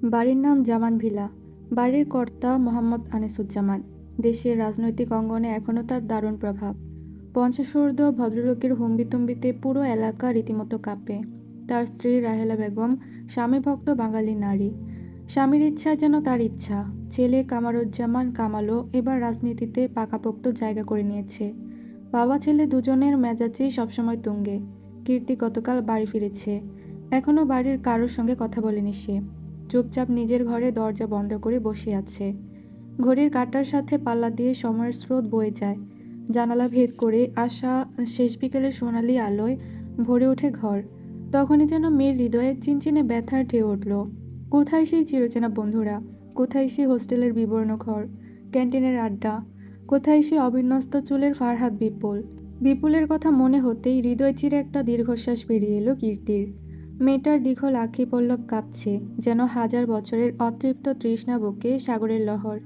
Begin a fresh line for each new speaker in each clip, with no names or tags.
বাড়ির নাম জামান ভিলা। বাড়ির কর্তা মোহাম্মদ আনিসুজ্জামান। দেশের রাজনৈতিক অঙ্গনে এখনও তার দারুণ প্রভাব। ৫০ ভদ্রলোকের হুম্বিতম্বিতে পুরো এলাকা রীতিমতো কাঁপে। তার স্ত্রী রাহেলা বেগম স্বামীভক্ত বাঙালি নারী। স্বামীর ইচ্ছা যেন তার ইচ্ছা। ছেলে কামারুজ্জামান কামালও এবার রাজনীতিতে পাকাপোক্ত জায়গা করে নিয়েছে। বাবা ছেলে দুজনের মেজাজেই সবসময় তুঙ্গে। কীর্তি গতকাল বাড়ি ফিরেছে। এখনও বাড়ির কারোর সঙ্গে কথা বলেনি সে। চুপচাপ নিজের ঘরে দরজা বন্ধ করে বসে আছে। ঘড়ির কাঁটার সাথে পাল্লা দিয়ে সময়ের স্রোত বয়ে যায়। জানালা ভেদ করে আসা শেষ বিকেলের সোনালি আলোয় ভরে ওঠে ঘর। তখনই যেন মেয়ের হৃদয়ে চিনচিনে ব্যথার ঢেউ উঠল। কোথায় সেই চিরচেনা বন্ধুরা? কোথায় সেই হোস্টেলের বিবর্ণ ঘর, ক্যান্টিনের আড্ডা? কোথায় সেই অবিন্যস্ত চুলের ফারহাদ বিপুল? বিপুলের কথা মনে হতেই হৃদয় চিরে একটা দীর্ঘশ্বাস বেরিয়ে এলো কীর্তির। মেয়েটার দীঘল আখি পল্লব কাঁপছে, যেন হাজার বছরের অতৃপ্ত তৃষ্ণা বুকে সাগরের লহর।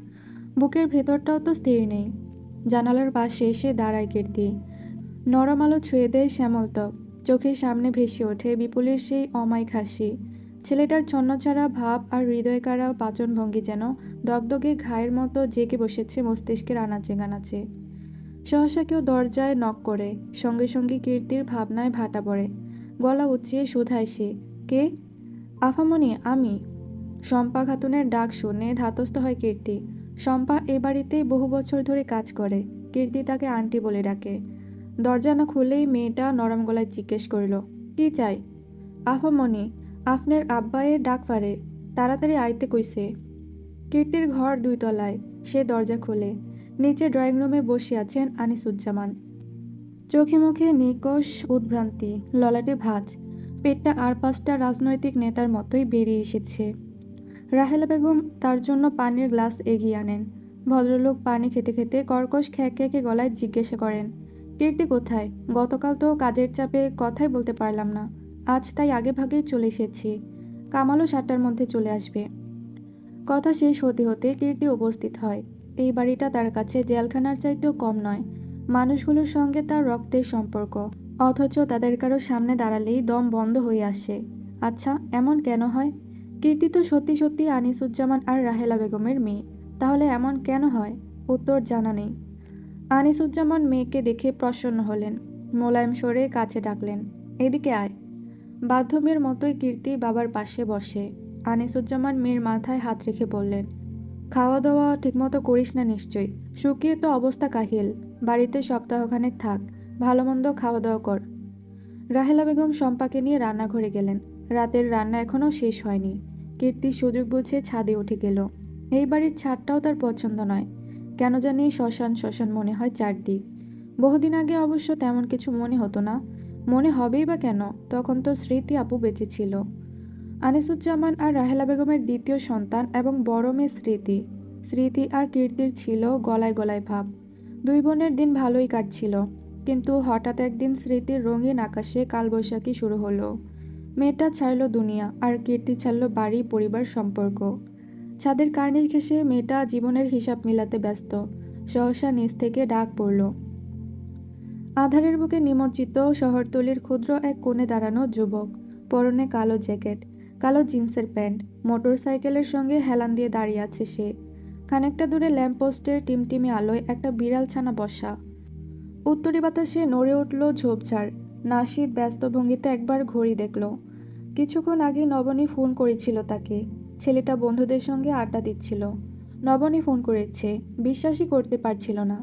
বুকের ভেতরটাও তো স্থির নেই। জানালার পাশে এসে দাঁড়ায় কীর্তি। নরম আলো ছুঁয়ে দেয় শ্যামল ত্বক। চোখের সামনে ভেসে ওঠে বিপুলের সেই অমায়িক হাসি। ছেলেটার ছন্নছাড়া ভাব আর হৃদয়কাড়া বাচনভঙ্গি যেন দগদগে ঘায়ের মতো জেগে বসেছে মস্তিষ্কের আনাচে কানাচে। সহসা কেউ দরজায় নক করে। সঙ্গে সঙ্গে কীর্তির ভাবনায় ভাটা পড়ে। গলা উঁচিয়ে শুধায় সে, কে? আফামনি, আমি। শম্পা খাতুনের ডাক শুনে ধাতস্থ হয় কীর্তি। শম্পা এ বাড়িতেই বহু বছর ধরে কাজ করে। কীর্তি তাকে আন্টি বলে ডাকে। দরজা না খুলেই মেয়েটা নরম গলায় জিজ্ঞেস করল, কি চাই? আফামনি, আপনার আব্বায়ের ডাক পারে, তাড়াতাড়ি আইতে কইছে। কীর্তির ঘর ২ তলায়। সে দরজা খোলে। নিচে ড্রয়িং রুমে বসে আছেন আনিসুজ্জামান। চোখে মুখে নিকষ উদ্ভ্রান্তি, ললাটে ভাঁজ। পেটটা আর ৫টা রাজনৈতিক নেতার মতোই বেরিয়ে এসেছে। রাহেলা বেগম তার জন্য পানির গ্লাস এগিয়ে আনেন। ভদ্রলোক পানি খেতে খেতে কর্কশ খ্যাঁকে গলায় জিজ্ঞাসা করেন, কীর্তি কোথায়? গতকাল তো কাজের চাপে কথাই বলতে পারলাম না। আজ তাই আগে ভাগেই চলে এসেছি। কামালও ৭টার মধ্যে চলে আসবে। কথা শেষ হতে হতে কীর্তি উপস্থিত হয়। এই বাড়িটা তার কাছে জেলখানার চাইতেও কম নয়। মানুষগুলোর সঙ্গে তার রক্তের সম্পর্ক, অথচ তাদের কারো সামনে দাঁড়ালেই দম বন্ধ হয়ে আসে। আচ্ছা, এমন কেন হয়? কীর্তি তো সত্যি সত্যি আনিসুজ্জামান আর রাহেলা বেগমের মেয়ে। তাহলে এমন কেন হয়? উত্তর জানা নেই। আনিসুজ্জামান মেয়েকে দেখে প্রসন্ন হলেন। মোলায়েম স্বরে কাছে ডাকলেন, এদিকে আয়। বাধ্যমের মতোই কীর্তি বাবার পাশে বসে। আনিসুজ্জামান মেয়ের মাথায় হাত রেখে বললেন, খাওয়া দাওয়া ঠিকমতো করিস না নিশ্চয়ই। শুকিয়ে তো অবস্থা কাহিল। বাড়িতে সপ্তাহখানেক থাক, ভালো মন্দ খাওয়া দাওয়া কর। রাহেলা বেগম শম্পাকে নিয়ে রান্নাঘরে গেলেন। রাতের রান্না এখনও শেষ হয়নি। কীর্তি সুযোগ বুঝে ছাদে উঠে গেল। এই বাড়ির ছাদটাও তার পছন্দ নয়। কেন জানি শ্মশান শ্মশান মনে হয় চারদিক। বহুদিন আগে অবশ্য তেমন কিছু মনে হতো না। মনে হবেই বা কেন? তখন তো স্মৃতি আপু বেঁচে ছিল। আনিসুজ্জামান আর রাহেলা বেগমের দ্বিতীয় সন্তান এবং বড় মেয়ে স্মৃতি। স্মৃতি আর কীর্তির ছিল গলায় গলায় ভাব। ২ বোনের দিন ভালোই কাটছিল। কিন্তু হঠাৎ একদিন স্মৃতির রঙিন আকাশে কালবৈশাখী শুরু হলো। মেয়েটা ছাড়ল দুনিয়া, আর কীর্তি ছাড়ল বাড়ি, পরিবার, সম্পর্ক। ছাদের কার্নিশ ঘেঁষে মেয়েটা জীবনের হিসাব মিলাতে ব্যস্ত। সহসা নিচ থেকে ডাক পড়ল। আঁধারের বুকে নিমজ্জিত শহরতলির ক্ষুদ্র এক কোণে দাঁড়ানো যুবক। পরনে কালো জ্যাকেট, কালো জিন্সের প্যান্ট। মোটর সাইকেলের সঙ্গে হেলান দিয়ে দাঁড়িয়ে আছে সে। খানিকটা দূরে ল্যাম্পপোস্টের টিমটিমে আলোয় একটা বিড়াল ছানা বসা। উত্তরি বাতাসে নড়ে উঠল ঝোপঝাড়। নাশিদ ব্যস্ত ভঙ্গিতে একবার ঘড়ি দেখল। কিছুক্ষণ আগে নবনী ফোন করেছিল তাকে। ছেলেটা বন্ধুদের সঙ্গে আড্ডা দিচ্ছিল। নবনী ফোন করেছে, বিশ্বাসই করতে পারছিল না।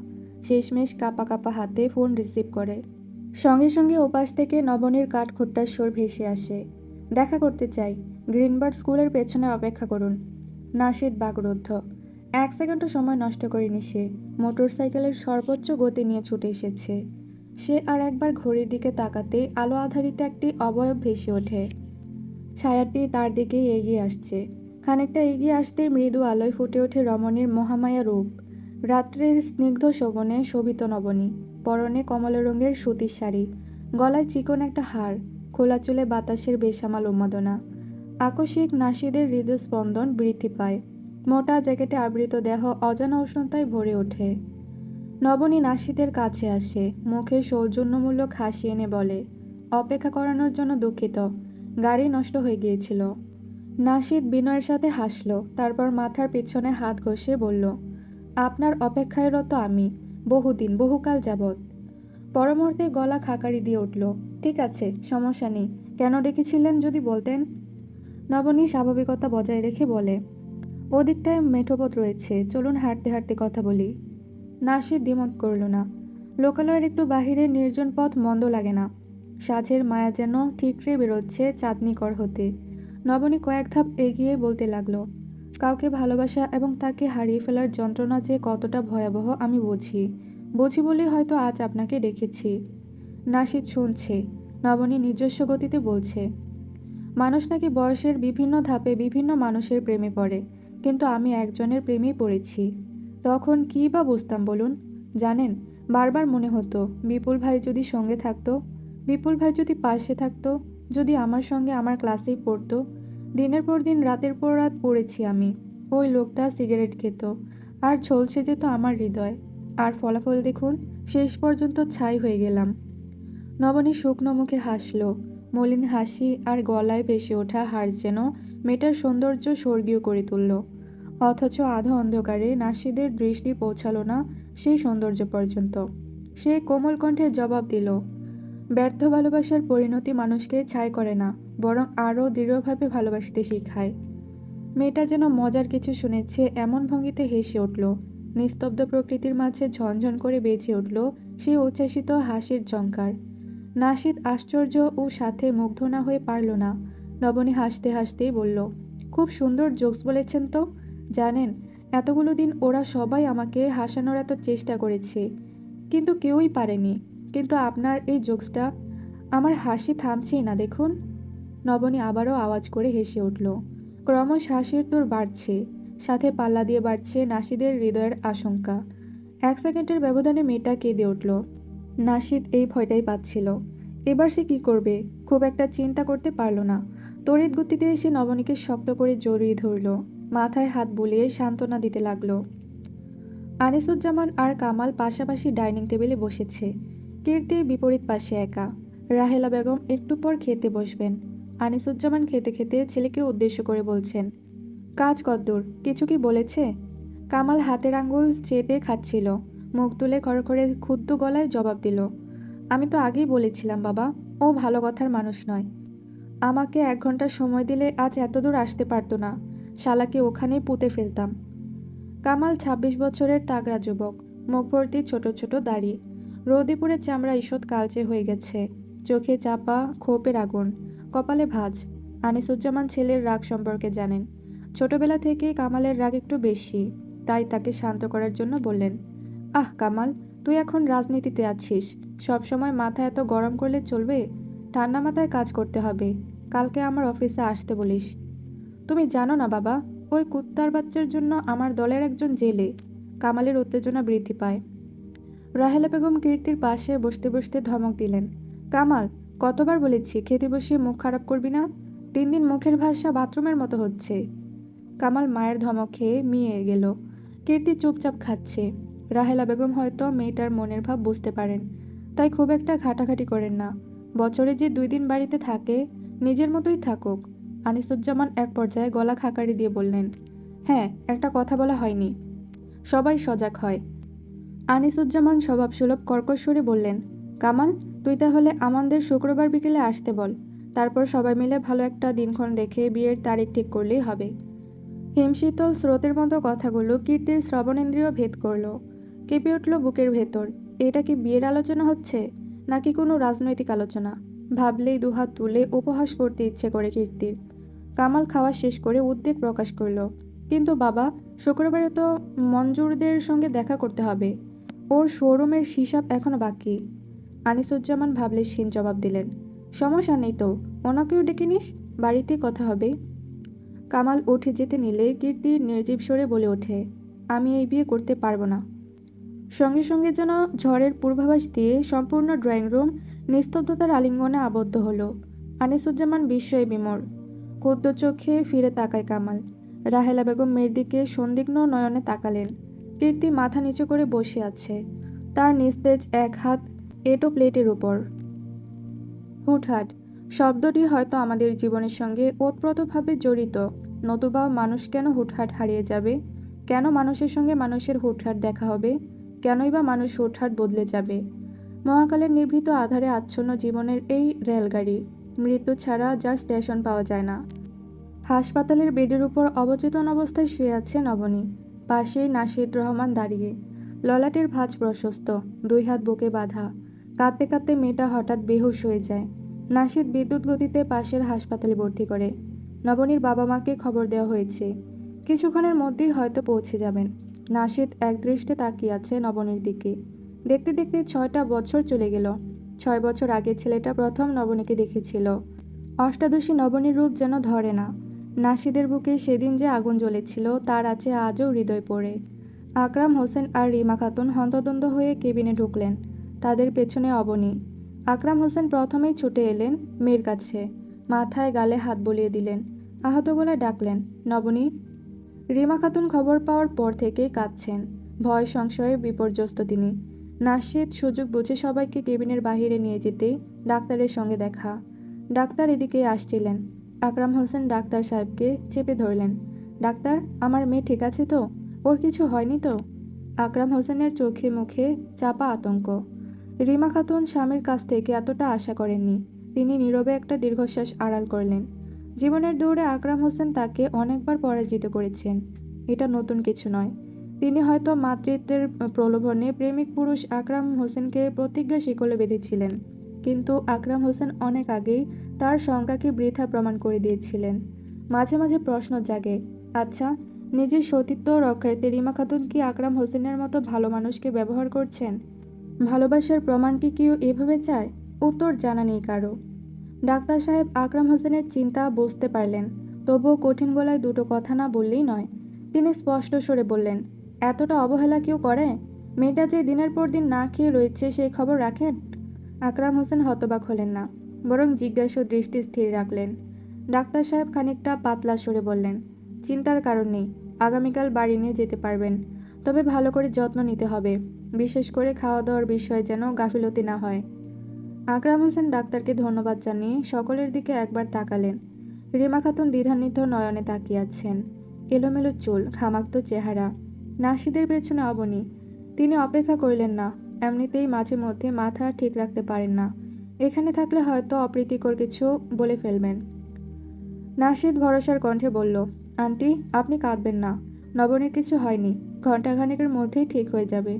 শেষমেশ কাঁপা কাঁপা হাতে ফোন রিসিভ করে। সঙ্গে সঙ্গে ওপাশ থেকে নবনীর কাঠখোট্টার স্বর ভেসে আসে, দেখা করতে চাই, গ্রিনবার্ড স্কুলের পেছনে অপেক্ষা করুন। নাশিদ বাগরুদ্ধ। ১ সেকেন্ডও সময় নষ্ট করেনি সে। মোটর সাইকেলের সর্বোচ্চ গতি নিয়ে ছুটে এসেছে। সে আর একবার ঘড়ির দিকে তাকাতেই আলো আধারিত একটি অবয়ব ভেসে ওঠে। ছায়াটি তার দিকেই এগিয়ে আসছে। খানিকটা এগিয়ে আসতেই মৃদু আলোয় ফুটে ওঠে রমণীর মহামায়া রূপ। রাত্রের স্নিগ্ধ শোভনে শোভিত নবনী। পরনে কমলা রঙের সুতির শাড়ি, গলায় চিকন একটা হার, খোলা চুলে বাতাসের বেসামাল উন্মাদনা। আকস্মিক নাশিদের হৃদস্পন্দন বৃদ্ধি পায়। মোটা জ্যাকেটে আবৃত দেহ অজানা উষ্ণতায় ভরে ওঠে। নবনী নাশিদের কাছে আসে, মুখে সৌজন্যমূলক হাসি এনে বলে, অপেক্ষা করানোর জন্য দুঃখিত, গাড়ি নষ্ট হয়ে গিয়েছিল। নাশিদ বিনয়ের সাথে হাসল, তারপর মাথার পিছনে হাত ঘষে বলল, আপনার অপেক্ষায় রত আমি, বহুদিন বহুকাল যাবৎ। পরমুহূর্তে গলা খাকারি দিয়ে উঠল, ঠিক আছে, সমস্যা নেই, কেন ডেকেছিলেন যদি বলতেন। নবনী স্বাভাবিকতা বজায় রেখে বলে, ওদিকটায় মেঠোপথ রয়েছে, চলুন হাঁটতে হাঁটতে কথা বলি। নাশিদ দ্বিমত করল না। লোকালয়ের একটু বাহিরে নির্জন পথ মন্দ লাগে না। সাঁঝের মায়া যেন ঠিকরে বেরোচ্ছে চাঁদনিকর হতে। নবনী কয়েক ধাপ এগিয়ে বলতে লাগলো, কাউকে ভালোবাসা এবং তাকে হারিয়ে ফেলার যন্ত্রণা যে কতটা ভয়াবহ আমি বুঝি বলেই হয়তো আজ আপনাকে ডেকেছি। নাশিদ শুনছে। নবনী নিজস্ব গতিতে বলছে, মানুষ নাকি বয়সের বিভিন্ন ধাপে বিভিন্ন মানুষের প্রেমে পড়ে, কিন্তু আমি একজনের প্রেমেই পড়েছি। তখন কী বা বুঝতাম বলুন? জানেন, বারবার মনে হতো বিপুল ভাই যদি সঙ্গে থাকতো, বিপুল ভাই যদি পাশে থাকতো, যদি আমার সঙ্গে আমার ক্লাসেই পড়তো। দিনের পর দিন রাতের পর রাত পড়েছি আমি। ওই লোকটা সিগারেট খেত, আর ঝলসে যেত আমার হৃদয়। আর ফলাফল দেখুন, শেষ পর্যন্ত ছাই হয়ে গেলাম। নবনী শুকনো মুখে হাসল। মলিন হাসি আর গলায় ভেসে ওঠা হাড় যেন মেয়েটার সৌন্দর্য স্বর্গীয় করে তুলল। অথচ আধা অন্ধকারে নাশিদের দৃষ্টি পৌঁছালো না সেই সৌন্দর্য পর্যন্ত। সে কোমল কণ্ঠে জবাব দিল, ব্যর্থ ভালোবাসার পরিণতি মানুষকে ছাই করে না, বরং আরও দৃঢ়ভাবে ভালোবাসতে শেখায়। মেয়েটা যেন মজার কিছু শুনেছে এমন ভঙ্গিতে হেসে উঠল। নিস্তব্ধ প্রকৃতির মাঝে ঝনঝন করে বেজে উঠল সেই উচ্ছ্বাসিত হাসির ঝঙ্কার। নাশিদ আশ্চর্য ও সাথে মুগ্ধ না হয়ে পারল না। নবনী হাসতে হাসতেই বলল, খুব সুন্দর জোকস বলেছেন তো। জানেন, এতগুলো দিন ওরা সবাই আমাকে হাসানোর এত চেষ্টা করেছে, কিন্তু কেউই পারেনি। কিন্তু আপনার এই জোকসটা, আমার হাসি থামছেই না দেখুন। নবনী আবারও আওয়াজ করে হেসে উঠল। ক্রমশ হাসির তোর বাড়ছে, সাথে পাল্লা দিয়ে বাড়ছে নাশিদের হৃদয়ের আশঙ্কা। 1 সেকেন্ডের ব্যবধানে মেয়েটা কেঁদে উঠল। নাশিদ এই ভয়টাই পাচ্ছিল। এবার সে কি করবে খুব একটা চিন্তা করতে পারল না। তড়িৎ গতিতে এসে নবনীকে শক্ত করে জড়িয়ে ধরল, মাথায় হাত বুলিয়ে সান্ত্বনা দিতে লাগলো। আনিসুজ্জামান আর কামাল পাশাপাশি ডাইনিং টেবিলে বসেছে। কীর্তি বিপরীত পাশে একা। রাহেলা বেগম একটু পর খেতে বসবেন। আনিসুজ্জামান খেতে খেতে ছেলেকে উদ্দেশ্য করে বলছেন, কাজ কদ্দূর, কিছু কি বলেছে? কামাল হাতের আঙ্গুল চেটে খাচ্ছিল। মুখ তুলে খড়খড়ে ক্ষুদ্র গলায় জবাব দিল, আমি তো আগেই বলেছিলাম বাবা, ও ভালো কথার মানুষ নয়। আমাকে 1 ঘন্টা সময় দিলে আজ এতদূর আসতে পারতো না। শালাকে ওখানেই পুঁতে ফেলতাম। কামাল 26 বছরের তাগড়া যুবক, মুখ ভর্তি ছোট ছোট দাড়ি, রোদে পুড়ে চামড়া ঈষৎ কালচে হয়ে গেছে, চোখে চাপা ক্ষোভের আগুন, কপালে ভাঁজ। আনিসুজ্জামান ছেলের রাগ সম্পর্কে জানেন। ছোটবেলা থেকে কামালের রাগ একটু বেশি, তাই তাকে শান্ত করার জন্য বললেন, আহ কামাল, তুই এখন রাজনীতিতে আছিস, সবসময় মাথা এত গরম করলে চলবে? ঠান্ডা মাথায় কাজ করতে হবে। কালকে আমার অফিসে আসতে বলিস। তুমি জানো না বাবা, ওই কুত্তার বাচ্চার জন্য আমার দলের একজন জেলে। কামালের উত্তেজনা বৃদ্ধি পায়। রাহেলা বেগম কীর্তির পাশে বসতে বসতে ধমক দিলেন, কামাল, কতবার বলেছি খেতে বসিয়ে মুখ খারাপ করবি না? 3 দিন মুখের ভাষা বাথরুমের মতো হচ্ছে। কামাল মায়ের ধমক খেয়ে মিয়ে গেল। কীর্তি চুপচাপ খাচ্ছে। রাহেলা বেগম হয়তো মেয়েটার মনের ভাব বুঝতে পারেন, তাই খুব একটা ঘাটাঘাটি করেন না। বছরে যে 2 দিন বাড়িতে থাকে, নিজের মতোই থাকুক। আনিসুজ্জামান এক পর্যায়ে গলা খাকারি দিয়ে বললেন, হ্যাঁ, একটা কথা বলা হয়নি। সবাই সজাগ হয়। আনিসুজ্জামান স্বভাবসুলভ কর্কশ স্বরে বললেন, কামাল, তুই তাহলে আমাদের শুক্রবার বিকেলে আসতে বল। তারপর সবাই মিলে ভালো একটা দিনক্ষণ দেখে বিয়ের তারিখ ঠিক করলেই হবে। হিমশীতল স্রোতের মতো কথাগুলো কীর্তির শ্রবণেন্দ্রিয় ভেদ করল। কেঁপে উঠল বুকের ভেতর। এটা কি বিয়ের আলোচনা হচ্ছে, নাকি কোনো রাজনৈতিক আলোচনা? ভাবলেই দুহাত তুলে উপহাস করতে ইচ্ছে করে কীর্তির। কামাল খাওয়া শেষ করে উদ্বেগ প্রকাশ করল, কিন্তু বাবা, শুক্রবারে তো মঞ্জুরদের সঙ্গে দেখা করতে হবে। ওর শোরুমের হিসাব এখনো বাকি। আনিসুজ্জামান ভাবলেশহীন জবাব দিলেন, সমস্যা নেই তো, ওনাকেও ডেকে নিস, বাড়িতে কথা হবে। কামাল উঠে যেতে নিলে কীর্তি নির্জীব স্বরে বলে ওঠে, আমি এই বিয়ে করতে পারবো না। সঙ্গে সঙ্গে যেন ঝড়ের পূর্বাভাস দিয়ে সম্পূর্ণ ড্রয়িং রুম নিস্তব্ধতার আলিঙ্গনে আবদ্ধ হলো। আনিসুজ্জামান বিস্ময়ে বিমর। ক্ষুদ্র চোখে ফিরে তাকায় কামাল। রাহেলা বেগম মেয়ের দিকে সন্দিগ্ধ নয়নে তাকালেন। কীর্তি মাথা নিচু করে বসে আছে, তার নিস্তেজ এক হাত এঁটো প্লেটের উপর। হুটহাট শব্দটি হয়তো আমাদের জীবনের সঙ্গে ওতপ্রোতভাবে জড়িত। নতুবা মানুষ কেন হুটহাট হারিয়ে যাবে? কেন মানুষের সঙ্গে মানুষের হুটহাট দেখা হবে? কেনই বা মানুষ হুটহাট বদলে যাবে? মহাকালের নিভৃত আধারে আচ্ছন্ন জীবনের এই রেলগাড়ি, মৃত্যু ছাড়া যার স্টেশন পাওয়া যায় না। হাসপাতালের বেডের উপর অবচেতন অবস্থায় শুয়ে আছে নবনী। পাশেই নাশিদ রহমান দাঁড়িয়ে। ললাটের ভাঁজ প্রশস্ত, 2 হাত বুকে বাঁধা। কাঁদতে কাঁদতে মেয়েটা হঠাৎ বেহুশ হয়ে যায়। নাশিদ বিদ্যুৎ গতিতে পাশের হাসপাতালে ভর্তি করে। নবনীর বাবা মাকে খবর দেওয়া হয়েছে, কিছুক্ষণের মধ্যেই হয়তো পৌঁছে যাবেন। নাশিদ একদৃষ্টে তাকিয়ে আছে নবনীর দিকে। দেখতে দেখতে 6টা বছর চলে গেল। 6 বছর আগে ছেলেটা প্রথম নবনীকে দেখেছিল। অষ্টাদশী নবনীর রূপ যেন ধরে না। নাশিদের বুকে সেদিন যে আগুন জ্বলেছিল তার আছে আজও হৃদয় পড়ে। আকরাম হোসেন আর রিমা খাতুন হন্তদন্ত হয়ে কেবিনে ঢুকলেন। তাদের পেছনে অবনী। আকরাম হোসেন প্রথমেই ছুটে এলেন মেয়ের কাছে, মাথায় গালে হাত বুলিয়ে দিলেন, আহত গলায় ডাকলেন, নবনী। রিমা খাতুন খবর পাওয়ার পর থেকেই কাঁদছেন। ভয় সংশয়ে বিপর্যস্ত তিনি। নাশিদ সুযোগ বুঝে সবাইকে কেবিনের বাহিরে নিয়ে যেতে ডাক্তারের সঙ্গে দেখা। ডাক্তার এদিকে আসছিলেন। আকরাম হোসেন ডাক্তার সাহেবকে চেপে ধরলেন। ডাক্তার, আমার মেয়ে ঠিক আছে তো? ওর কিছু হয়নি তো? আকরাম হোসেনের চোখে মুখে চাপা আতঙ্ক। রিমা খাতুন স্বামীর কাছ থেকে এতটা আশা করেননি। তিনি নীরবে একটা দীর্ঘশ্বাস আড়াল করলেন। জীবনের দৌড়ে আকরাম হোসেন তাকে অনেকবার পরাজিত করেছেন। এটা নতুন কিছু নয়। তিনি হয়তো মাতৃত্বের প্রলোভনে প্রেমিক পুরুষ আকরাম হোসেনকে প্রতিজ্ঞা শিকলে বেঁধেছিলেন, কিন্তু আকরাম হোসেন অনেক আগেই তার শঙ্কাকে বৃথা প্রমাণ করে দিয়েছিলেন। মাঝে মাঝে প্রশ্ন জাগে, আচ্ছা, নিজের সতীত্ব রক্ষার্থে রিমা খাতুন কি আকরাম হোসেনের মতো ভালো মানুষকে ব্যবহার করছেন? ভালোবাসার প্রমাণ কি কেউ এভাবে চায়? উত্তর জানা নেই কারো। ডাক্তার সাহেব আকরাম হোসেনের চিন্তা বুঝতে পারলেন, তবুও কঠিন গলায় দুটো কথা না বললেই নয়। তিনি স্পষ্ট স্বরে বললেন, এতটা অবহেলা কেউ করে? মেয়েটা যে দিনের পর দিন না খেয়ে রয়েছে সেই খবর রাখেন? আকরাম হোসেন হতবাক হলেন না, বরং জিজ্ঞাসু দৃষ্টি স্থির রাখলেন। ডাক্তার সাহেব খানিকটা পাতলা স্বরে বললেন, চিন্তার কারণ নেই, আগামীকাল বাড়ি নিয়ে যেতে পারবেন। তবে ভালো করে যত্ন নিতে হবে, বিশেষ করে খাওয়া দাওয়ার বিষয়ে যেন গাফিলতি না হয়। আকরাম হোসেন ডাক্তারকে ধন্যবাদ জানিয়ে সকলের দিকে একবার তাকালেন। রিমা খাতুন দ্বিধান্বিত নয়নে তাকিয়ে আছেন। এলোমেলো চুল, ঘামাক্ত চেহারা। নাশিদের পেছনে অবনী। তিনি অপেক্ষা করলেন না। এমনিতেই মাঝে মধ্যে মাথা ঠিক রাখতে পারেন না। এখানে থাকলে হয়তো অপ্রীতিকর কিছু বলে ফেলবেন। নাশিদ ভরসার কণ্ঠে বলল, আন্টি, আপনি কাঁদবেন না। নবনীর কিছু হয়নি, ঘণ্টাখানেকের মধ্যেই ঠিক হয়ে যাবে।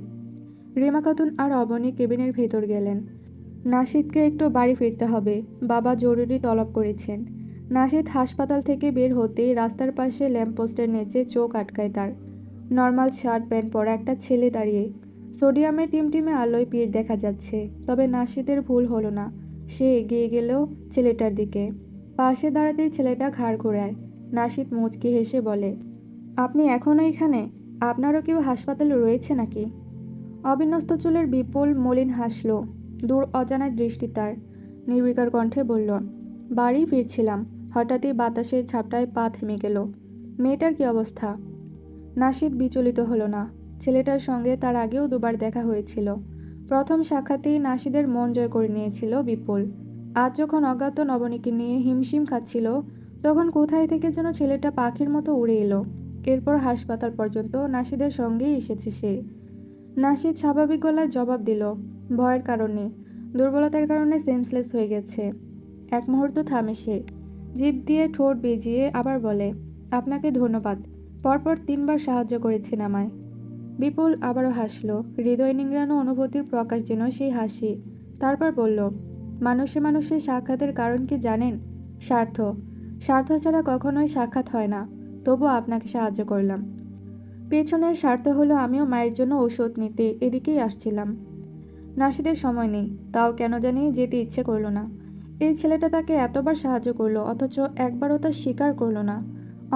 রিমা খাতুন আর অবনী কেবিনের ভেতর গেলেন। নাশিদকে একটু বাড়ি ফিরতে হবে, বাবা জরুরি তলব করেছেন। নাশিদ হাসপাতাল থেকে বের হতেই রাস্তার পাশে ল্যাম্পপোস্টের নিচে চোখ আটকায় তার। নর্মাল শার্ট প্যান্ট পরা একটা ছেলে দাঁড়িয়ে। সোডিয়ামের টিমটিমে আলোয় পিঠ দেখা যাচ্ছে। তবে নাশিদের ভুল হলো না। সে এগিয়ে গেল ছেলেটার দিকে। পাশে দাঁড়াতেই ছেলেটা ঘাড় ঘোরায়। নাশিদ মুচকি হেসে বলে, আপনি এখনও এখানে? আপনারও কেউ হাসপাতালে রয়েছে নাকি? অবিন্যস্ত চুলের বিপুল মলিন হাসল। দূর অজানার দৃষ্টি তার। নির্বিকার কণ্ঠে বলল, বাড়ি ফিরছিলাম, হঠাৎই বাতাসের ঝাপটায় পা থেমে গেল। মেয়েটার কি অবস্থা? নাশিদ বিচলিত হলো না। ছেলেটার সঙ্গে তার আগেও দুবার দেখা হয়েছিল। প্রথম সাক্ষাতেই নাশিদের মন জয় করে নিয়েছিল বিপুল। আজ যখন অজ্ঞাত নবনীকে নিয়ে হিমশিম খাচ্ছিল, তখন কোথায় থেকে যেন ছেলেটা পাখির মতো উড়ে এলো। এরপর হাসপাতাল পর্যন্ত নাশিদের সঙ্গেই এসেছে সে। নাশিদ স্বাভাবিক গলায় জবাব দিল, ভয়ের কারণে, দুর্বলতার কারণে সেন্সলেস হয়ে গেছে। এক মুহূর্ত থামে সে, জিভ দিয়ে ঠোঁট বেজিয়ে আবার বলে, আপনাকে ধন্যবাদ, পরপর 3বার সাহায্য করেছেন আমায়। বিপুল আবারও হাসল, হৃদয় নিংড়ানো অনুভূতির প্রকাশ যেন সেই হাসি। তারপর বলল, মানুষে মানুষে সাক্ষাতের কারণ কি জানেন? স্বার্থ। স্বার্থ ছাড়া কখনোই সাক্ষাৎ হয় না। তবু আপনাকে সাহায্য করলাম। পেছনের স্বার্থ হলো আমিও মায়ের জন্য ঔষধ নিতে এদিকেই আসছিলাম। নাশিদের সময় নেই, তাও কেন জানি যেতে ইচ্ছে করলো না। এই ছেলেটা তাকে এতবার সাহায্য করলো, অথচ একবারও তা স্বীকার করলো না।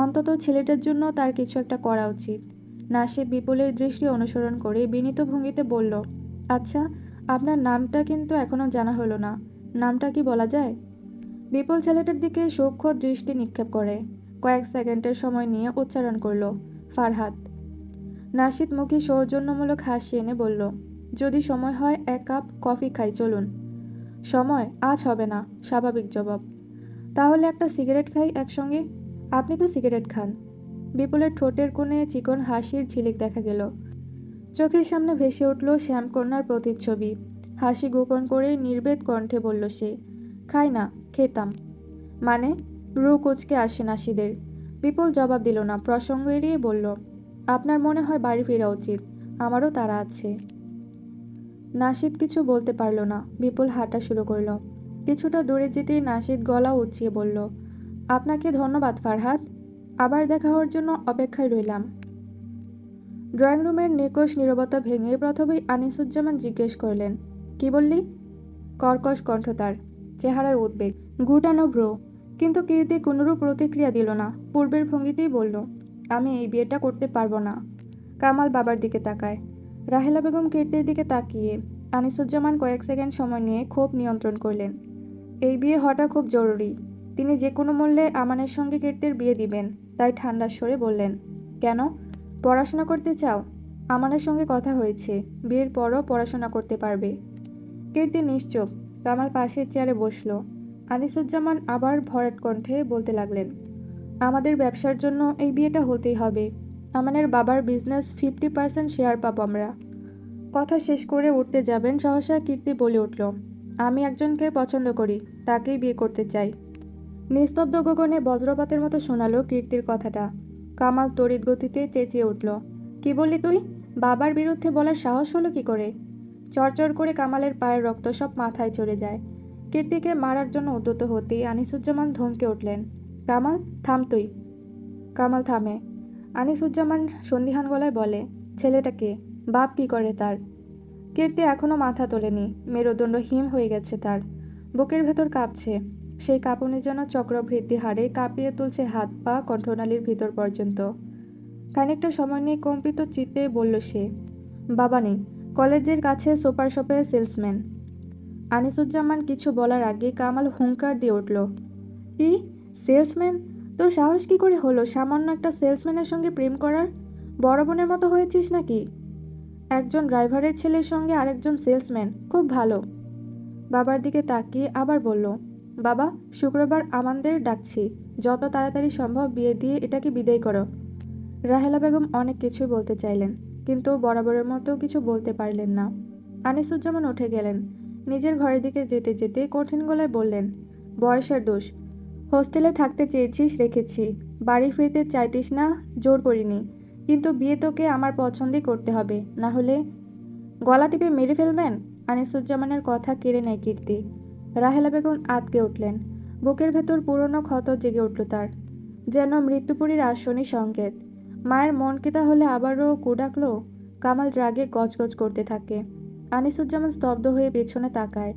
অন্তত ছেলেটার জন্য তার কিছু একটা করা উচিত। নাশিদ বিপুলের দৃষ্টি অনুসরণ করে বিনীত ভঙ্গিতে বলল, আচ্ছা, আপনার নামটা কিন্তু এখনো জানা হলো না। নামটা কি বলা যায়? বিপুল ছেলেটার দিকে সূক্ষ্ম দৃষ্টি নিক্ষেপ করে কয়েক সেকেন্ডের সময় নিয়ে উচ্চারণ করলো, ফারহাদ। নাশিদ মুখে সৌজন্যমূলক হাসি এনে বলল, যদি সময় হয় 1 কাপ কফি খাই, চলুন। সময় আজ হবে না, স্বাভাবিক জবাব। তাহলে একটা সিগারেট খাই একসঙ্গে? আপনি তো সিগারেট খান। বিপুলের ঠোঁটের কোণে চিকন হাসির ঝিলিক দেখা গেল। চোখের সামনে ভেসে উঠল শ্যামকন্যার প্রতিচ্ছবি। হাসি গোপন করে নির্বেদ কণ্ঠে বলল সে, খাই না, খেতাম। মানে? ভ্রু কুঁচকে আসে নাসিদের। বিপুল জবাব দিল না, প্রসঙ্গ এড়িয়ে বলল, আপনার মনে হয় বাড়ি ফেরা উচিত, আমারও তাড়া আছে। নাসিদ কিছু বলতে পারল না। বিপুল হাঁটা শুরু করল। কিছুটা দূরে যেতেই নাসিদ গলা উঁচিয়ে বলল, আপনাকে ধন্যবাদ ফারহাদ, আবার দেখা হওয়ার জন্য অপেক্ষায় রইলাম। ড্রয়িং রুমের নিকষ নীরবতা ভেঙে প্রথমেই আনিসুজ্জামান জিজ্ঞেস করলেন, কি বললি? কর্কশ কণ্ঠ তার, চেহারায় উদ্বেগ, গুটানো ভ্রু। কিন্তু কীর্তি কোনোরূপ প্রতিক্রিয়া দিল না। পূর্বের ভঙ্গিতেই বলল, আমি এই বিয়েটা করতে পারবো না। কামাল বাবার দিকে তাকায়। রাহেলা বেগম কীর্তির দিকে তাকিয়ে। আনিসুজ্জামান কয়েক সেকেন্ড সময় নিয়ে ক্ষোভ নিয়ন্ত্রণ করলেন। এই বিয়ে হওয়াটা খুব জরুরি। তিনি যে কোনো মূল্যে আমানের সঙ্গে কীর্তির বিয়ে দিবেন, তাই ঠান্ডা স্বরে বললেন, কেন? পড়াশোনা করতে চাও? আমানের সঙ্গে কথা হয়েছে, বিয়ের পরও পড়াশোনা করতে পারবে। কীর্তি নিশ্চুপ। কামাল পাশের চেয়ারে বসল। আনিসুজ্জামান আবার ভরাট কণ্ঠে বলতে লাগলেন, আমাদের ব্যবসার জন্য এই বিয়েটা হতেই হবে। আমানের বাবার বিজনেস 50% শেয়ার পাবো আমরা। কথা শেষ করে উঠতে যাবেন, সহসা কীর্তি বলে উঠল, আমি একজনকে পছন্দ করি, তাকেই বিয়ে করতে চাই। নিস্তব্ধ গগনে বজ্রপাতের মতো শোনালো কীর্তির কথাটা। কামাল তড়িৎ গতিতে চেঁচিয়ে উঠল, কি বললি তুই? বাবার বিরুদ্ধে বলার সাহস হলো কি করে? চরচর করে কামালের পায়ের রক্ত সব মাথায় চড়ে যায়। কীর্তিকে মারার জন্য উদ্যত হতেই আনিসুজ্জামান ধমকে উঠলেন, কামাল থাম তুই। কামাল থামে। আনিসুজ্জামান সন্দিহান গলায় বলে, ছেলেটাকে, বাপ কি করে তার? কীর্তি এখনও মাথা তোলেনি। মেরুদণ্ড হিম হয়ে গেছে তার। বুকের ভেতর কাঁপছে। সেই কাঁপুনি যেন চক্রবৃদ্ধি হারে কাঁপিয়ে তুলছে হাত পা কণ্ঠনালীর ভিতর পর্যন্ত। খানিকটা সময় নিয়ে কম্পিত চিত্তে বলল সে, বাবা নেই, কলেজের কাছে সুপার শপে সেলসম্যান। আনিসুজ্জামান কিছু বলার আগে কামাল হুঙ্কার দিয়ে উঠল, কি? সেলসম্যান? তোর সাহস কি করে হলো সামান্য একটা সেলসম্যানের সঙ্গে প্রেম করার? বড় বোনের মতো হয়েছিস নাকি? একজন ড্রাইভারের ছেলের সঙ্গে আরেকজন সেলসম্যান, খুব ভালো। বাবার দিকে তাকিয়ে আবার বলল, বাবা, শুক্রবার আমাদের ডাকছি, যত তাড়াতাড়ি সম্ভব বিয়ে দিয়ে এটাকে বিদায় করো। রাহেলা বেগম অনেক কিছুই বলতে চাইলেন, কিন্তু বরাবরের মতো কিছু বলতে পারলেন না। আনিসুজ্জামান উঠে গেলেন। নিজের ঘরের দিকে যেতে যেতে কঠিন গলায় বললেন, বয়সের দোষ। হোস্টেলে থাকতে চেয়েছিস, রেখেছি। বাড়ি ফিরতে চাইতিস না, জোর করিনি। কিন্তু বিয়ে তোকে আমার পছন্দই করতে হবে, না হলে। গলা টিপে মেরে ফেলবেন? আনিসুজ্জামানের কথা কেড়ে নেয় কীর্তি। রাহেলা বেগম আঁতকে উঠলেন। বুকের ভেতর পুরনো ক্ষত জেগে উঠল তার, যেন মৃত্যুপুরীর আসনি সংকেত। মায়ের মন কি তাহলে আবারও কু ডাকল? কামাল রাগে গজগজ করতে থাকে। আনিসুজ্জামান স্তব্ধ হয়ে পেছনে তাকায়।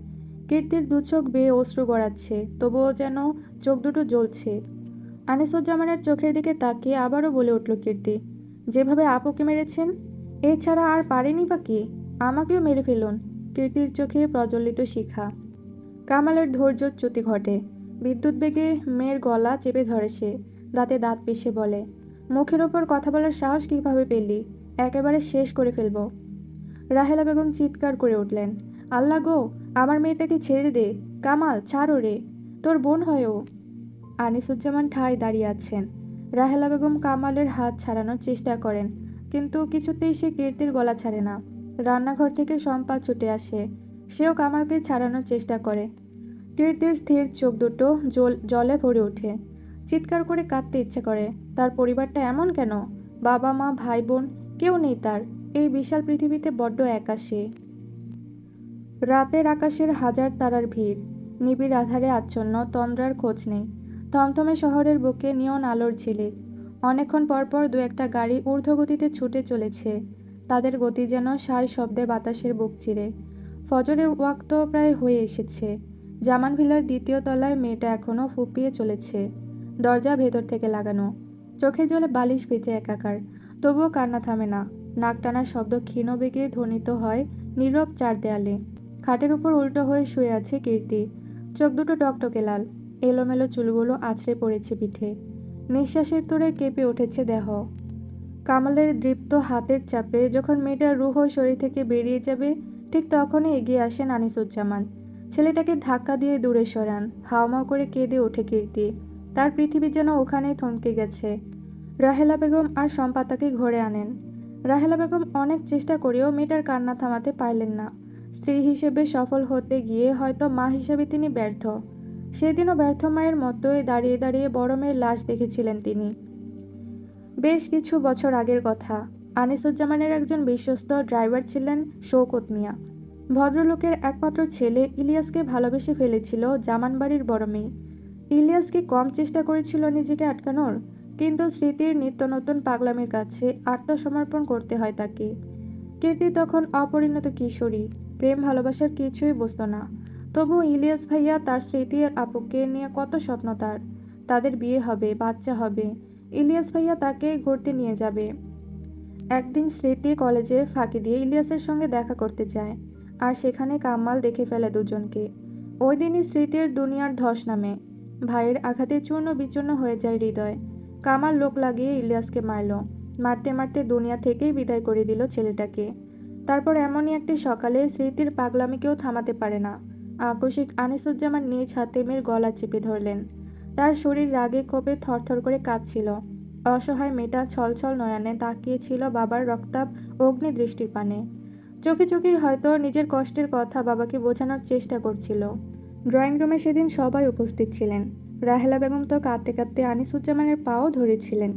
কীর্তির দু চোখ বেয়ে অশ্রু গড়াচ্ছে, তবুও যেন চোখ দুটো জ্বলছে। আনিসুজ্জামানের চোখের দিকে তাকিয়ে আবারও বলে উঠল কীর্তি, যেভাবে আপুকে মেরেছেন, এছাড়া আর পারেনি বা কি? আমাকেও মেরে ফেলুন। কীর্তির চোখে প্রজ্বলিত শিখা। কামালের ধৈর্যচ্যুতি ঘটে। বিদ্যুৎ বেগে মেয়ের গলা চেপে ধরে সে। দাঁতে দাঁত পিষে বলে, মুখের ওপর কথা বলার সাহস কিভাবে পেলি? একেবারে শেষ করে ফেলবো। রাহেলা বেগম চিৎকার করে উঠলেন, আল্লাহ গো, আমার মেয়েটাকে ছেড়ে দে। কামাল, ছাড় ওরে, তোর বোন হয় ও। আনিসুজ্জামান ঠায় দাঁড়িয়ে আছেন। রাহেলা বেগম কামালের হাত ছাড়ানোর চেষ্টা করেন, কিন্তু কিছুতেই সে কীর্তির গলা ছাড়ে না। রান্নাঘর থেকে শম্পা ছুটে আসে, সেও কামালকে ছাড়ানোর চেষ্টা করে। কীর্তির স্থির চোখ দুটো জলে ভরে ওঠে। চিৎকার করে কাঁদতে ইচ্ছে করে। তার পরিবারটা এমন কেন? বাবা মা ভাই বোন কেউ নেই তার। এই বিশাল পৃথিবীতে বড্ড একা সে। রাতের আকাশের হাজার তারার ভিড়, নিবিড় আধারে আচ্ছন্ন তন্দ্রার খোঁজ নেই। থমথমে শহরের বুকে নিয়ন আলোর ঝিলিক। অনেকক্ষণ পরপর দু একটা গাড়ি ঊর্ধ্বগতিতে ছুটে চলেছে। তাদের গতি যেন সায় শব্দে বাতাসের বুক চিরে। ফজরের ওয়াক্ত প্রায় হয়ে এসেছে। জামান ভিলার দ্বিতীয় তলায় মেয়েটা এখনও ফুঁপিয়ে চলেছে। দরজা ভেতর থেকে লাগানো। চোখের জলে বালিশ ভিজে একাকার, তবুও কান্না থামে না। নাক টানার শব্দ ক্ষীণ বেগে ধ্বনিত হয় নীরব চার দেয়ালে। খাটের উপর উল্টো হয়ে শুয়ে আছে কীর্তি। চোখ দুটো টকটকে লাল। এলোমেলো চুলগুলো আছড়ে পড়েছে পিঠে। নিঃশ্বাসের তোড়ে কেঁপে উঠেছে দেহ। কামালের দৃপ্ত হাতের চাপে যখন মেয়েটার রুহ শরীর থেকে বেরিয়ে যাবে, ঠিক তখনই এগিয়ে আসেন আনিসুজ্জামান। ছেলেটাকে ধাক্কা দিয়ে দূরে সরান। হাওমাও করে কেঁদে ওঠে কীর্তি। তার পৃথিবী যেন ওখানেই থমকে গেছে। রাহেলা বেগম আর শম্পা তাকে ঘরে আনেন। রাহেলা বেগম অনেক চেষ্টা করেও মেয়েটার কান্না থামাতে পারলেন না। স্ত্রী হিসেবে সফল হতে গিয়ে হয়তো মা হিসেবে তিনি ব্যর্থ। সেদিনও ব্যর্থ মায়ের মতোই দাঁড়িয়ে দাঁড়িয়ে বড় মেয়ের লাশ দেখেছিলেন তিনি। বেশ কিছু বছর আগের কথা। আনিসুজ্জামানের একজন বিশ্বস্ত ড্রাইভার ছিলেন শওকত মিয়া। ভদ্রলোকের একমাত্র ছেলে ইলিয়াসকে ভালোবেসে ফেলেছিল জামান বাড়ির বড় মেয়ে। ইলিয়াস কি কম চেষ্টা করেছিল নিজেকে আটকানোর? কিন্তু স্মৃতির নিত্য নতুন পাগলামির কাছে আত্মসমর্পণ করতে হয় তাকে। কীর্তি তখন অপরিণত কিশোরী, প্রেম ভালোবাসার কিছুই বুঝত না। তবুও ইলিয়াস ভাইয়া তার স্মৃতি আর আপুকে নিয়ে কত স্বপ্ন তার। তাদের বিয়ে হবে, বাচ্চা হবে। ইলিয়াস ভাইয়া তাকে ঘুরতে নিয়ে যাবে। একদিন স্মৃতি কলেজে ফাঁকি দিয়ে ইলিয়াসের সঙ্গে দেখা করতে যায়, আর সেখানে কামাল দেখে ফেলে দুজনকে। ওই দিনই স্মৃতির দুনিয়ার ধস নামে। ভাইয়ের আঘাতে চূর্ণ বিচূর্ণ হয়ে যায় হৃদয়। কামাল লোক লাগিয়ে ইলিয়াসকে মারল। মারতে মারতে দুনিয়া থেকেই বিদায় করে দিল ছেলেটাকে। তারপর এমনই একটি সকালে স্মৃতির পাগলামিকেও থামাতে পারে না। আকস্মিক আনিসুজ্জামান নিজ হাতে মেয়ের গলা চেপে ধরলেন। তার শরীর রাগে ক্ষোভে থরথর করে কাঁপছিল। অসহায় মেয়েটা ছলছল নয়নে তাকিয়েছিল বাবার রক্তাভ অগ্নিদৃষ্টির পানে। চোখে চোখেই হয়তো নিজের কষ্টের কথা বাবাকে বোঝানোর চেষ্টা করছিল। ড্রয়িং রুমে সেদিন সবাই উপস্থিত ছিলেন। রাহেলা বেগম তো কাঁদতে কাঁদতে আনিসুজ্জামানের পাও ধরেছিলেন।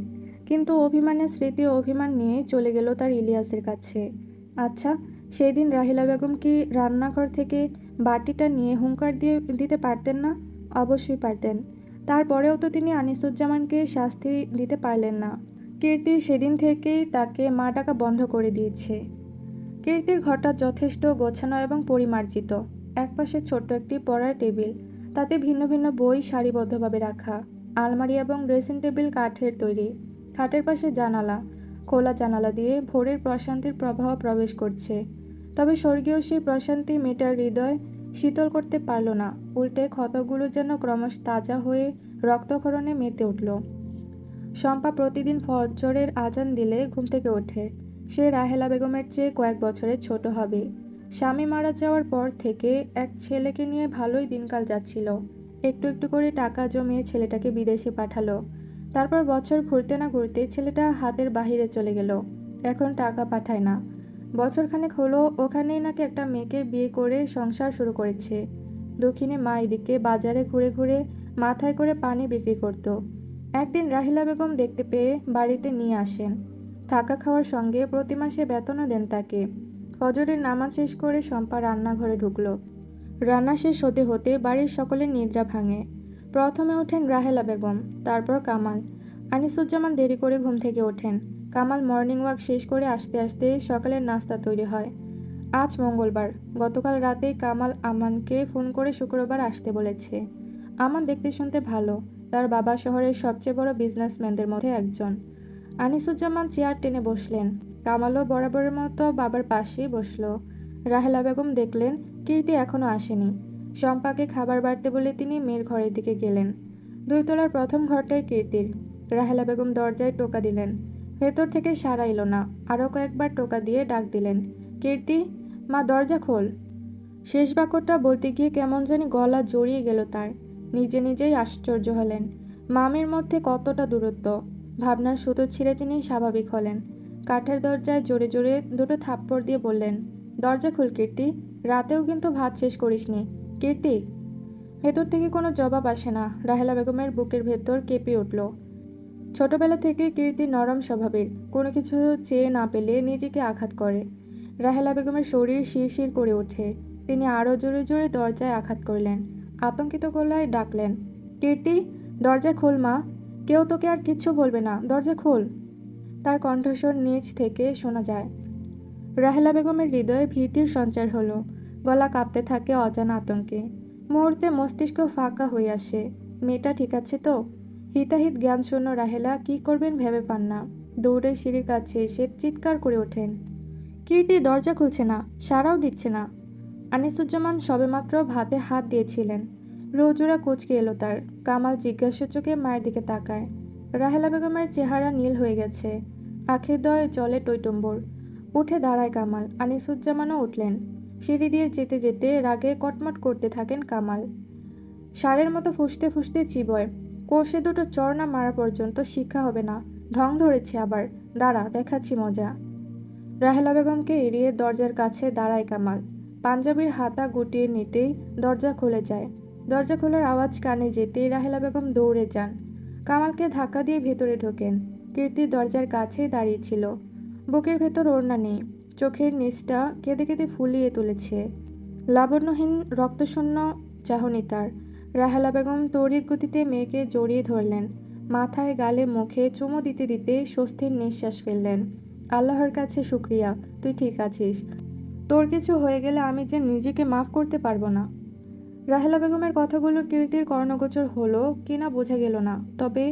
কিন্তু অভিমানের স্মৃতি ও অভিমান নিয়ে চলে গেল তার ইলিয়াসের কাছে। আচ্ছা, সেই দিন রাহেলা বেগম কি রান্নাঘর থেকে বাটিটা নিয়ে হুঙ্কার দিয়ে দিতে পারতেন না? অবশ্যই পারতেন। তারপরেও তো তিনি আনিসুজ্জামানকে শাস্তি দিতে পারলেন না। কীর্তি সেদিন থেকেই তাকে মা ডাকা বন্ধ করে দিয়েছে। কীর্তির ঘরটা যথেষ্ট গোছানো এবং পরিমার্জিত। একপাশে ছোট্ট একটি পড়ার টেবিল, তাতে ভিন্ন ভিন্ন বই সারিবদ্ধভাবে রাখা। আলমারি এবং ড্রেসিং টেবিল কাঠের তৈরি। খাটের পাশে জানালা। খোলা জানালা দিয়ে ভোরের প্রশান্তির প্রবাহ প্রবেশ করছে। তবে স্বর্গীয় সেই প্রশান্তি মেয়েটার হৃদয় শীতল করতে পারল না। উল্টে ক্ষতগুলো যেন ক্রমশ তাজা হয়ে রক্তক্ষরণে মেতে উঠল। শম্পা প্রতিদিন ফজরের আজান দিলে ঘুম থেকে ওঠে। সে রাহেলা বেগমের চেয়ে কয়েক বছরের ছোট হবে। স্বামী মারা যাওয়ার পর থেকে এক ছেলেকে নিয়ে ভালোই দিনকাল যাচ্ছিল। একটু একটু করে টাকা জমিয়ে ছেলেটাকে বিদেশে পাঠালো। তারপর বছর ঘুরতে না ঘুরতে ছেলেটা হাতের বাহিরে চলে গেল। এখন টাকা পাঠায় না। বছরখানেক হলো ওখানেই নাকি একটা মেয়েকে বিয়ে করে সংসার শুরু করেছে। দক্ষিণে মা এদিকে বাজারে ঘুরে ঘুরে মাথায় করে পানি বিক্রি করত। একদিন রাহিলা বেগম দেখতে পেয়ে বাড়িতে নিয়ে আসেন। থাকা খাওয়ার সঙ্গে প্রতি মাসে বেতনও দেন তাকে। ফজরের নামাজ শেষ করে শম্পা রান্নাঘরে ঢুকলো। রান্না শেষ হতে হতে বাড়ির সকলের নিদ্রা ভাঙে। প্রথমে ওঠেন রাহেলা বেগম, তারপর কামাল। আনিসুজ্জামান দেরি করে ঘুম থেকে ওঠেন। কামাল মর্নিং ওয়াক শেষ করে আসতে আসতে সকালের নাস্তা তৈরি হয়। আজ মঙ্গলবার। গতকাল রাতে কামাল আমানকে ফোন করে শুক্রবার আসতে বলেছে। আমান দেখতে শুনতে ভালো। তার বাবা শহরের সবচেয়ে বড় বিজনেসম্যানদের মধ্যে একজন। আনিসুজ্জামান চেয়ার টেনে বসলেন। কামালও বরাবরের মতো বাবার পাশেই বসল। রাহেলা বেগম দেখলেন কীর্তি এখনও আসেনি। শম্পাকে খাবার বাড়তে বলে তিনি মেয়ের ঘরের দিকে গেলেন। 2 তলার প্রথম ঘরটাই কীর্তির। রাহেলা বেগম দরজায় টোকা দিলেন। ভেতর থেকে সাড়া এলো না। আরও কয়েকবার টোকা দিয়ে ডাক দিলেন, কীর্তি, মা দরজা খোল। শেষ বাক্যটা বলতে গিয়ে কেমন জানি গলা জড়িয়ে গেল তার। নিজে নিজেই আশ্চর্য হলেন। মামের মধ্যে কতটা দূরত্ব। ভাবনার সুতো ছিঁড়ে তিনি স্বাভাবিক হলেন। কাঠের দরজায় জোরে জোরে 2টো থাপ্পড় দিয়ে বললেন, দরজা খুল কীর্তি, রাতেও কিন্তু ভাত শেষ করিসনি। কীর্তি। ভেতর থেকে কোনো জবাব আসে না। রাহেলা বেগমের বুকের ভেতর কেঁপে উঠল। ছোটবেলা থেকে কীর্তি নরম স্বভাবের, কোনো কিছু চেয়ে না পেলে নিজেকে আঘাত করে। রাহেলা বেগমের শরীর শিরশির করে ওঠে। তিনি আরও জোরে জোরে দরজায় আঘাত করলেন। আতঙ্কিত গলায় ডাকলেন, কীর্তি, দরজা খোল মা, কেউ তোকে আর কিচ্ছু বলবে না, দরজা খোল। তার কণ্ঠস্বর নিচ থেকে শোনা যায়। রাহেলা বেগমের হৃদয়ে ভীতির সঞ্চার হলো। গলা কাঁপতে থাকে অজানা আতঙ্কে। মুহূর্তে মস্তিষ্ক ফাঁকা হয়ে আসে। মেয়েটা ঠিক আছে তো? হিতাহিত জ্ঞানশূন্য রাহেলা কী করবেন ভেবে পান না। দৌড়ে সিঁড়ির কাছে এসে চিৎকার করে ওঠেন, কীর্তি দরজা খুলছে না, সাড়াও দিচ্ছে না। আনিসুজ্জামান সবেমাত্র ভাতে হাত দিয়েছিলেন। রোজোরা কুঁচকে এলো তার। কামাল জিজ্ঞাসা চোখে মায়ের দিকে তাকায়। রাহেলা বেগমের চেহারা নীল হয়ে গেছে। আখের দয়ে জলে টইটম্বর। উঠে দাঁড়ায় কামাল। আনিসুজ্জামানও উঠলেন। সিঁড়ি দিয়ে যেতে যেতে রাগে কটমট করতে থাকেন কামাল। ষাঁড়ের মতো ফুঁসতে ফুঁসতে চিবয়, কষে দুটো চড় না মারা পর্যন্ত শিক্ষা হবে না। ঢং ধরেছে আবার, দাঁড়া দেখাচ্ছি মজা। রাহেলা বেগমকে এড়িয়ে দরজার কাছে দাঁড়ায় কামাল। পাঞ্জাবির হাতা গুটিয়ে নিতেই দরজা খুলে যায়। দরজা খোলার আওয়াজ কানে যেতেই রাহেলা বেগম দৌড়ে যান। কামালকে ধাক্কা দিয়ে ভেতরে ঢোকেন। কীর্তি দরজার কাছেই দাঁড়িয়েছিল। বুকের ভেতর ওড়না নেই, চোখের নিচটা কেঁদে কেঁদে ফুলিয়ে তুলেছে। লাবণ্যহীন রক্তশূন্য চাহনি তার। রাহেলা বেগম তড়িৎ গতিতে মেয়েকে জড়িয়ে ধরলেন। মাথায় গালে মুখে চুমো দিতে দিতে স্বস্তির নিঃশ্বাস ফেললেন। আল্লাহর কাছে শুক্রিয়া, তুই ঠিক আছিস। তোর কিছু হয়ে গেলে আমি যে নিজেকে মাফ করতে পারবো না। রাহেলা বেগমের কথাগুলো কীর্তির কর্ণগোচর হলো কিনা বোঝা গেল না, তবে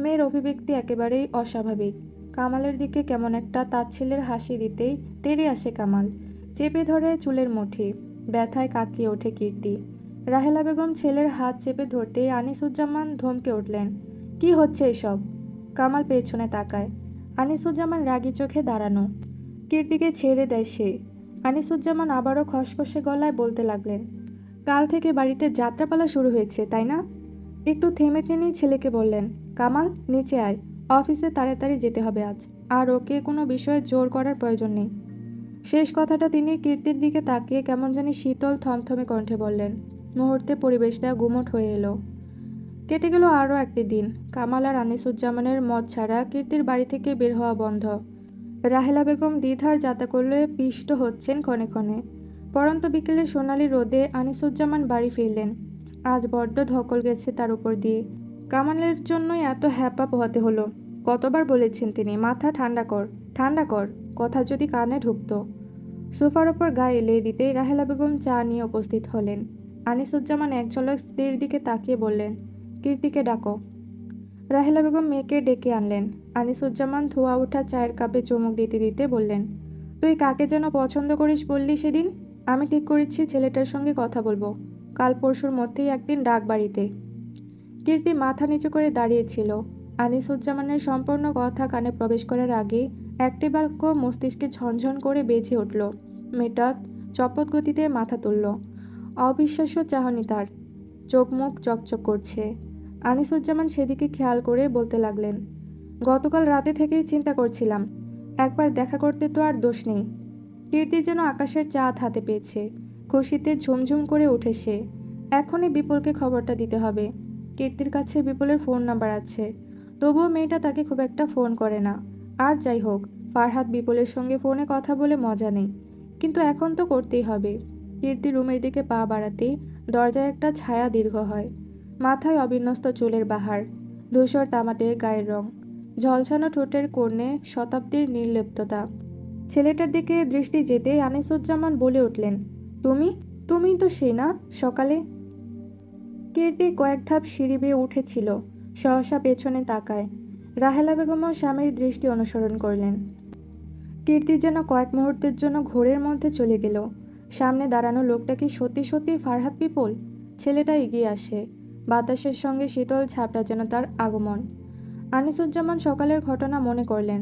মেয়ের অভিব্যক্তি একেবারেই অস্বাভাবিক। কামালের দিকে কেমন একটা তাচ্ছিল্যের হাসি দিতেই তেড়ে আসে কামাল, চেপে ধরে চুলের মুঠি। ব্যথায় কাঁকিয়ে ওঠে কীর্তি। রাহেলা বেগম ছেলের হাত চেপে ধরতেই আনিসুজ্জামান ধমকে উঠলেন, কি হচ্ছে এসব? কামাল পেছনে তাকায়। আনিসুজ্জামান রাগী চোখে দাঁড়ানো। কীর্তিকে ছেড়ে দেয় সে। আনিসুজ্জামান আবারও খসখসে গলায় বলতে লাগলেন, কাল থেকে বাড়িতে যাত্রাপালা শুরু হয়েছে তাই না? একটু থেমে তিনি ছেলেকে বললেন, কামাল নিচে আয়, অফিসে তাড়াতাড়ি যেতে হবে আজ, আর ওকে কোনো বিষয়ে জোর করার প্রয়োজন নেই। শেষ কথাটা তিনি কীর্তির দিকে তাকিয়ে কেমন জানি শীতল থমথমে কণ্ঠে বললেন। মুহূর্তে পরিবেশটা গুমোট হয়ে এলো। কেটে গেল আরও একটি দিন। কামাল আর আনিসুজ্জামানের মদ ছাড়া কীর্তির বাড়ি থেকে বের হওয়া বন্ধ। রাহেলা বেগম দ্বিধার যাতা করলে পিষ্ট হচ্ছেন ক্ষণে ক্ষণে। পরন্ত বিকেলে সোনালি রোদে আনিসুজ্জামান বাড়ি ফিরলেন। আজ বড্ড ধকল গেছে তার উপর দিয়ে। কামালের জন্যই এত হ্যাপা পোহাতে হলো। কতবার বলেছেন তিনি, মাথা ঠান্ডা কর ঠান্ডা কর, কথা যদি কানে ঢুকত। সোফার ওপর গায়ে এলে দিতেই রাহেলা বেগম চা নিয়ে উপস্থিত হলেন। আনিসুজ্জামান এক ঝলক স্ত্রীর দিকে তাকিয়ে বললেন, কীর্তিকে ডাকো। রাহেলা বেগম মেয়েকে ডেকে আনলেন। আনিসুজ্জামান ধোয়া ওঠা চায়ের কাপে চুমুক দিতে দিতে বললেন, তুই কাকে যেন পছন্দ করিস বললি সেদিন? আমি ঠিক করেছি ছেলেটার সঙ্গে কথা বলবো। কাল পরশুর মধ্যেই একদিন ডাক বাড়িতে। কীর্তি মাথা নিচু করে দাঁড়িয়েছিল। আনিসুজ্জামানের সম্পূর্ণ কথা কানে প্রবেশ করার আগেই একটি বাক্য মস্তিষ্কে ঝনঝন করে বেজে উঠল। মেয়েটা চপত গতিতে মাথা তুলল। অবিশ্বাস্য চাহনি তার, চোখ মুখ চকচক করছে। আনিসুজ্জামান সেদিকে খেয়াল করে বলতে লাগলেন, গতকাল রাতে থেকেই চিন্তা করছিলাম, একবার দেখা করতে তো আর দোষ নেই। কীর্তি যেন আকাশের চাঁদ হাতে পেয়েছে। খুশিতে ঝুমঝুম করে উঠে সে। এখনই বিপুলকে খবরটা দিতে হবে। কীর্তির কাছে বিপুলের ফোন নাম্বার আছে, তবুও মেয়েটা তাকে খুব একটা ফোন করে না। আর যাই হোক, ফারহাদ বিপুলের সঙ্গে ফোনে কথা বলে মজা নেই, কিন্তু এখন তো করতেই হবে। কীর্তি রুমের দিকে পা বাড়াতেই দরজায় একটা ছায়া দীর্ঘ হয়। মাথায় অবিন্যস্ত চুলের বাহার, ধূসর তামাটে গায়ের রং, ঝলসানো ঠোঁটের কোণে শতাব্দীর নির্লিপ্ততা। ছেলেটার দিকে দৃষ্টি যেতেই আনিসুজ্জামান বলে উঠলেন, তুমিই তো সেই না সকালে? কীর্তি কয়েক ধাপ সিঁড়ি বেয়ে উঠেছিল, সহসা পেছনে তাকায়। রাহেলা বেগমও স্বামীর দৃষ্টি অনুসরণ করলেন। কীর্তি যেন কয়েক মুহূর্তের জন্য ঘোরের মধ্যে চলে গেল। সামনে দাঁড়ানো লোকটা কি সত্যি সত্যি ফারহাদ বিপুল? ছেলেটা এগিয়ে আসে, বাতাসের সঙ্গে শীতল ছাপটা যেন তার আগমন। আনিসুজ্জামান সকালের ঘটনা মনে করলেন।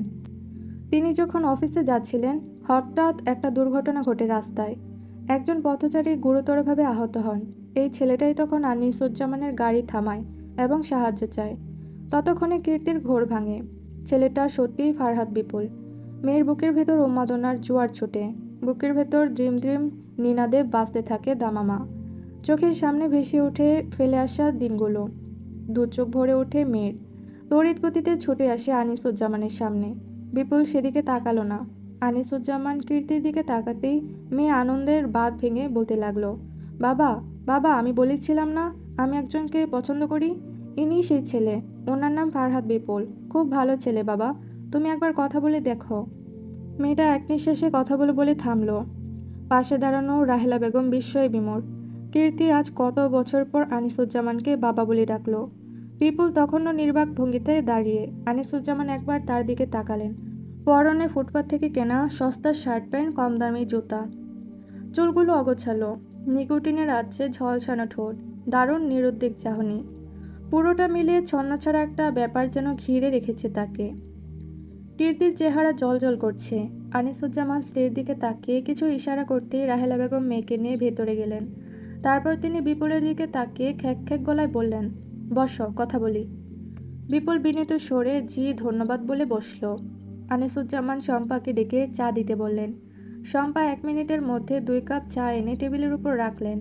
তিনি যখন অফিসে যাচ্ছিলেন, হঠাৎ একটা দুর্ঘটনা ঘটে রাস্তায়। একজন পথচারী গুরুতরভাবে আহত হন। এই ছেলেটাই তখন আনিসুজ্জামানের গাড়ি থামায় এবং সাহায্য চায়। ততক্ষণে কীর্তির ঘোর ভাঙে। ছেলেটা সত্যিই ফারহাদ বিপুল। মেয়ের বুকের ভেতর উন্মাদনার জোয়ার ছোটে। বুকের ভেতর দ্রিম দ্রিম নিনাদে বাজতে থাকে দামামা। চোখের সামনে ভেসে ওঠে ফেলে আসা দিনগুলো। দু চোখ ভরে ওঠে মেয়ের। তড়িৎ গতিতে ছুটে আসে আনিসুজ্জামানের সামনে। বিপুল সেদিকে তাকালো না। আনিসুজ্জামান কীর্তির দিকে তাকাতেই মেয়ে আনন্দের বাঁধ ভেঙে বলতে লাগলো, বাবা বাবা, আমি বলেছিলাম না আমি একজনকে পছন্দ করি? ইনিই সেই ছেলে। ওনার নাম ফারহাদ বিপুল। খুব ভালো ছেলে বাবা, তুমি একবার কথা বলে দেখো। মেয়েটা এক নিঃশ্বাসে কথা বলে থামলো। পাশে দাঁড়ানো রাহেলা বেগম বিস্ময়ে বিমূঢ়। কীর্তি আজ কত বছর পর আনিসুজ্জামানকে বাবা বলে ডাকলো। বিপুল তখনও নির্বাক ভঙ্গিতে দাঁড়িয়ে। আনিসুজ্জামান একবার তার দিকে তাকালেন। পরনে ফুটপাত থেকে কেনা সস্তা শার্ট প্যান্ট, কম দামি জুতা। চুলগুলো অগোছালো, নিকোটিনের রাজ্যে ঝলসানো ঠোঁট, দারুণ নিরুদ্বেগ চাহনি। পুরোটা মিলিয়ে ছন্নছাড়া একটা ব্যাপার যেন ঘিরে রেখেছে তাকে। কীর্তির চেহারা জ্বলজ্বল করছে। আনিসুজ্জামান স্ত্রীর দিকে তাকিয়ে কিছু ইশারা করতেই রাহেলা বেগম মেয়েকে নিয়ে ভেতরে গেলেন। তারপর তিনি বিপুলের দিকে তাকিয়ে খ্যাঁক খ্যাঁক গলায় বললেন, বসো, কথা বলি। বিপুল বিনীত স্বরে জি ধন্যবাদ বলে বসল। আনিসুজ্জামান শম্পাকে ডেকে চা দিতে বললেন। শম্পা 1 মিনিটের মধ্যে 2 কাপ চা এনে টেবিলের উপর রাখলেন।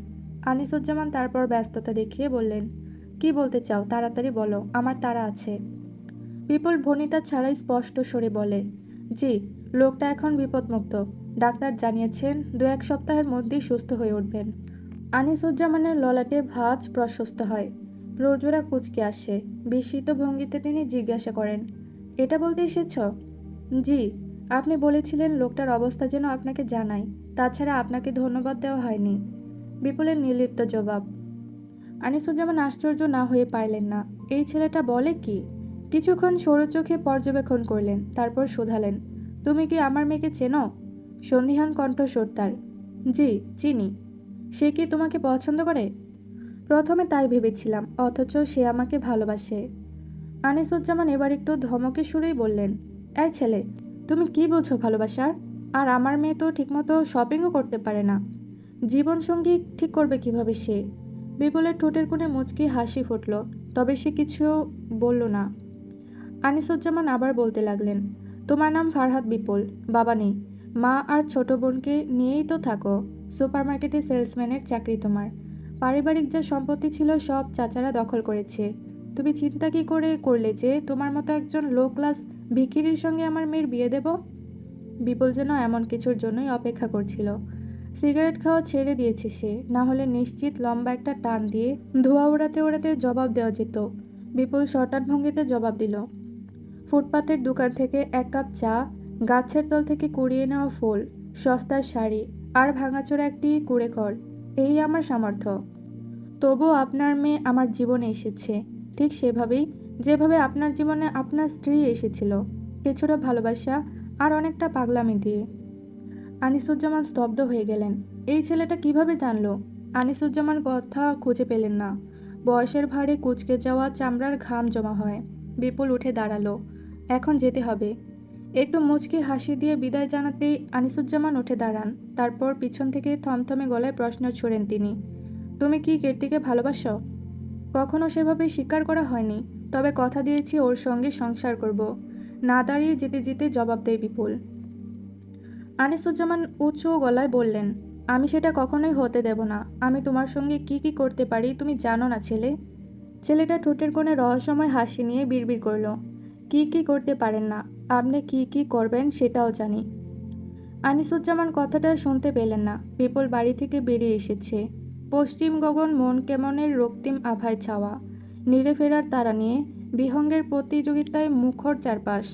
আনিসুজ্জামান তারপর ব্যস্ততা দেখিয়ে বললেন, কি বলতে চাও, তাড়াতাড়ি বলো, আমার তাড়া আছে। বিপুল ভনিতা ছাড়াই স্পষ্ট স্বরে বলে, জি, লোকটা এখন বিপদমুক্ত। ডাক্তার জানিয়েছেন 2-1 সপ্তাহের মধ্যেই সুস্থ হয়ে উঠবেন। আনিসুজ্জামানের ললাটে ভাঁজ প্রশস্ত হয়, রোজোরা কুঁচকে আসে। বিস্মিত ভঙ্গিতে তিনি জিজ্ঞাসা করেন, এটা বলতে এসেছ? জি, আপনি বলেছিলেন লোকটার অবস্থা যেন আপনাকে জানাই, তাছাড়া আপনাকে ধন্যবাদ দেওয়া হয়নি। বিপুলের নির্লিপ্ত জবাব। আনিসুজ্জামান আশ্চর্য না হয়ে পারলেন না, এই ছেলেটা বলে কি? কিছুক্ষণ সরু চোখে পর্যবেক্ষণ করলেন, তারপর শোধালেন, তুমি কি আমার মেয়েকে চেনো? সন্দিহান কণ্ঠস্বর তার। জি, চিনি। সে কি তোমাকে পছন্দ করে? প্রথমে তাই ভেবেছিলাম, অথচ সে আমাকে ভালোবাসে। আনিসুজ্জামান এবার একটু ধমকে সুরেই বললেন, এই ছেলে, তুমি কি বোঝো ভালোবাসার? আর আমার মেয়ে তো ঠিকমতো শপিংও করতে পারে না, জীবনসঙ্গী ঠিক করবে কিভাবে সে? বিপুলের ঠোঁটের কোণে মুচকি হাসি ফুটল, তবে সে কিছু বলল না। আনিসুজ্জামান আবার বলতে লাগলেন, তোমার নাম ফারহাদ বিপুল, বাবা নেই, মা আর ছোট বোনকে নিয়েই তো থাকো। সুপারমার্কেটে সেলসম্যানের চাকরি তোমার। পারিবারিক যা সম্পত্তি ছিল সব চাচারা দখল করেছে। তুমি চিন্তা কি করে করলে যে তোমার মতো একজন লো ক্লাস ভিখিরির সঙ্গে আমার মেয়ের বিয়ে দেব? বিপুল যেন এমন কিছুর জন্যই অপেক্ষা করছিল। সিগারেট খাওয়া ছেড়ে দিয়েছে সে, না হলে নিশ্চিত লম্বা একটা টান দিয়ে ধোঁয়া ওড়াতে ওড়াতে জবাব দেওয়া যেত। বিপুল শটান ভঙ্গিতে জবাব দিল, ফুটপাতের দোকান থেকে 1 কাপ চা, গাছের তল থেকে কুড়িয়ে নেওয়া ফুল, সস্তার শাড়ি আর ভাঙাচোরা একটি কুঁড়েঘর, এই আমার সামর্থ্য। তবুও আপনার মেয়ে আমার জীবনে এসেছে, ঠিক সেভাবেই যেভাবে আপনার জীবনে আপনার স্ত্রী এসেছিল, কিছুটা ভালোবাসা আর অনেকটা পাগলামি দিয়ে। আনিসুজ্জামান স্তব্ধ হয়ে গেলেন। এই ছেলেটা কিভাবে জানলো? আনিসুজ্জামান কথা খুঁজে পেলেন না। বয়সের ভারে কুঁচকে যাওয়া চামড়ার ঘাম জমা হয়। বিপুল উঠে দাঁড়ালো, এখন যেতে হবে। একটু মুচকি হাসি দিয়ে বিদায় জানাতেই আনিসুজ্জামান উঠে দাঁড়ান। তারপর পিছন থেকে থমথমে গলায় প্রশ্ন ছুড়েন তিনি, তুমি কি কীর্তিকে ভালোবাসো? কখনো সেভাবে স্বীকার করা হয়নি, তবে কথা দিয়েছি ওর সঙ্গে সংসার করব। না দাঁড়িয়ে যেতে যেতে জবাব দেয় বিপুল। আনিসুজ্জামান উঁচু গলায় বললেন, আমি সেটা কখনোই হতে দেব না। আমি তোমার সঙ্গে কি কি করতে পারি তুমি জানো না ছেলে? ছেলেটা ঠোঁটের কোণে রহস্যময় হাসি নিয়ে বিড়বিড় করল, কি কি করতে পারেন না, আপনি কি কি করবেন সেটাও জানি। আনিসুজ্জামান কথাটা শুনতে পেলেন না। বিপুল বাড়ি থেকে বেরিয়ে এসেছে। পশ্চিম গগন মন কেমনের রক্তিম আভায় ছাওয়া, নিড়ে ফেরার তারা নিয়ে বিহঙ্গের প্রতিযোগিতায় মুখর চারপাশ।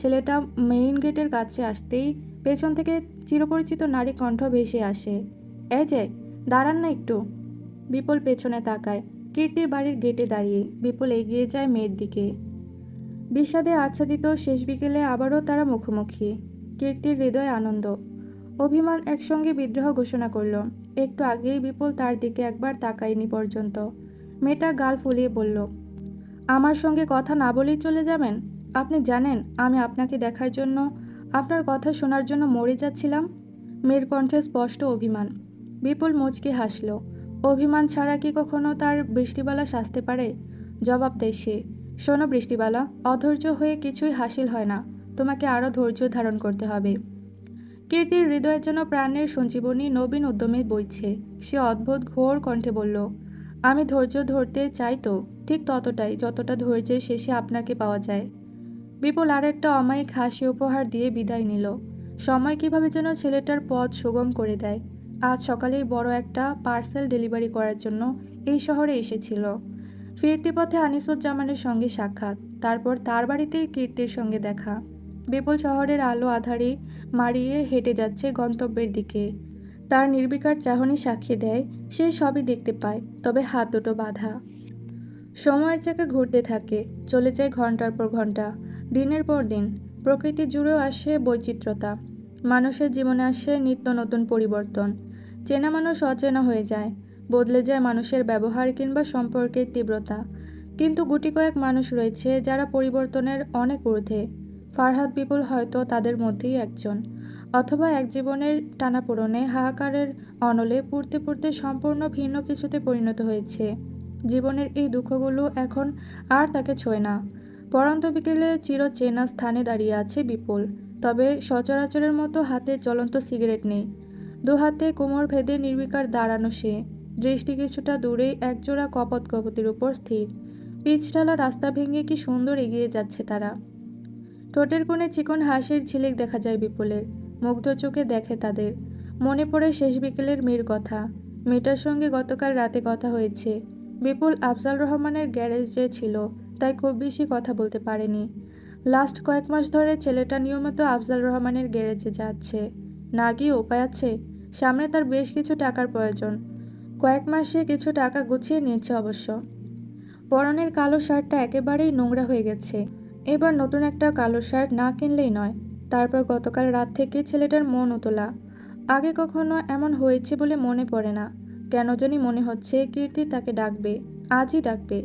ছেলেটা মেইন গেটের কাছে আসতেই পেছন থেকে চিরপরিচিত নারী কণ্ঠ ভেসে আসে, এই যে, দাঁড়ান না একটু। বিপুল পেছনে তাকায়। কীর্তির বাড়ির গেটে দাঁড়িয়ে। বিপুল এগিয়ে যায় মেয়ের দিকে। বিষাদে আচ্ছাদিত শেষ বিকেলে আবারও তারা মুখোমুখি। কীর্তির হৃদয়ে আনন্দ, অভিমান একসঙ্গে বিদ্রোহ ঘোষণা করল। একটু আগেই বিপুল তার দিকে একবার তাকায়নি পর্যন্ত। মেয়েটা গাল ফুলিয়ে বলল, আমার সঙ্গে কথা না বলেই চলে যাবেন? আপনি জানেন আমি আপনাকে দেখার জন্য, আপনার কথা শোনার জন্য মরে যাচ্ছিলাম। মেয়ের কণ্ঠে স্পষ্ট অভিমান। বিপুল মুচকি হাসল। অভিমান ছাড়া কি কখনো তার বৃষ্টিবালা সাজতে পারে? জবাব দেয় সে, শোনো বৃষ্টিবালা, অধৈর্য হয়ে কিছুই হাসিল হয় না, তোমাকে আরও ধৈর্য ধারণ করতে হবে। কীর্তির হৃদয়ের যেন প্রাণের সঞ্জীবনী নবীন উদ্যমে বইছে। সে অদ্ভুত ঘোর কণ্ঠে বলল, আমি ধৈর্য ধরতে চাই তো, ঠিক ততটাই যতটা ধৈর্যের শেষে আপনাকে পাওয়া যায়। বিপুল আর একটা অমায়িক হাসি উপহার দিয়ে বিদায় নিল। সময় কিভাবে যেন ছেলেটার পথ সুগম করে দেয়। আজ সকালেই বড় একটা পার্সেল ডেলিভারি করার জন্য এই শহরে এসেছিল। ফিরতি পথে আনিসুজ্জামানের সঙ্গে সাক্ষাৎ, তারপর তার বাড়িতেই কীর্তির সঙ্গে দেখা। বিপুল শহরের আলো আধারে মারিয়ে হেঁটে যাচ্ছে গন্তব্যের দিকে। তার নির্বিকার চাহনি সাক্ষী দেয় সে সবই দেখতে পায়, তবে হাত দুটো বাঁধা। সময়ের চাকা ঘুরতে থাকে, চলে যায় ঘন্টার পর ঘন্টা, দিনের পর দিন। প্রকৃতি জুড়েও আসে বৈচিত্র্যতা, মানুষের জীবনে আসে নিত্য নতুন পরিবর্তন। চেনা মানুষ অচেনা হয়ে যায়, বদলে যায় মানুষের ব্যবহার কিংবা সম্পর্কের তীব্রতা। কিন্তু গুটি কয়েক মানুষ রয়েছে যারা পরিবর্তনের অনেক ঊর্ধ্বে। ফারহাদ বিপুল হয়তো তাদের মধ্যেই একজন। অথবা এক জীবনের টানাপোড়েনে হাহাকারের অনলে পুড়তে পুড়তে সম্পূর্ণ ভিন্ন কিছুতে পরিণত হয়েছে। জীবনের এই দুঃখগুলো এখন আর তাকে ছোঁয় না। পড়ন্ত বিকেলে চিরচেনা স্থানে দাঁড়িয়ে আছে বিপুল, তবে সচরাচরের মতো হাতে জ্বলন্ত সিগারেট নেই। দুহাতে কোমর ভেদে নির্বিকার দাঁড়ানো সে, দৃষ্টি কিছুটা দূরেই একজোড়া কপোত কপতির উপর স্থির। পিচঢালা রাস্তা ভেঙে কি সুন্দর এগিয়ে যাচ্ছে তারা। ঠোঁটের কোণে চিকন হাসির ঝিলিক দেখা যায় বিপুলের, মুগ্ধ চোখে দেখে তাদের। মনে পড়ে শেষ বিকেলের মেয়ের কথা। মেয়েটার সঙ্গে গতকাল রাতে কথা হয়েছে। বিপুল আফজাল রহমানের গ্যারেজে ছিল, তাই খুব বেশি কথা বলতে পারেনি। লাস্ট কয়েক মাস ধরে ছেলেটা নিয়মিত আফজাল রহমানের গ্যারেজে যাচ্ছে। না গিয়ে উপায় আছে, সামনে তার বেশ কিছু টাকার প্রয়োজন। কয়েক মাসে কিছু টাকা গুছিয়ে নিয়েছে অবশ্য। পরনের কালো শার্টটা একেবারেই নোংরা হয়ে গেছে। এবার নতুন একটা কালো শার্ট না কিনলেই নয়। তারপর গতকাল রাত থেকে ছেলেটার মন উতলা। আগে কখনো এমন হয়েছে বলে মনে পড়ে না। কেন জানি মনে হচ্ছে কীর্তি তাকে ডাকবে, আজই ডাকবে।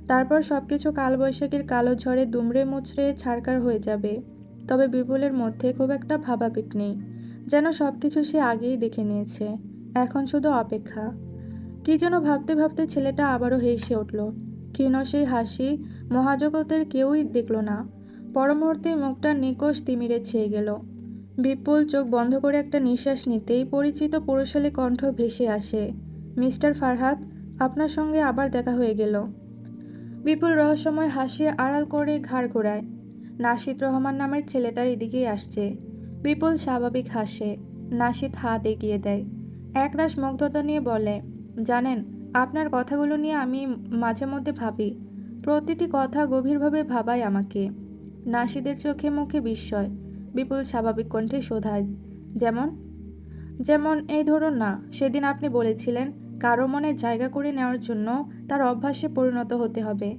তারপর সবকিছু কালবৈশাখীর কালো ঝড়ে দুমড়ে মুচড়ে ছারখার হয়ে যাবে। তবে বিপুলের মধ্যে খুব একটা ভাবাবেগ নেই, যেন সবকিছু সে আগেই দেখে নিয়েছে। এখন শুধু অপেক্ষা। কি যেন ভাবতে ভাবতে ছেলেটা আবারও হেসে উঠল। ক্ষীণ সেই হাসি মহাজগতের কেউই দেখল না। পরমুহূর্তে মুখটা নিকষ তিমিরে ছেয়ে গেল। বিপুল চোখ বন্ধ করে একটা নিঃশ্বাস নিতেই পরিচিত পুরুষালী কণ্ঠ ভেসে আসে, মিস্টার ফারহাদ, আপনার সঙ্গে আবার দেখা হয়ে গেল। বিপুল রহস্যময় হাসি আড়াল করে ঘাড় ঘোরায়। নাশিদ রহমান নামের ছেলেটা এদিকেই আসছে। বিপুল স্বাভাবিক হাসে। নাশিদ হাত এগিয়ে দেয়, একরাশ মুগ্ধতা নিয়ে বলে, জানেন, আপনার কথাগুলো নিয়ে আমি মাঝে মধ্যে ভাবি। প্রতিটি কথা গভীরভাবে ভাবায় আমাকে। নাশিদের চোখে মুখে বিস্ময়। বিপুল স্বাভাবিক কণ্ঠে শোধায়, যেমন? যেমন এই ধরুন না, সেদিন আপনি বলেছিলেন কারো মনে জায়গা করে নেওয়ার জন্য তার অভ্যাসে পরিণত হতে হবে।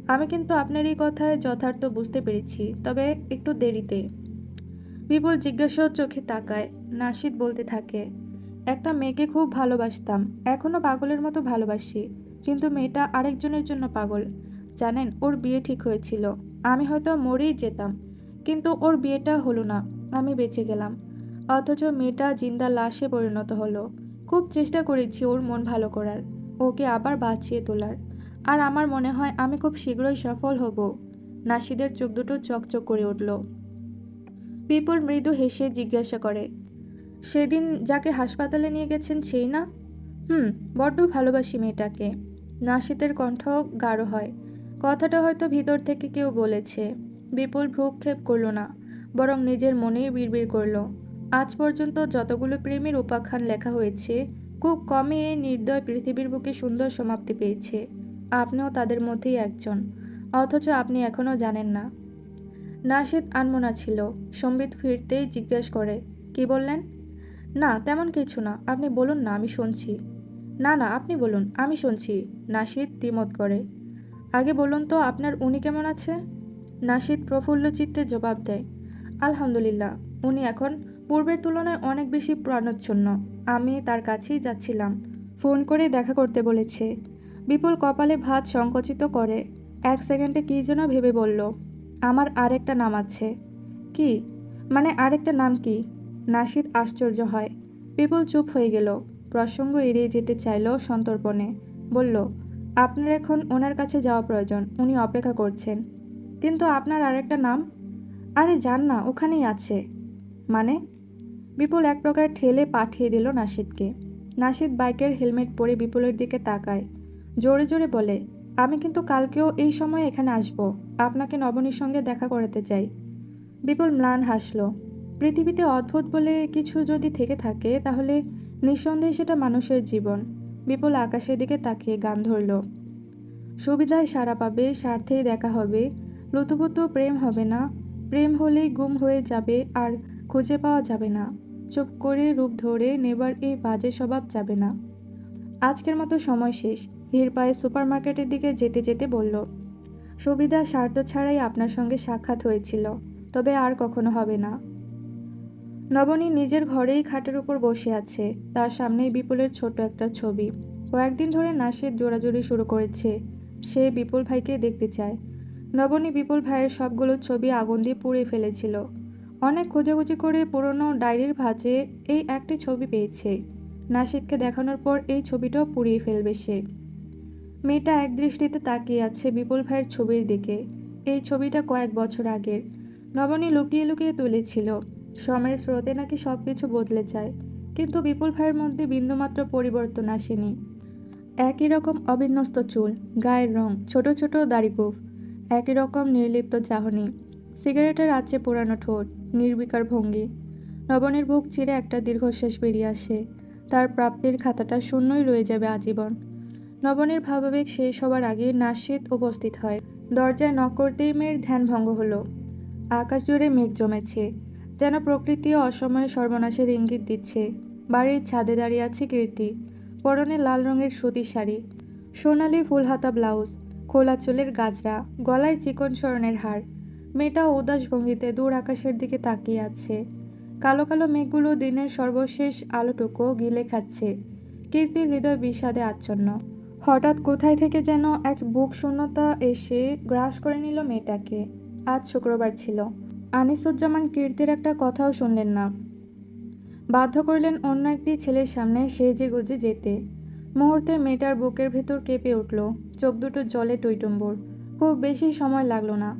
আমি কিন্তু আপনার এই কথায় যথার্থ বুঝতে পেরেছি, তবে একটু দেরিতে। বিপুল জিজ্ঞাসা চোখে তাকায়। নাশিদ বলতে থাকে, একটা মেয়েকে খুব ভালোবাসতাম, এখনো পাগলের মতো ভালোবাসি, কিন্তু মেয়েটা আরেকজনের জন্য পাগল। জানেন, ওর বিয়ে ঠিক হয়েছিল, আমি হয়তো মরেই যেতাম, কিন্তু ওর বিয়েটা হলো না, আমি বেঁচে গেলাম। অথচ মেয়েটা জিন্দা লাশে পরিণত হলো। খুব চেষ্টা করেছি ওর মন ভালো করার, ওকে আবার বাঁচিয়ে তোলার, আর আমার মনে হয় আমি খুব শীঘ্রই সফল হব। নাশিদের চোখ দুটো চকচক করে উঠল। বিপুল মৃদু হেসে জিজ্ঞাসা করে, সেদিন যাকে হাসপাতালে নিয়ে গেছেন সেই না? বড্ড ভালোবাসি মেয়েটাকে। নাশিদের কণ্ঠ গাঢ় হয়। কথাটা হয়তো ভিতর থেকে কেউ বলেছে। বিপুল ভ্রুক্ষেপ করল না, বরং নিজের মনেই বিড়বিড় করল, আজ পর্যন্ত যতগুলো প্রেমের উপাখ্যান লেখা হয়েছে, খুব কমই এই নির্দয় পৃথিবীর বুকে সুন্দর সমাপ্তি পেয়েছে। আপনিও তাদের মধ্যেই একজন, অথচ আপনি এখনও জানেন না। নাশিদ আনমনা ছিল। সম্বিত ফিরতেই জিজ্ঞেস করে, কি বললেন? না, তেমন কিছু না, আপনি বলুন না, আমি শুনছি। না না, আপনি বলুন, আমি শুনছি। নাশিদ দ্বিমত করে। আগে বলুন তো, আপনার উনি কেমন আছে? নাশিদ প্রফুল্ল চিত্তে জবাব দেয়, আলহামদুলিল্লাহ, উনি এখন পূর্বের তুলনায় অনেক বেশি প্রাণোচ্ছন্ন। আমি তার কাছেই যাচ্ছিলাম, ফোন করে দেখা করতে বলেছে। বিপুল কপালে ভাঁজ সংকুচিত করে। এক সেকেন্ডে কী যেন ভেবে বলল, আমার আরেকটা নাম আছে। কি? মানে আরেকটা নাম কি? নাশিদ আশ্চর্য হয়। বিপুল চুপ হয়ে গেল। প্রসঙ্গ এড়িয়ে যেতে চাইল সন্তর্পণে। বলল, আপনার এখন ওনার কাছে যাওয়া প্রয়োজন, উনি অপেক্ষা করছেন। কিন্তু আপনার আরেকটা নাম? আরে যান না, ওখানেই আছে। মানে? বিপুল এক প্রকার ঠেলে পাঠিয়ে দিল নাশিদকে। নাশিদ বাইকের হেলমেট পরে বিপুলের দিকে তাকায়, জোরে জোরে বলে, আমি কিন্তু কালকেও এই সময় এখানে আসব, আপনাকে নবনীর সঙ্গে দেখা করাতে চাই। বিপুল ম্লান হাসল। পৃথিবীতে অদ্ভুত বলে কিছু যদি থেকে থাকে, তাহলে নিঃসন্দেহে সেটা মানুষের জীবন। বিপুল আকাশের দিকে তাকিয়ে গান ধরল, সুবিধায় সাড়া পাবে, স্বার্থেই দেখা হবে, লুতুপুতু প্রেম হবে না, প্রেম হলেই গুম হয়ে যাবে আর খুঁজে পাওয়া যাবে না, চুপ করে রূপ ধরে নেবার এই বাজে স্বভাব যাবে না। আজকের মতো সময় শেষ। ধীর পায়ে সুপারমার্কেটের দিকে যেতে যেতে বলল, সুবিধা স্বার্থ ছাড়াই আপনার সঙ্গে সাক্ষাৎ হয়েছিল, তবে আর কখনো হবে না। নবনী নিজের ঘরেই খাটের উপর বসে আছে। তার সামনেই বিপুলের ছোট একটা ছবি। কয়েকদিন ধরে নাশিদ জোরাজুরি শুরু করেছে, সে বিপুল ভাইকে দেখতে চায়। নবনী বিপুল ভাইয়ের সবগুলো ছবি আগুন দিয়ে পুড়িয়ে ফেলেছিল। অনেক খোঁজাখুঁজি করে পুরনো ডায়েরির ভাঁজে এই একটি ছবি পেয়েছে। নাশিদকে দেখানোর পর এই ছবিটাও পুড়িয়ে ফেলবে সে। মেয়েটা একদৃষ্টিতে তাকিয়ে আছে বিপুল ভাইয়ের ছবির দিকে। এই ছবিটা কয়েক বছর আগের। নবনী লুকিয়ে লুকিয়ে তুলেছিল। সময়ের স্রোতে নাকি সবকিছু বদলে যায়, কিন্তু বিপুল ভাইয়ের মধ্যে বিন্দুমাত্র পরিবর্তন আসেনি। একই রকম অবিন্যস্ত চুল, গায়ের রং, ছোট ছোট দাড়িগোঁফ, একই রকম নির্লিপ্ত চাহনি, সিগারেটের আঁচে পোড়ানো ঠোঁট, নির্বিকার ভঙ্গি। নবনীর বুক চিরে একটা দীর্ঘশ্বাস বেরিয়ে আসে। তার প্রাপ্তির খাতাটা শূন্যই রয়ে যাবে আজীবন। নবনীর ভাবাবেগ শেষ হবার আগে নাশিদ উপস্থিত হয়। দরজায় নক করতেই মেয়ের ধ্যান ভঙ্গ হলো। আকাশ জুড়ে মেঘ জমেছে, যেন প্রকৃতি অসময়ে সর্বনাশের ইঙ্গিত দিচ্ছে। বাড়ির ছাদে দাঁড়িয়ে আছে কীর্তি, পরনে লাল রঙের সুতি শাড়ি, সোনালি ফুলহাতা ব্লাউজ, খোলা চুলের গাজরা, গলায় চিকন স্বর্ণের হার। মেয়েটা উদাস ভঙ্গিতে দূর আকাশের দিকে তাকিয়ে আছে। কালো কালো মেঘগুলো দিনের সর্বশেষ আলোটুকু গিলে খাচ্ছে। কীর্তির হৃদয় বিষাদে আচ্ছন্ন। হঠাৎ কোথায় থেকে যেন এক বুক শূন্যতা এসে গ্রাস করে নিল মেয়েটাকে। আজ শুক্রবার ছিল। আনিসুজ্জামান কীর্তির একটা কথাও শুনলেন না। বাধ্য করলেন অন্য একটি ছেলের সামনে সেজে গুজে যেতে। মুহূর্তে মেয়েটার বুকের ভেতর কেঁপে উঠল, চোখ দুটো জলে টইটুম্বর। খুব বেশি সময় লাগলো না,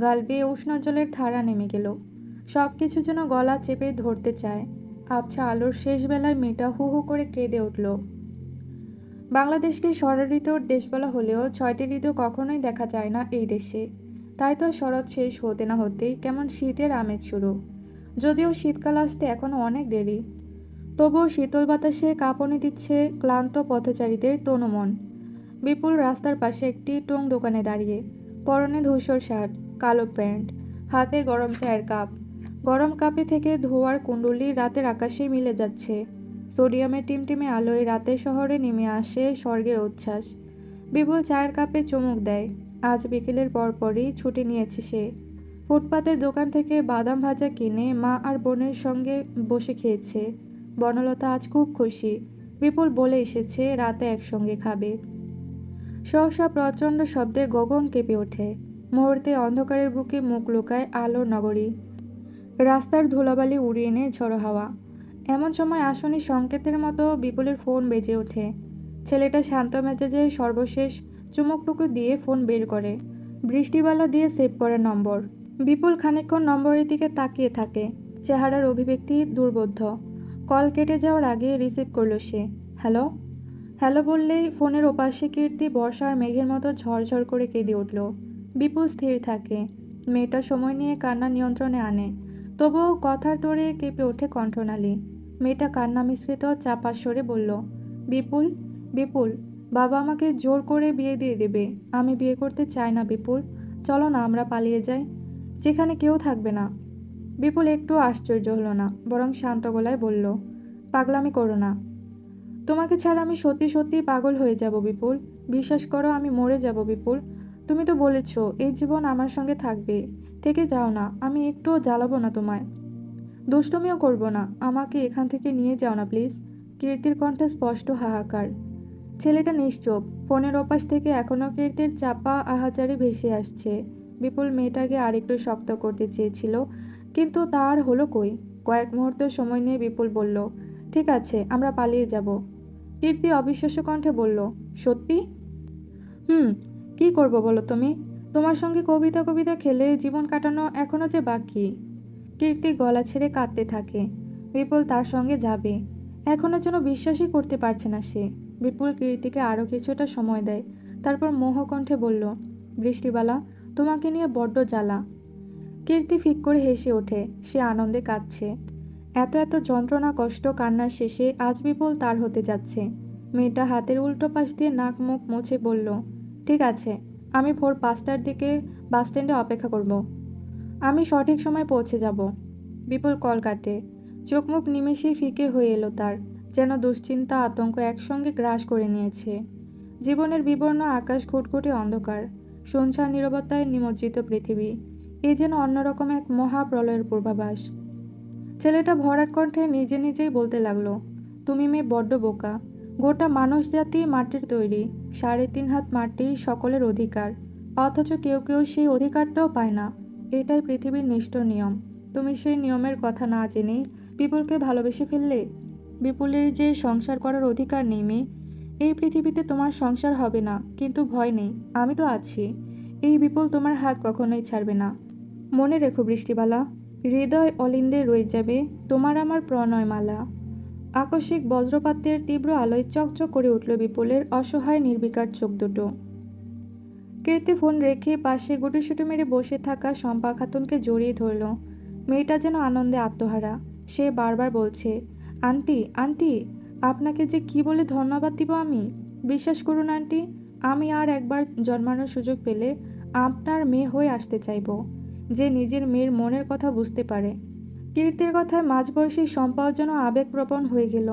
গাল বেয়ে উষ্ণ জলের ধারা নেমে গেল। সব কিছু যেন গলা চেপে ধরতে চায়। আবছা আলোর শেষ বেলায় মেয়েটা হু হু করে কেঁদে উঠল। বাংলাদেশকে ষড়ঋতুর দেশ বলা হলেও 6টি ঋতু কখনোই দেখা যায় না এই দেশে। তাই তো শরৎ শেষ হতে না হতেই কেমন শীতের আমেজ শুরু। যদিও শীতকাল আসতে এখনো অনেক দেরি, তবুও শীতল বাতাসে কাঁপুনি দিচ্ছে ক্লান্ত পথচারীদের তনুমন। বিপুল রাস্তার পাশে একটি টং দোকানে দাঁড়িয়ে, পরনে ধূসর শার্ট, কালো প্যান্ট, হাতে গরম চায়ের কাপ। গরম কাপে থেকে ধোয়ার কুণ্ডলি রাতের আকাশে মিলে যাচ্ছে। সোডিয়ামের টিমটিমে আলোয় রাতের শহরে নেমে আসে স্বর্গের উচ্ছ্বাস। বিপুল চায়ের কাপে চুমুক দেয়। আজ বিকেলের পরপরই ছুটি নিয়েছে সে। ফুটপাতের দোকান থেকে বাদাম ভাজা কিনে মা আর বোনের সঙ্গে বসে খেয়েছে। বনলতা আজ খুব খুশি। বিপুল বলে এসেছে রাতে একসঙ্গে খাবে। সহসা প্রচণ্ড শব্দে গগন কেঁপে ওঠে। মুহূর্তে অন্ধকারের বুকে মুখ লুকায় আলোর নগরী। রাস্তার ধুলাবালি উড়িয়ে নেয় ঝড়ো হাওয়া। এমন সময় আসনি সংকেতের মতো বিপুলের ফোন বেজে ওঠে। ছেলেটা শান্ত মেজাজে সর্বশেষ চুমুকটুকু দিয়ে ফোন বের করে। বৃষ্টিবালা দিয়ে সেভ করা নম্বর। বিপুল খানিকক্ষণ নম্বরের দিকে তাকিয়ে থাকে। চেহারার অভিব্যক্তি দুর্বোধ্য। কল কেটে যাওয়ার আগে রিসিভ করলো সে। হ্যালো হ্যালো বললেই ফোনের ওপাশে কীর্তি বর্ষার মেঘের মতো ঝরঝর করে কেঁদে উঠল। বিপুল স্থির থাকে। মেয়েটা সময় নিয়ে কান্না নিয়ন্ত্রণে আনে, তবুও কথার তোড়ে কেঁপে ওঠে কণ্ঠনালী। মেয়েটা কান্না মিশ্রিত চাপা স্বরে বলল, বিপুল বিপুল, বাবা আমাকে জোর করে বিয়ে দিয়ে দেবে। আমি বিয়ে করতে চাই না বিপুল, চলো না আমরা পালিয়ে যাই, যেখানে কেউ থাকবে না। বিপুল একটু আশ্চর্য হলো না, বরং শান্ত গলায় বলল, পাগলামি করো না। তোমাকে ছাড়া আমি সত্যি সত্যি পাগল হয়ে যাব বিপুল। বিশ্বাস করো, আমি মরে যাব বিপুল। তুমি তো বলেছ এই জীবন আমার সঙ্গে থাকবে, থেকে যাও না, আমি একটুও জ্বালাবো না তোমায়, দুষ্টুমিও করব না। আমাকে এখান থেকে নিয়ে যাও না প্লিজ। কীর্তির কণ্ঠে স্পষ্ট হাহাকার। ছেলেটা নিশ্চুপ। ফোনের ওপাশ থেকে এখনও কীর্তির চাপা আহাজারি ভেসে আসছে। বিপুল মেয়েটাকে আরেকটু শক্ত করতে চেয়েছিল, কিন্তু তার হলো কই। কয়েক মুহূর্ত সময় নিয়ে বিপুল বলল, ঠিক আছে, আমরা পালিয়ে যাব। কীর্তি অবিশ্বাস্য কণ্ঠে বলল, সত্যি? কি করব বলো তুমি? তোমার সঙ্গে কবিতা কবিতা খেলে জীবন কাটানো এখনও যে বাকি। কীর্তি গলা ছেড়ে কাঁদতে থাকে। বিপুল তার সঙ্গে যাবে, এখনও যেন বিশ্বাসই করতে পারছে না সে। বিপুল কীর্তিকে আরও কিছুটা সময় দেয়, তারপর মোহকণ্ঠে বলল, বৃষ্টিবালা, তোমাকে নিয়ে বড্ড জ্বালা। কীর্তি ফিক করে হেসে ওঠে। সে আনন্দে কাঁদছে। এত এত যন্ত্রণা কষ্ট কান্নার শেষে আজ বিপুল তার হতে যাচ্ছে। মেয়েটা হাতের উল্টো পাশ দিয়ে নাক মুখ মুছে বলল, ঠিক আছে, আমি ভোর 5টার দিকে বাসস্ট্যান্ডে অপেক্ষা করব। আমি সঠিক সময় পৌঁছে যাব। বিপুল কল কাটে। চোখ মুখ নিমেষেই ফিকে হয়ে এলো তার, যেন দুশ্চিন্তা আতঙ্ক একসঙ্গে গ্রাস করে নিয়েছে। জীবনের বিবর্ণ আকাশ ঘুটঘুটে অন্ধকার, শুনশান নীরবতায় নিমজ্জিত পৃথিবী। এ যেন অন্যরকম এক মহাপ্রলয়ের পূর্বাভাস। ছেলেটা ভরাট কণ্ঠে নিজে নিজেই বলতে লাগলো, তুমি মেয়ে বড্ড বোকা। গোটা মানুষ জাতি মাটির তৈরি, 3.5 হাত মাটি সকলের অধিকার, অথচ কেউ কেউ সেই অধিকারটাও পায় না। এটাই পৃথিবীর নিষ্ঠুর নিয়ম। তুমি সেই নিয়মের কথা না জেনে বিপুলকে ভালোবেসে ফেললে। বিপুলের যে সংসার করার অধিকার নেই মেয়ে। এই পৃথিবীতে তোমার সংসার হবে না, কিন্তু ভয় নেই, আমি তো আছি। এই বিপুল তোমার হাত কখনোই ছাড়বে না। মনে রেখো বৃষ্টিবালা, হৃদয় অলিন্দে রয়ে যাবে তোমার আমার প্রণয়মালা। আকস্মিক বজ্রপাতের তীব্র আলোয় চকচক করে উঠল বিপুলের অসহায় নির্বিকার চোখ দুটো। কীর্তি ফোন রেখে পাশে গুটিসুটি মেরে বসে থাকা শম্পা খাতুনকে জড়িয়ে ধরল। মেয়েটা যেন আনন্দে আত্মহারা। সে বারবার বলছে, আন্টি আন্টি, আপনাকে যে কি বলে ধন্যবাদ দিব আমি। বিশ্বাস করুন আন্টি, আমি আর একবার জন্মানোর সুযোগ পেলে আপনার মেয়ে হয়ে আসতে চাইব, যে নিজের মেয়ের মনের কথা বুঝতে পারে। কীর্তির কথায় মাঝবয়সী শম্পাও যেন আবেগপ্রবণ হয়ে গেল।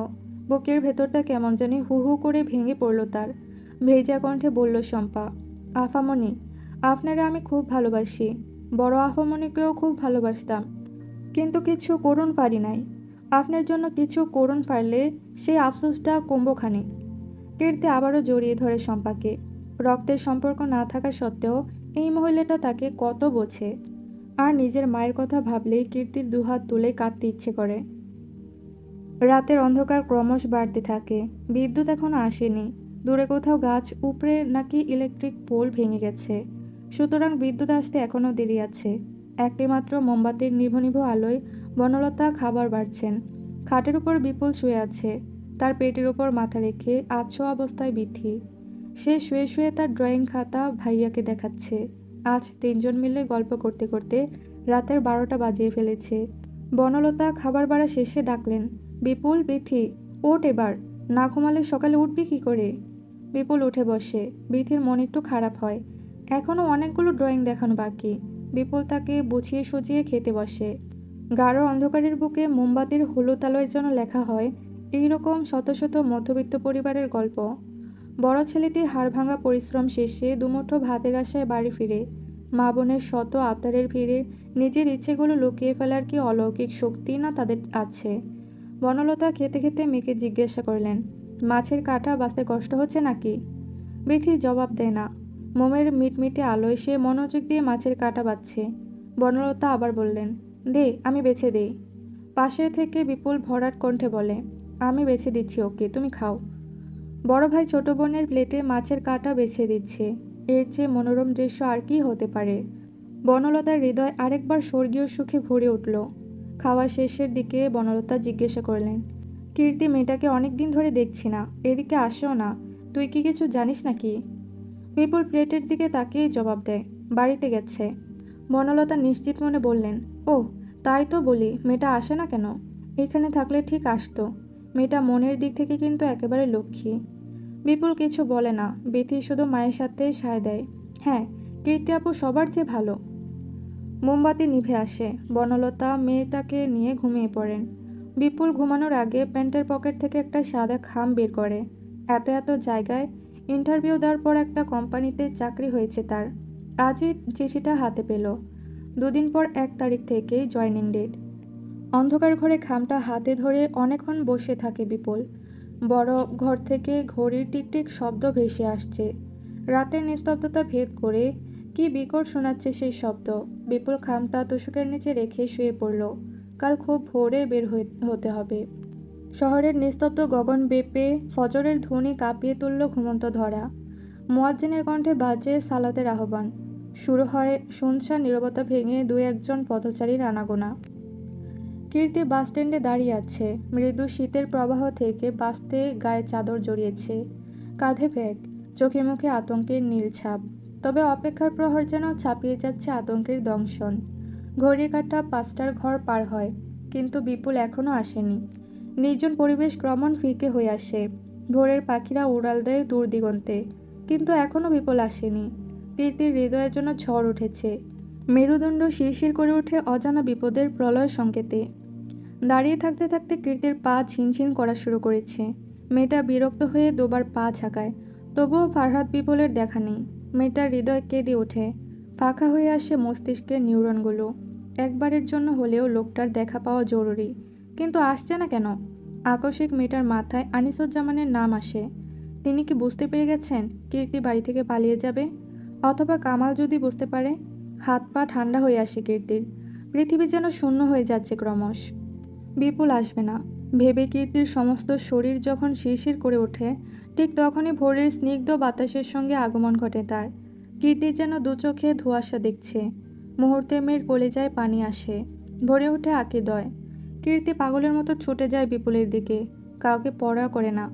বুকের ভেতরটা কেমন জানি হু হু করে ভেঙে পড়ল তার। ভেজা কণ্ঠে বলল শম্পা, আফামণি, আপনারে আমি খুব ভালোবাসি। বড় আফামণিকেও খুব ভালোবাসতাম, কিন্তু কিছু করুন পারি নাই। আপনার জন্য কিছু করুন পারলে সেই আফসোসটা কমবখানি। কীর্তি আবারও জড়িয়ে ধরে শম্পাকে। রক্তের সম্পর্ক না থাকা সত্ত্বেও এই মহিলাটা তাকে কত বোঝে। আর নিজের মায়ের কথা ভাবলেই কীর্তির দুহাত তুলে কাঁদতে ইচ্ছে করে। রাতের অন্ধকার ক্রমশ বাড়তে থাকে। বিদ্যুৎ এখনো আসেনি। দূরে কোথাও গাছ উপড়ে নাকি ইলেকট্রিক পোল ভেঙে গেছে। সুতরাং বিদ্যুৎ আসতে এখনও দেরি আছে। একটি মাত্র মোমবাতির নিভু নিভু আলোয় বনলতা খাবার বাড়ছেন। খাটের উপর বিপুল শুয়ে আছে, তার পেটের উপর মাথা রেখে আচ্ছ অবস্থায় বিথি। সে শুয়ে শুয়ে তার ড্রয়িং খাতা ভাইয়াকে দেখাচ্ছে। আজ তিনজন মিলে গল্প করতে করতে রাতের 12টা বাজিয়ে ফেলেছে। বনলতা খাবার বাড়া শেষে ডাকলেন, বিপুল, বিথি, ওঠ এবার, না ঘুমালে সকালে উঠবি কি করে। বিপুল উঠে বসে। বিথির মন একটু খারাপ হয়। এখনও অনেকগুলো ড্রয়িং দেখানো বাকি। বিপুল তাকে বুঝিয়ে সুজিয়ে খেতে বসে। গাঢ় অন্ধকারের বুকে মোমবাতির হলুদ আলোয় যেন লেখা হয় এইরকম শত শত মধ্যবিত্ত পরিবারের গল্প। বড় ছেলেটি হাড়ভাঙা পরিশ্রম শেষে দুমুঠো ভাতের আশায় বাড়ি ফিরে। মা বোনের শত আবদারের ভিড়ে নিজের ইচ্ছেগুলো লুকিয়ে ফেলার কি অলৌকিক শক্তি না তাদের আছে। বনলতা খেতে খেতে মেয়েকে জিজ্ঞাসা করলেন, মাছের কাঁটা বাছতে কষ্ট হচ্ছে নাকি। বিথি জবাব দেয় না। মোমের মিটমিটে আলোয় সে মনোযোগ দিয়ে মাছের কাঁটা বাছছে। বনলতা আবার বললেন, দে, আমি বেছে দেই। পাশে থেকে বিপুল ভরাট কণ্ঠে বলে, আমি বেছে দিচ্ছি ওকে, তুমি খাও। বড় ভাই ছোট বোনের প্লেটে মাছের কাঁটা বেছে দিচ্ছে। এর চেয়ে মনোরম দৃশ্য আর কি হতে পারে। বনলতার হৃদয় আরেকবার স্বর্গীয় সুখে ভরে উঠল। খাওয়া শেষের দিকে বনলতা জিজ্ঞাসা করলেন, কীর্তি মেয়েটাকে অনেকদিন ধরে দেখছি না, এদিকে আসেও না, তুই কি কিছু জানিস নাকি। বিপুল প্লেটের দিকে তাকিয়ে জবাব দেয়, বাড়িতে গেছে। বনলতা নিশ্চিত মনে বললেন, ও তাই তো বলি, মেয়েটা আসে না কেন। এখানে থাকলে ঠিক আসতো। মেয়েটা মনের দিক থেকে কিন্তু একেবারে লক্ষ্মী। বিপুল কিছু বলে না। বিথি শুধু মায়ের সাথে সায় দেয়, হ্যাঁ, কীর্তি আপু সবার চেয়ে ভালো। মোমবাতি নিভে আসে। বনলতা মেয়েটাকে নিয়ে ঘুমিয়ে পড়েন। বিপুল ঘুমানোর আগে প্যান্টের পকেট থেকে একটা সাদা খাম বের করে। এত এত জায়গায় ইন্টারভিউ দেওয়ার পর একটা কোম্পানিতে চাকরি হয়েছে তার। আজই চিঠিটা হাতে পেল। 2 দিন পর 1 তারিখ থেকেই জয়নিং ডেট। অন্ধকার ঘরে খামটা হাতে ধরে অনেকক্ষণ বসে থাকে বিপুল। বড় ঘর থেকে ঘড়ির টিকটিক শব্দ ভেসে আসছে। রাতের নিস্তব্ধতা ভেদ করে কি বিকট শোনাচ্ছে সেই শব্দ। বিপুল খামটা তোশকের নিচে রেখে শুয়ে পড়ল। কাল খুব ভোরে বের হতে হবে। শহরের নিস্তব্ধ গগন বেপে ফজরের ধ্বনি কাঁপিয়ে তুলল ঘুমন্ত ধরা। মুয়াজ্জিনের কণ্ঠে বাজে সালাতের আহ্বান। শুরু হয় শুনশান নীরবতা ভেঙে 2-1 পথচারীর আনাগোনা। কীর্তি বাসস্ট্যান্ডে দাঁড়িয়ে আছে। মৃদু শীতের প্রবাহ থেকে বাঁচতে গায়ে চাদর জড়িয়েছে, কাঁধে ব্যাগ, চোখে মুখে আতঙ্কের নীল ছাপ। তবে অপেক্ষার প্রহর যেন ছাপিয়ে যাচ্ছে আতঙ্কের দংশন। ঘড়ির কাঁটা 5টার ঘর পার হয়, কিন্তু বিপুল এখনও আসেনি। নির্জন পরিবেশ ক্রমণ ফিকে হয়ে আসে। ভোরের পাখিরা উড়াল দেয় দূর দিগন্তে, কিন্তু এখনও বিপুল আসেনি। কীর্তির হৃদয়ের জন্য ঝড় উঠেছে। মেরুদণ্ড শিরশির করে ওঠে অজানা বিপদের প্রলয় সংকেতে। দাঁড়িয়ে থাকতে থাকতে কীর্তির পা ঝিনঝিন করা শুরু করেছে। মেয়েটা বিরক্ত হয়ে 2বার পা ঝাঁকায়, তবুও ফারহাদ বিপুলের দেখা নেই। মেয়েটার হৃদয় কেঁদে ওঠে। ফাঁকা হয়ে আসে মস্তিষ্কের নিউরনগুলো। একবারের জন্য হলেও লোকটার দেখা পাওয়া জরুরি, কিন্তু আসছে না কেন। আকস্মিক মেয়েটার মাথায় আনিসুজ্জামানের নাম আসে। তিনি কি বুঝতে পেরে গেছেন কীর্তি বাড়ি থেকে পালিয়ে যাবে? অথবা কামাল যদি বুঝতে পারে? হাত পা ঠান্ডা হয়ে আসে কীর্তির। পৃথিবী যেন শূন্য হয়ে যাচ্ছে ক্রমশ। বিপুল আসবে না ভেবে কীর্তির সমস্ত শরীর যখন শিরশির করে ওঠে, ঠিক তখনই ভোরের স্নিগ্ধ বাতাসের সঙ্গে আগমন ঘটে তার। কীর্তির যেন দু চোখে ধোঁয়াশা দেখছে। মুহূর্তে মেয়ের কলিজায় পানি আসে, ভরে ওঠে আকিদয়। কীর্তি পাগলের মতো ছুটে যায় বিপুলের দিকে, কাউকে পরোয়া করে না।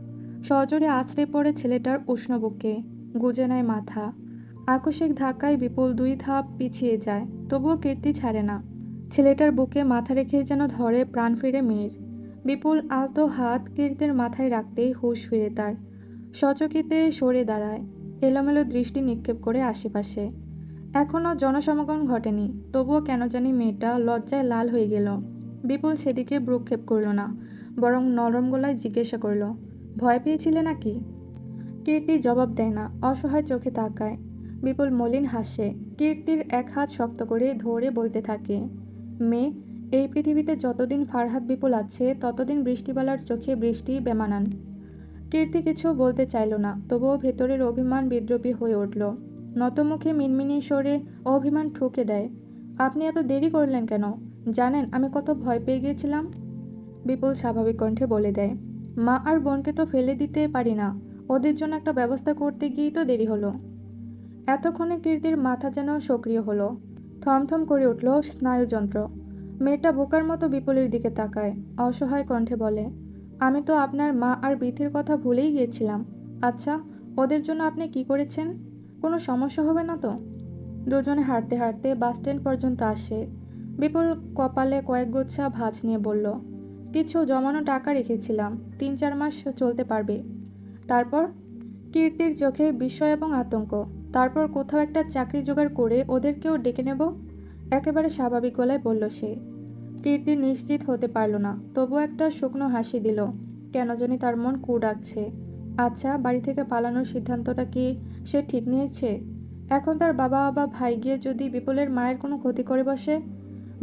সজোরে আছড়ে পড়ে ছেলেটার উষ্ণ বুকে, গুজে নেয় মাথা। আকস্মিক ধাক্কায় বিপুল 2 ধাপ পিছিয়ে যায়, তবুও কীর্তি ছাড়ে না। ছেলেটার বুকে মাথা রেখে যেন ধরে প্রাণ ফিরে মেয়ের। বিপুল আলতো হাত কীর্তির মাথায় রাখতেই হুঁশ ফিরে তার। সচকিতে সরে দাঁড়ায়, এলোমেলো দৃষ্টি নিক্ষেপ করে আশেপাশে। এখনও জনসমাগম ঘটেনি, তবুও কেন জানি মেয়েটা লজ্জায় লাল হয়ে গেল। বিপুল সেদিকে ভ্রুক্ষেপ করল না, বরং নরম গলায় জিজ্ঞাসা করল, ভয় পেয়েছিলে নাকি? কীর্তি জবাব দেয় না, অসহায় চোখে তাকায়। বিপুল মলিন হাসে, কীর্তির এক হাত শক্ত করে ধরে বলতে থাকে, মেয়ে, এই পৃথিবীতে যতদিন ফারহাদ বিপুল আছে ততদিন বৃষ্টিবালার চোখে বৃষ্টি বেমানান। কীর্তি কিছু বলতে চাইল না, তবুও ভেতরের অভিমান বিদ্রোহী হয়ে উঠল। নতমুখে মিনমিনি স্বরে অভিমান ঠুকে দেয়, আপনি এত দেরি করলেন কেন? জানেন আমি কত ভয় পেয়ে গিয়েছিলাম। বিপুল স্বাভাবিক কণ্ঠে বলে দেয়, মা আর বোনকে তো ফেলে দিতে পারি না, ওদের জন্য একটা ব্যবস্থা করতে গিয়েই তো দেরি হলো। এতক্ষণে কীর্তির মাথা যেন সক্রিয় হলো, থমথম করে উঠল স্নায়ুযন্ত্র। মেয়েটা বোকার মতো বিপুলের দিকে তাকায়, অসহায় কণ্ঠে বলে, আমি তো আপনার মা আর বিথির কথা ভুলেই গিয়েছিলাম। আচ্ছা, ওদের জন্য আপনি কি করেছেন? কোনো সমস্যা হবে না তো? দুজনে হাঁটতে হাঁটতে বাসস্ট্যান্ড পর্যন্ত আসে। বিপুল কপালে কয়েক গুচ্ছা ভাঁজ নিয়ে বলল, কিছু জমানো টাকা রেখেছিলাম, 3-4 মাস চলতে পারবে। তারপর? কীর্তির চোখে বিস্ময় এবং আতঙ্ক। তারপর কোথাও একটা চাকরি জোগাড় করে ওদেরকেও ডেকে নেব, একেবারে স্বাভাবিক গলায় বলল সে। কীর্তি নিশ্চিত হতে পারল না, তবু একটা শুকনো হাসি দিল। কেন জানি তার মন কু ডাকছে। আচ্ছা, বাড়ি থেকে পালানোর সিদ্ধান্তটা কি সে ঠিক নিয়েছে? এখন তার বাবা বা ভাই গিয়ে যদি বিপুলের মায়ের কোনো ক্ষতি করে বসে?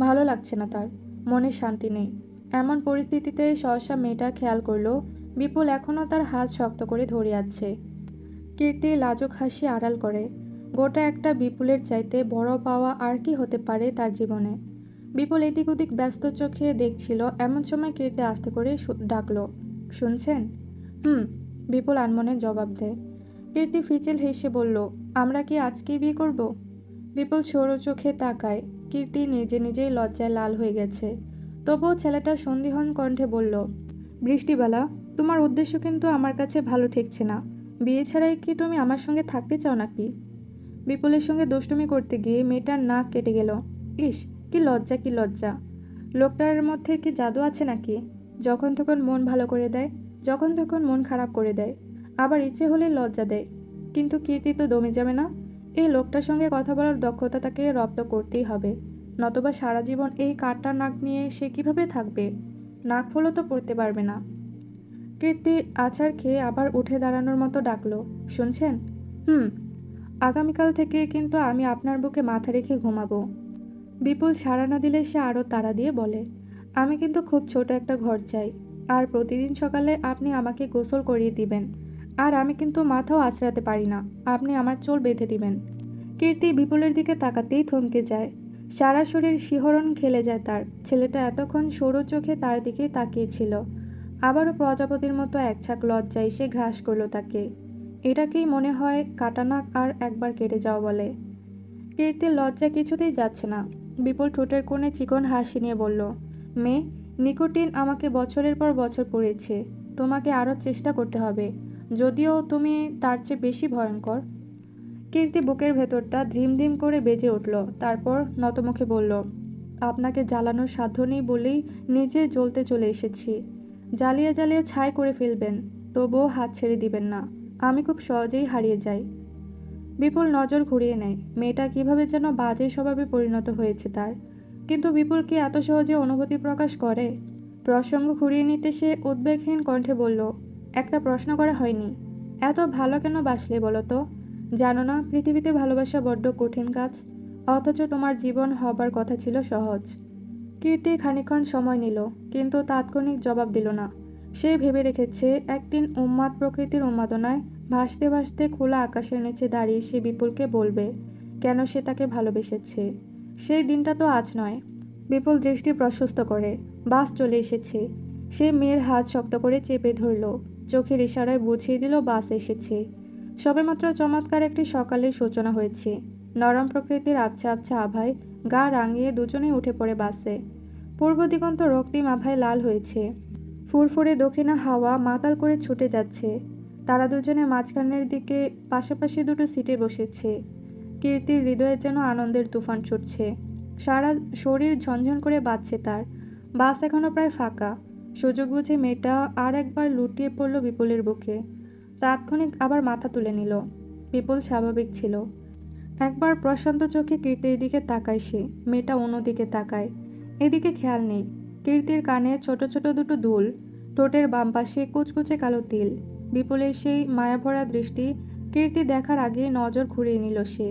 ভালো লাগছে না তার, মনে শান্তি নেই। এমন পরিস্থিতিতে সহসা মেয়েটা খেয়াল করলো বিপুল এখনও তার হাত শক্ত করে ধরে আছে। কীর্তি লাজুক হাসি আড়াল করে। গোটা একটা বিপুলের চাইতে বড় পাওয়া আর কি হতে পারে তার জীবনে। বিপুল এদিক ওদিক ব্যস্ত চোখে দেখছিল, এমন সময় কীর্তি আস্তে করে ডাকলো, শুনছেন? হুম, বিপুল আনমনে জবাব দেয়। কীর্তি ফিচেল হেসে বলল, আমরা কি আজকেই বিয়ে করব? বিপুল সরু চোখে তাকায়। কীর্তি নিজে নিজেই লজ্জায় লাল হয়ে গেছে, তবুও ছেলেটা সন্দিহান কণ্ঠে বলল, বৃষ্টিবালা, তোমার উদ্দেশ্য কিন্তু আমার কাছে ভালো ঠেকছে না। বিয়ে ছাড়াই কি তুমি আমার সঙ্গে থাকতে চাও নাকি? বিপুলের সঙ্গে দুষ্টুমি করতে গিয়ে মেয়েটার নাক কেটে গেল। ইস, কি লজ্জা, কি লজ্জা! লোকটার মধ্যে কি জাদু আছে নাকি? যখন তখন মন ভালো করে দেয়, যখন তখন মন খারাপ করে দেয়, আবার ইচ্ছে হলে লজ্জা দেয়। কিন্তু কীর্তি তো দমে যাবে না। এই লোকটার সঙ্গে কথা বলার দক্ষতা তাকে রপ্ত করতেই হবে, নতবা সারা জীবন এই কাটা নাক নিয়ে সে কিভাবে থাকবে? নাক ফুলও তো পড়তে পারবে না। কীর্তি আছাড় খেয়ে আবার উঠে দাঁড়ানোর মতো ডাকলো, শুনছেন? হুম, আগামীকাল থেকে কিন্তু আমি আপনার বুকে মাথা রেখে ঘুমাবো। বিপুল সাড়া না দিলে সে আরও তাড়া দিয়ে বলে, আমি কিন্তু খুব ছোট একটা ঘর চাই, আর প্রতিদিন সকালে আপনি আমাকে গোসল করিয়ে দিবেন। আর আমি কিন্তু মাথাও আঁচড়াতে পারি না, আপনি আমার চুল বেঁধে দিবেন। কীর্তি বিপুলের দিকে তাকাতেই থমকে যায়। সারা শরীর শিহরণ খেলে যায় তার। ছেলেটা এতক্ষণ সরু চোখে তার দিকেই তাকিয়েছিল। আবারও প্রজাপতির মতো একছাক লজ্জা এসে গ্রাস করল তাকে। এটাকেই মনে হয় কাটানাক আর একবার কেটে যাওয়া বলে। কীর্তির লজ্জা কিছুতেই যাচ্ছে না। বিপুল ঠোঁটের কোণে চিকন হাসি নিয়ে বলল, মেয়ে, নিকোটিন আমাকে বছরের পর বছর পড়েছে, তোমাকে আরও চেষ্টা করতে হবে, যদিও তুমি তার চেয়ে বেশি ভয়ঙ্কর। কীর্তি বুকের ভেতরটা ধ্রিম ধিম করে বেজে উঠল। তারপর নতমুখে বলল, আপনাকে জ্বালানোর সাধ্য নেই বলেই নিজে জ্বলতে চলে এসেছি। জ্বালিয়ে জ্বালিয়ে ছাই করে ফেলবেন, তবুও হাত ছেড়ে দিবেন না। আমি খুব সহজেই হারিয়ে যাই। বিপুল নজর ঘুরিয়ে নেয়। মেয়েটা কিভাবে যেন বাজে স্বভাবে পরিণত হয়েছে তার। কিন্তু বিপুল কি এত সহজে অনুভূতি প্রকাশ করে? প্রসঙ্গ ঘুরিয়ে নিতে সে উদ্বেগহীন কণ্ঠে বলল, একটা প্রশ্ন করা হয়নি, এত ভালো কেন বাসলে বলো তো? জানো না পৃথিবীতে ভালোবাসা বড্ড কঠিন কাজ, অথচ তোমার জীবন হবার কথা ছিল সহজ। কীর্তি খানিকক্ষণ সময় নিল, কিন্তু তাৎক্ষণিক জবাব দিল না। সে ভেবে রেখেছে একদিন উন্মাদ প্রকৃতির উন্মাদনায় ভাসতে ভাসতে খোলা আকাশের নিচে দাঁড়িয়ে সে বিপুলকে বলবে কেন সে তাকে ভালোবেসেছে। সেই দিনটা তো আজ নয়। বিপুল দৃষ্টি প্রশস্ত করে। বাস চলে এসেছে। সে মেয়ের হাত শক্ত করে চেপে ধরল। চোখের ইশারায় বুঝিয়ে দিল বাস এসেছে। সবেমাত্র চমৎকার একটি সকালের সূচনা হয়েছে। নরম প্রকৃতির আবছা আবছা আভায় গা রাঙিয়ে দুজনেই উঠে পড়ে বাসে। পূর্ব দিগন্ত রক্তিম আভায় লাল হয়েছে। ফুরফুরে দক্ষিণা হাওয়া মাতাল করে ছুটে যাচ্ছে। তারা দুজনে মাঝখানের দিকে পাশাপাশি দুটো সিটে বসেছে। কীর্তির হৃদয়ে যেন আনন্দের তুফান ছুটছে। সারা শরীর ঝনঝন করে বাজছে তার। বাস এখনো প্রায় ফাঁকা। সুযোগ বুঝে মেয়েটা আর একবার লুটিয়ে পড়ল বিপুলের বুকে। তাৎক্ষণিক আবার মাথা তুলে নিল। বিপুল স্বাভাবিক ছিল। একবার প্রশান্ত চোখে কীর্তির দিকে তাকায় সে। মেয়েটা অন্যদিকে তাকায়। এদিকে খেয়াল নেই। কীর্তির কানে ছোট ছোট দুটো দুল, ঠোঁটের বাম পাশে কুচকুচে কালো তিল। বিপুলের সেই মায়াভরা দৃষ্টি কীর্তি দেখার আগেই নজর ঘুরিয়ে নিল সে।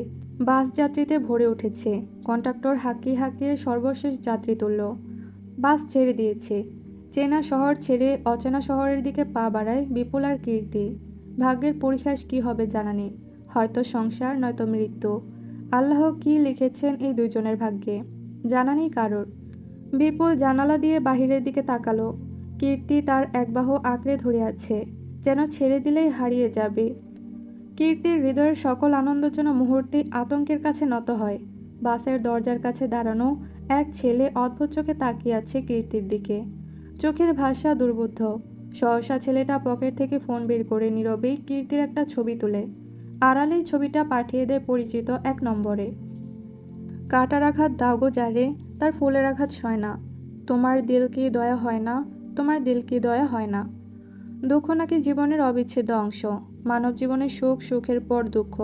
বাস যাত্রীতে ভরে উঠেছে। কন্ডাক্টর হাঁকিয়ে হাঁকিয়ে সর্বশেষ যাত্রী তুলল। বাস ছেড়ে দিয়েছে। চেনা শহর ছেড়ে অচেনা শহরের দিকে পা বাড়ায় বিপুল আর কীর্তি। ভাগ্যের পরিহাস কি হবে জানা নেই। হয়তো সংসার, নয়তো মৃত্যু। আল্লাহ কি লিখেছেন এই দুইজনের ভাগ্যে জানা নেই কারোর। বিপুল জানালা দিয়ে বাহিরের দিকে তাকালো। কীর্তি তার এক বাহু আঁকড়ে ধরে আছে, যেন ছেড়ে দিলেই হারিয়ে যাবে। কীর্তির হৃদয়ের সকল আনন্দ যেন মুহূর্তে আতঙ্কের কাছে নত হয়। বাসের দরজার কাছে দাঁড়ানো এক ছেলে অদ্ভুত চোখে তাকিয়ে আছে কীর্তির দিকে। চোখের ভাষা দুর্বোধ্য। সহসা ছেলেটা পকেট থেকে ফোন বের করে নীরবেই কীর্তির একটা ছবি তুলে আড়ালেই ছবিটা পাঠিয়ে দেয় পরিচিত এক নম্বরে। কাটার আঘাত দাও গো যারে, তার ফুলের আঘাত সয় না। তোমার দিল কি দয়া হয় না, তোমার দিল কি দয়া হয় না। দুঃখ নাকি জীবনের অবিচ্ছেদ্য অংশ। মানব জীবনে সুখ, সুখের পর দুঃখ,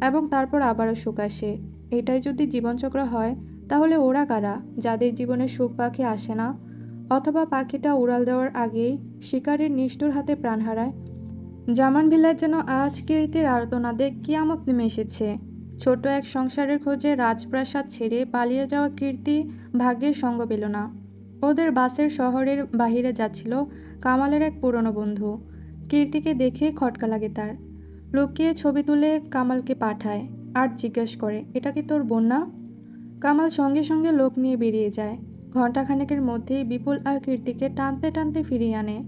এবং তারপর আবারও সুখ আসে। এটাই যদি জীবনচক্র হয়, তাহলে ওরা কারা যাদের জীবনে সুখ পাখি আসে না, অথবা পাখিটা উড়াল দেওয়ার আগেই শিকারীর নিষ্ঠুর হাতে প্রাণ হারায়। জামান ভিলায় যেন আজ কীর্তির আর্তনাদে কিয়ামত নেমে এসেছে। ছোট এক সংসারের খোঁজে রাজপ্রাসাদ ছেড়ে পালিয়ে যাওয়া কীর্তি ভাগ্যের সঙ্গ পেল না। ওদের বাসের শহরের বাহিরে যাচ্ছিল কামালের এক পুরনো বন্ধু। কীর্তিকে দেখে খটকা লাগে তার। লুকিয়ে ছবি তুলে কামালকে পাঠায় আর জিজ্ঞেস করে, এটা কি তোর বোন না? কামাল সঙ্গে সঙ্গে লোক নিয়ে বেরিয়ে যায়। ঘণ্টাখানেকের মধ্যেই বিপুল আর কীর্তিকে টানতে টানতে ফিরিয়ে আনে।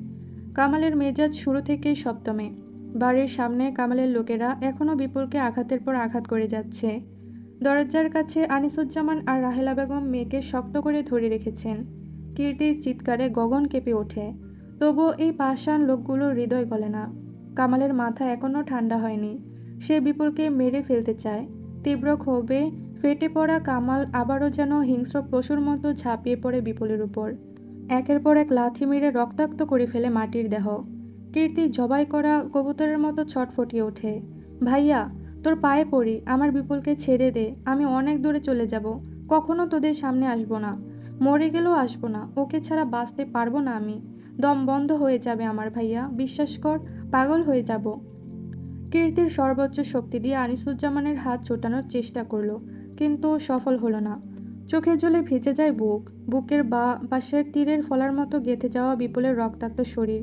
কামালের মেজাজ শুরু থেকেই সপ্তমে। বাড়ির সামনে কামালের লোকেরা এখনও বিপুলকে আঘাতের পর আঘাত করে যাচ্ছে। দরজার কাছে আনিসুজ্জামান আর রাহেলা বেগম মেয়েকে শক্ত করে ধরে রেখেছেন। কীর্তির চিৎকারে গগন কেঁপে ওঠে। তবুও এই পাষাণ লোকগুলোর হৃদয় গলে না। কামালের মাথা এখনও ঠান্ডা হয়নি। সে বিপুলকে মেরে ফেলতে চায়। তীব্র ক্ষোভে ফেটে পড়া কামাল আবারও যেন হিংস্র পশুর মতো ঝাঁপিয়ে পড়ে বিপুলের উপর। একের পর এক লাথি মেরে রক্তাক্ত করে ফেলে মাটির দেহ। কীর্তি জবাই করা কবুতরের মতো ছটফটিয়ে ওঠে। ভাইয়া, তোর পায়ে পড়ি, আমার বিপুলকে ছেড়ে দে। আমি অনেক দূরে চলে যাব, কখনো তোদের সামনে আসবো না। মরে গেলেও আসবো না। ওকে ছাড়া বাঁচতে পারবো না আমি। দম বন্ধ হয়ে যাবে আমার ভাইয়া, বিশ্বাস কর, পাগল হয়ে যাব। কীর্তির সর্বোচ্চ শক্তি দিয়ে আনিসুজ্জামানের হাত ছোটানোর চেষ্টা করলো, কিন্তু সফল হলো না। চোখের জলে ভিজে যায় বুক। বুকের পাশের তীরের ফলার মতো গেঁথে যাওয়া বিপুলের রক্তাক্ত শরীর।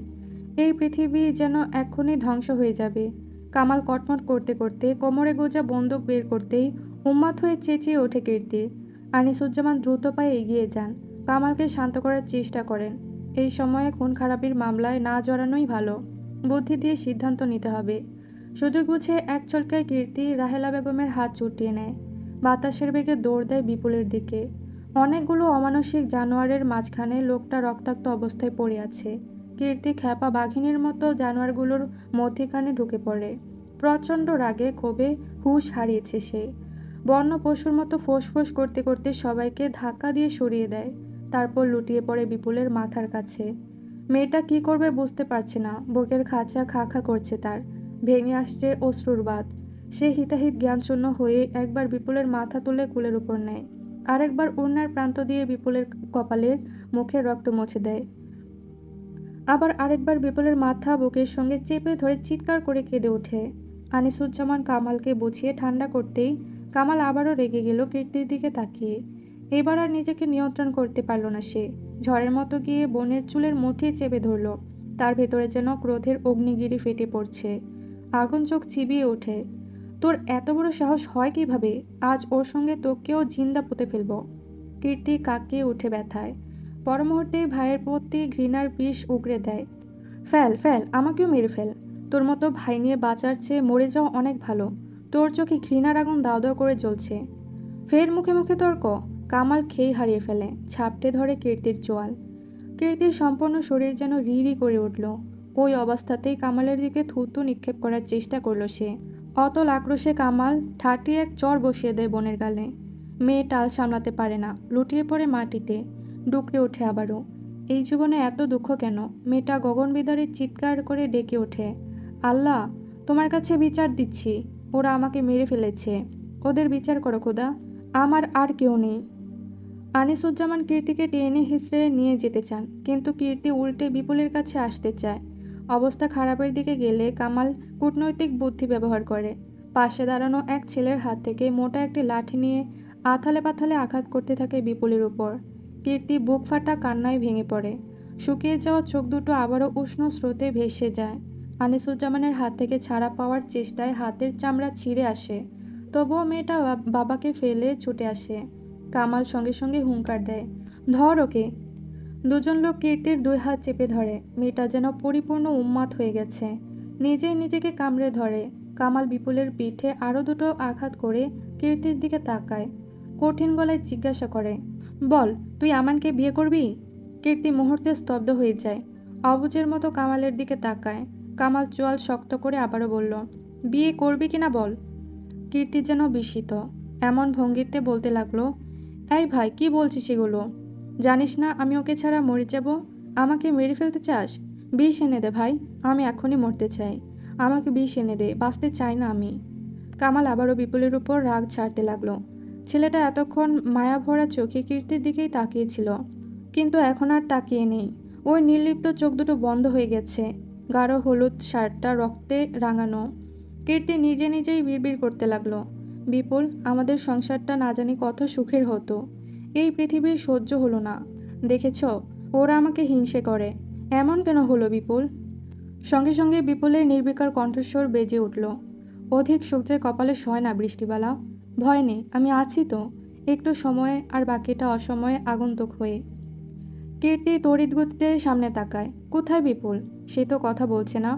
এই পৃথিবী যেন এক্ষুনি ধ্বংস হয়ে যাবে। কামাল কটমট করতে করতে কোমরে গোজা বন্দুক বের করতেই উন্মাদ হয়ে চেঁচিয়ে ওঠে কীর্তি। আনিসুজ্জামান দ্রুত পায়ে এগিয়ে যান। কামালকে শান্ত করার চেষ্টা করেন। এই সময়ে খুন খারাপির মামলায় না জড়ানোই ভালো। বুদ্ধি দিয়ে সিদ্ধান্ত নিতে হবে। সুযোগ বুঝে এক চলকায় কীর্তি রাহেলা বেগমের হাত চুটিয়ে নেয়। বাতাসের বেগে দৌড় দেয় বিপুলের দিকে। অনেকগুলো অমানসিক জানোয়ারের মাঝখানে লোকটা রক্তাক্ত অবস্থায় পড়ে আছে। কীর্তি খ্যাপা বাঘিনীর মতো জানোয়ারগুলোর মধ্যেখানে ঢুকে পড়ে। প্রচণ্ড রাগে ক্ষোভে হুঁশ হারিয়েছে সে। বন্য পশুর মতো ফোঁস করতে করতে সবাইকে ধাক্কা দিয়ে সরিয়ে দেয়। তারপর লুটিয়ে পড়ে বিপুলের মাথার কাছে। মেয়েটা কি করবে বুঝতে পারছে না। বুকের খাঁচা খা খা করছে তার। ভেঙে আসছে অশ্রুর বাঁধ। সে হিতাহিত জ্ঞানশূন্য হয়ে একবার বিপুলের মাথা তুলে কুলের উপর নেয়, আরেকবার ওড়নার প্রান্ত দিয়ে বিপুলের কপালের মুখে রক্ত মুছে দেয়। আবার আরেকবার বিপুলের মাথা বুকের সঙ্গে চেপে ধরে চিৎকার করে কেঁদে ওঠে। আনিসুজ্জামান কামালকে বুঝিয়ে ঠান্ডা করতেই কামাল আবারও রেগে গেল কীর্তির দিকে তাকিয়ে। এবার আর নিজেকে নিয়ন্ত্রণ করতে পারল না সে। ঝড়ের মতো গিয়ে বোনের চুলের মুঠি চেপে ধরল। তার ভেতরে যেন ক্রোধের অগ্নিগিরি ফেটে পড়ছে। আগুন চোখ চিবিয়ে ওঠে। তোর এত বড় সাহস হয় কিভাবে? আজ ওর সঙ্গে তোকেও জিন্দা পুঁতে ফেলব। কীর্তি কাঁকিয়ে উঠে ব্যথায়। পর মুহূর্তেই ভাইয়ের প্রতি ঘৃণার বিষ উগরে দেয়। ফেল ফেল, আমাকেও মেরে ফেল। তোর মতো ভাই নিয়ে বাঁচার চেয়ে মরে যাওয়া অনেক ভালো। তোর চোখে ঘৃণার আগুন দাও দাও করে জ্বলছে। ফের মুখে মুখে তর্ক। কামাল খেই হারিয়ে ফেলে, ঝাপটে ধরে কীর্তির চোয়াল। কীর্তির সম্পূর্ণ শরীর যেন রি রি করে উঠল। ওই অবস্থাতেই কামালের দিকে থুতু নিক্ষেপ করার চেষ্টা করল সে। অতল আক্রোশে কামাল ঠাটিয়ে এক চড় বসিয়ে দেয় বোনের গালে। মেয়ে টাল সামলাতে পারে না, লুটিয়ে পড়ে মাটিতে, ডুকরে ওঠে আবারও। এই জীবনে এত দুঃখ কেন? মেয়েটা গগনবিদারী চিৎকার করে ডেকে ওঠে, আল্লাহ, তোমার কাছে বিচার দিচ্ছি। ওরা আমাকে মেরে ফেলেছে, ওদের বিচার করো খোদা। আমার আর কেউ নেই। আনিসুজ্জামান কীর্তিকে টেনে হিঁচড়ে নিয়ে যেতে চান, কিন্তু কীর্তি উল্টে বিপুলের কাছে আসতে চায়। অবস্থা খারাপের দিকে গেলে কামাল কূটনৈতিক বুদ্ধি ব্যবহার করে। পাশে দাঁড়ানো এক ছেলের হাত থেকে মোটা একটি লাঠি নিয়ে আথালে পাথালে আঘাত করতে থাকে বিপুলের উপর। কীর্তি বুক ফাটা কান্নায় ভেঙে পড়ে। শুকিয়ে যাওয়া চোখ দুটো আবারও উষ্ণ স্রোতে ভেসে যায়। আনিসুজ্জামানের হাত থেকে ছাড়া পাওয়ার চেষ্টায় হাতের চামড়া ছিঁড়ে আসে, তবুও মেয়েটা বাবাকে ফেলে ছুটে আসে। কামাল সঙ্গে সঙ্গে হুঙ্কার দেয়, ধর ওকে। দুজন লোক কীর্তির দুই হাত চেপে ধরে। মেয়েটা যেন পরিপূর্ণ উন্মাদ হয়ে গেছে, নিজেই নিজেকে কামড়ে ধরে। কামাল বিপুলের পিঠে আরও দুটো আঘাত করে কীর্তির দিকে তাকায়, কঠিন গলায় জিজ্ঞাসা করে, বল, তুই আমানকে বিয়ে করবি? কীর্তি মুহূর্তে স্তব্ধ হয়ে যায়, অবুঝের মতো কামালের দিকে তাকায়। কামাল চোয়াল শক্ত করে আবারও বলল, বিয়ে করবি কিনা বল। কীর্তি যেন বিস্মিত, এমন ভঙ্গিতে বলতে লাগলো, এই ভাই, কি বলছিস এগুলো? জানিস না আমি ওকে ছাড়া মরে যাব? আমাকে মেরে ফেলতে চাস? বিষ এনে দে ভাই, আমি এখনই মরতে চাই। আমাকে বিষ এনে দে, বাঁচতে চাই না আমি। কামাল আবারও বিপুলের উপর রাগ ছাড়তে লাগলো। ছেলেটা এতক্ষণ মায়াভরা চোখে কীর্তির দিকেই তাকিয়েছিল, কিন্তু এখন আর তাকিয়ে নেই। ওই নির্লিপ্ত চোখ দুটো বন্ধ হয়ে গেছে। গাঢ় হলুদ শার্টটা রক্তে রাঙানো। কীর্তি নিজে নিজেই বিড়বিড় করতে লাগলো, বিপুল, আমাদের সংসারটা না জানি কত সুখের হতো। এই পৃথিবীর সহ্য হলো না। দেখেছ, ওরা আমাকে হিংসে করে। এমন কেন হলো বিপুল? সঙ্গে সঙ্গে বিপুলের নির্বিকার কণ্ঠস্বর বেজে উঠল, অধিক সুখ যে কপালে সয় না বৃষ্টিবালা। ভয় নেই, আমি আছি তো। একটু সময়ে আর বাকিটা অসময়ে আগন্তুক হয়ে। কীর্তি তড়িৎ গতিতে সামনে তাকায়, কোথায় বিপুল? সে তো কথা বলছে না।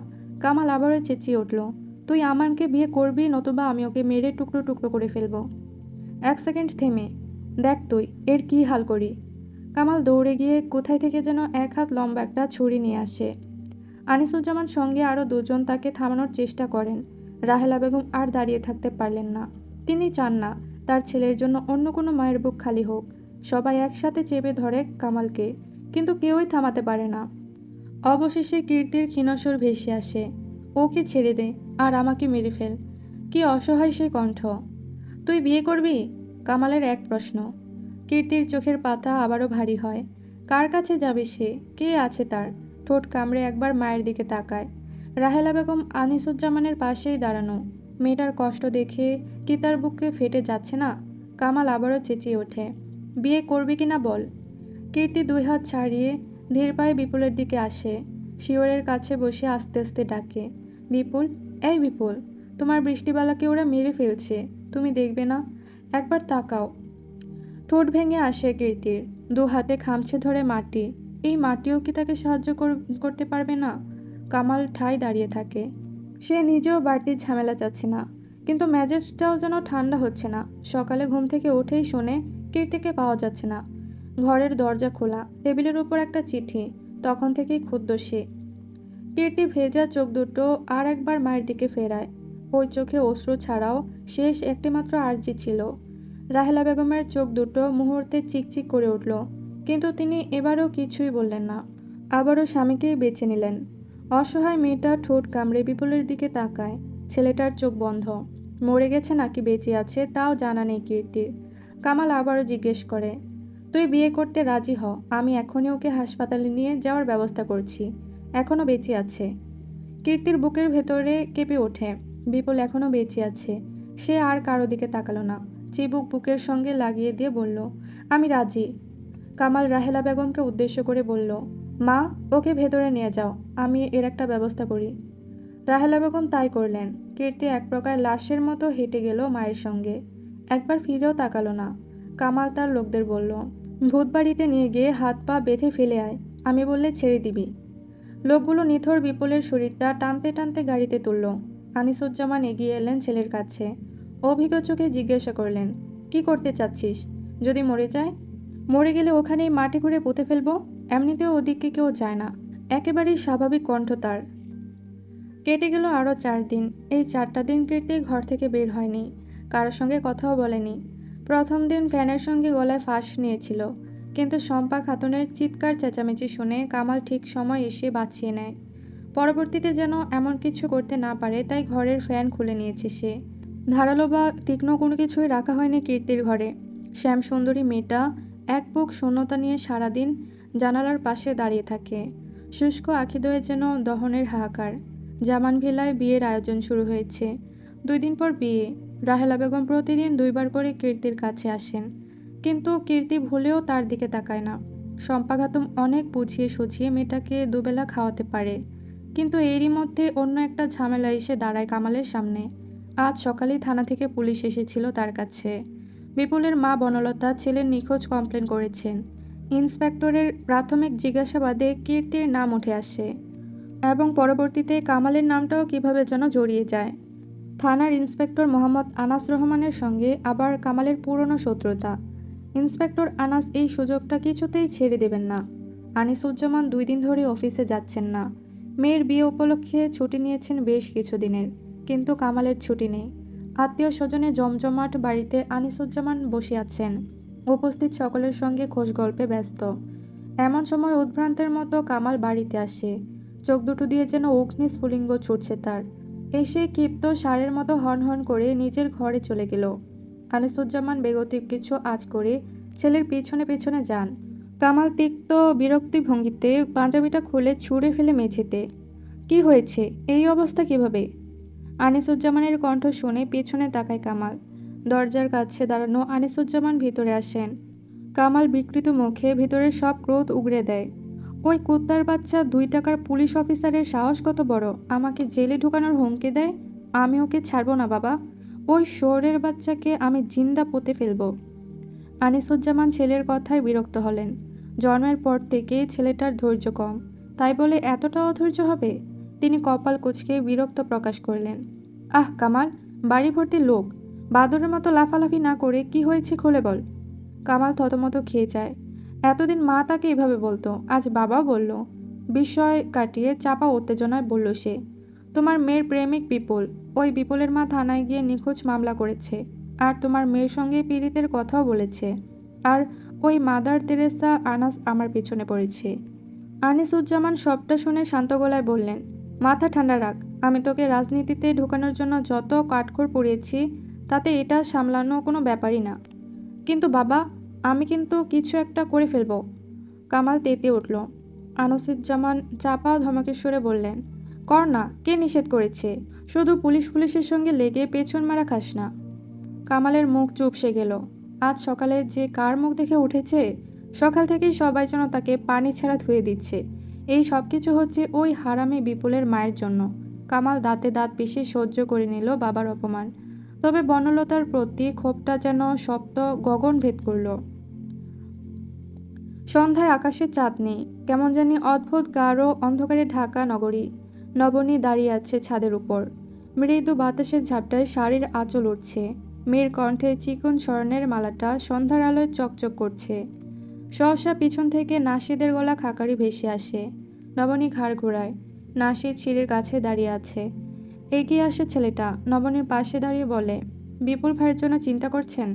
কামাল আবারও চেঁচিয়ে উঠল, তুই আমানকে বিয়ে করবি, নতুবা আমি ওকে মেরে টুকরো টুকরো করে ফেলবো। এক সেকেন্ড থেমে দেখ তুই এর কি হাল করি। কামাল দৌড়ে গিয়ে কোথায় থেকে যেন এক হাত লম্বা একটা ছুরি নিয়ে আসে। আনিসুজ্জামান সঙ্গে আরও দুজন তাকে থামানোর চেষ্টা করেন। রাহেলা বেগম আর দাঁড়িয়ে থাকতে পারলেন না। তিনি চান না তার ছেলের জন্য অন্য কোনো মায়ের বুক খালি হোক। সবাই একসাথে চেপে ধরে কামালকে, কিন্তু কেউই থামাতে পারে না। অবশেষে কীর্তির ক্ষীণস্বর ভেসে আসে, ওকে ছেড়ে দে আর আমাকে মেরে ফেল। কি অসহায় সে কণ্ঠ। তুই বিয়ে করবি? কামালের এক প্রশ্ন। কীর্তির চোখের পাতা আবারও ভারী হয়। কার কাছে যাবে সে? কে আছে তার? ঠোঁট কামড়ে একবার মায়ের দিকে তাকায়। রাহেলা বেগম আনিসুজ্জামানের পাশেই দাঁড়ানো। মেয়েটার কষ্ট দেখে কি তার বুকে ফেটে যাচ্ছে না? কামাল আবারও চেঁচিয়ে ওঠে, বিয়ে করবি কিনা বল। কীর্তি দুই হাত ছাড়িয়ে ধীর পায়ে বিপুলের দিকে আসে। শিওরের কাছে বসে আস্তে আস্তে ডাকে, বিপুল, এই বিপুল, তোমার বৃষ্টিবালাকে ওরা মেরে ফেলছে, তুমি দেখবে না? একবার তাকাও। ঠোঁট ভেঙে আসে কীর্তির, দু হাতে খামছে ধরে মাটি। এই মাটিও কি তাকে সাহায্য করতে পারবে না? কামাল ঠাই দাঁড়িয়ে থাকে। সে নিজেও বাড়তি ঝামেলা চাচ্ছে না, কিন্তু মেজাজটাও যেন ঠান্ডা হচ্ছে না। সকালে ঘুম থেকে উঠেই শোনে কীর্তিকে পাওয়া যাচ্ছে না। ঘরের দরজা খোলা, টেবিলের উপর একটা চিঠি। তখন থেকেই ক্ষুব্ধ সে। কীর্তি ভেজা চোখ দুটো আর একবার মায়ের দিকে ফেরায়। ওই চোখে অশ্রু ছাড়াও শেষ একটিমাত্র আর্জি ছিল। রাহেলা বেগমের চোখ দুটো মুহূর্তে চিকচিক করে উঠল, কিন্তু তিনি এবারও কিছুই বললেন না। আবারও স্বামীকেই বেছে নিলেন। অসহায় মেয়েটা ঠোঁট কামড়ে বিপুলের দিকে তাকায়। ছেলেটার চোখ বন্ধ। মরে গেছে নাকি বেঁচে আছে তাও জানা নেই কীর্তির। কামাল আবারও জিজ্ঞেস করে, তুই বিয়ে করতে রাজি হ, আমি এখনই ওকে হাসপাতালে নিয়ে যাওয়ার ব্যবস্থা করছি। এখনও বেঁচে আছে। কীর্তির বুকের ভেতরে কেঁপে ওঠে। বিপুল এখনও বেঁচে আছে। সে আর কারো দিকে তাকালো না, চিবুক বুকের সঙ্গে লাগিয়ে দিয়ে বলল, আমি রাজি। কামাল রাহেলা বেগমকে উদ্দেশ্য করে বলল, মা, ওকে ভেতরে নিয়ে যাও, আমি এর একটা ব্যবস্থা করি। রাহেলা বেগম তাই করলেন। কীর্তি এক প্রকার লাশের মতো হেঁটে গেল মায়ের সঙ্গে। একবার ফিরেও তাকালো না। কামাল তার লোকদের বলল, ভূত বাড়িতে নিয়ে গিয়ে হাত পা বেঁধে ফেলে আয়, আমি বললে ছেড়ে দিবি। লোকগুলো নিথর বিপুলের শরীরটা টানতে টানতে গাড়িতে তুলল। আনিসুজ্জামান এগিয়ে এলেন ছেলের কাছে। অভিজ্ঞ চোখে জিজ্ঞাসা করলেন, কি করতে চাচ্ছিস? যদি মরে যায়? মরে গেলে ওখানেই মাটি ঘুরে পুঁতে ফেলবো। এমনিতেও ওদিকে কেউ যায় না। একেবারেই স্বাভাবিক কণ্ঠ তার। কেটে গেল আরও 4 দিন। এই 4টা দিন কীর্তি ঘর থেকে বের হয়নি, কারোর সঙ্গে কথাও বলেনি। প্রথম দিন ফ্যানের সঙ্গে গলায় ফাঁস নিয়েছিল, কিন্তু শম্পা খাতুনের চিৎকার চেঁচামেচি শুনে কামাল ঠিক সময় এসে বাঁচিয়ে নেয়। পরবর্তীতে যেন এমন কিছু করতে না পারে তাই ঘরের ফ্যান খুলে নিয়েছে সে। ধারালো বা তীক্ষ্ণ কোনো কিছুই রাখা হয়নি কীর্তির ঘরে। শ্যামসুন্দরী মেয়েটা এক বুক শূন্যতা নিয়ে সারাদিন জানালার পাশে দাঁড়িয়ে থাকে। শুষ্ক আখিদ্বয়ে যেন দহনের হাহাকার। জামান ভিলায় বিয়ের আয়োজন শুরু হয়েছে। 2 দিন পর বিয়ে। রাহেলা বেগম প্রতিদিন 2 বার করে কীর্তির কাছে আসেন, কিন্তু কীর্তি ভুলেও তার দিকে তাকায় না। শম্পা খাতুন অনেক বুঝিয়ে সুঝিয়ে মেয়েটাকে দুবেলা খাওয়াতে পারে, কিন্তু এরই মধ্যে অন্য একটা ঝামেলা এসে দাঁড়ায় কামালের সামনে। আজ সকালেই থানা থেকে পুলিশ এসেছিল তার কাছে। বিপুলের মা বনলতা ছেলের নিখোঁজ কমপ্লেন করেছেন। ইন্সপেক্টরের প্রাথমিক জিজ্ঞাসাবাদে কীর্তির নাম উঠে আসে এবং পরবর্তীতে কামালের নামটাও কিভাবে যেন জড়িয়ে যায়। থানার ইন্সপেক্টর মোহাম্মদ আনাস রহমানের সঙ্গে আবার কামালের পুরনো শত্রুতা। ইন্সপেক্টর আনাস এই সুযোগটা কিছুতেই ছেড়ে দেবেন না। আনিসুজ্জামান 2 দিন ধরে অফিসে যাচ্ছেন না। মেয়ের বিয়ে উপলক্ষে ছুটি নিয়েছেন বেশ কিছুদিনের, কিন্তু কামালের ছুটি নেই। আত্মীয় স্বজনে জমজমাট বাড়িতে আনিসুজ্জামান বসে আছেন, উপস্থিত সকলের সঙ্গে খোশ গল্পে ব্যস্ত। এমন সময় উদ্ভ্রান্তের মতো কামাল বাড়িতে আসে। চোখ দুটো দিয়ে যেন অগ্নিস্ফুলিঙ্গ ছুটছে তার। এসে ক্ষিপ্ত ষাঁড়ের মতো হন হন করে নিজের ঘরে চলে গেল। আনিসুজ্জামান বেগতিক কিছু আজ করে ছেলের পিছনে পিছনে যান। কামাল তিক্ত বিরক্তি ভঙ্গিতে পাঞ্জাবিটা খুলে ছুঁড়ে ফেলে মেঝেতে। কি হয়েছে? এই অবস্থা কিভাবে? আনিসুজ্জামানের কণ্ঠ শুনে পিছনে তাকায় কামাল। দরজার কাছে দাঁড়ানো আনিসুজ্জামান ভিতরে আসেন। কামাল বিকৃত মুখে ভিতরের সব ক্রোধ উগরে দেয়। ওই কুত্তার বাচ্চা 2 টাকার পুলিশ অফিসারের সাহস কত বড় আমাকে জেলে ঢুকানোর হুমকি দেয়? আমি ওকে ছাড়বো না বাবা। ওই শোরের বাচ্চাকে আমি জিন্দা পুঁতে ফেলবো। আনিসুজ্জামান ছেলের কথায় বিরক্ত হলেন। জন্মের পর থেকেই ছেলেটার ধৈর্য কম, তাই বলে এতটা অধৈর্য হবে? তিনি কপাল কুঁচকে বিরক্ত প্রকাশ করলেন। আহ কামাল, বাড়ি ভর্তি লোক, বাদরের মতো লাফালাফি না করে কি হয়েছে খুলে বল। কামাল থতমত খেয়ে যায়। এতদিন মা তাকে এভাবে বলতো, আজ বাবাও বলল। বিস্ময় কাটিয়ে চাপা উত্তেজনায় বলল সে, তোমার মেয়ের প্রেমিক বিপুল, ওই বিপুলের মা থানায় গিয়ে নিখোঁজ মামলা করেছে, আর তোমার মেয়ের সঙ্গে পীড়িতের কথাও বলেছে। আর ওই মাদার তেরেসা আনাস আমার পিছনে পড়েছে। আনিসুজ্জামান সবটা শুনে শান্ত গলায় বললেন, মাথা ঠান্ডা রাখ। আমি তোকে রাজনীতিতে ঢোকানোর জন্য যত কাঠখড় পুড়িয়েছি তাতে এটা সামলানো কোনো ব্যাপারই না। কিন্তু বাবা, আমি কিন্তু কিছু একটা করে ফেলব। কামাল তেতে উঠল। আনিসুজ্জামান চাপা ধমকের সুরে বললেন, কর না, কে নিষেধ করেছে? শুধু পুলিশের সঙ্গে লেগে পেছন মারা খাস না। কামালের মুখ চুপসে গেল। আজ সকালে যে কার মুখ দেখে উঠেছে! সকাল থেকেই সবাই যেন তাকে পানি ছাড়া ধুয়ে দিচ্ছে। এই সব কিছু হচ্ছে ওই হারামি বিপুলের মায়ের জন্য। কামাল দাঁতে দাঁত পিষে সহ্য করে নিল বাবার অপমান, তবে বনলতার প্রতি ক্ষোভটা যেন সপ্ত গগন ভেদ করল। সন্ধ্যায় আকাশে চাঁদ নেই, কেমন জানি অদ্ভুত গাঢ় অন্ধকারে ঢাকা নগরী। নবনী দাঁড়িয়ে আছে ছাদের উপর। মৃদু বাতাসের ঝাপটায় শাড়ির আঁচল উঠছে। মেয়ের কণ্ঠে চিকন স্বর্ণের মালাটা সন্ধ্যার আলোয় চকচক করছে। সহসা পিছন থেকে নাশিদের গলা খাকারি ভেসে আসে। নবনী ঘাড় ঘোরায়। নাশিদ সিঁড়ির কাছে দাঁড়িয়ে আছে। এগিয়ে আসে ছেলেটা, নবনীর পাশে দাঁড়িয়ে বলে, বিপুল ভাইয়ের জন্য চিন্তা করছেন?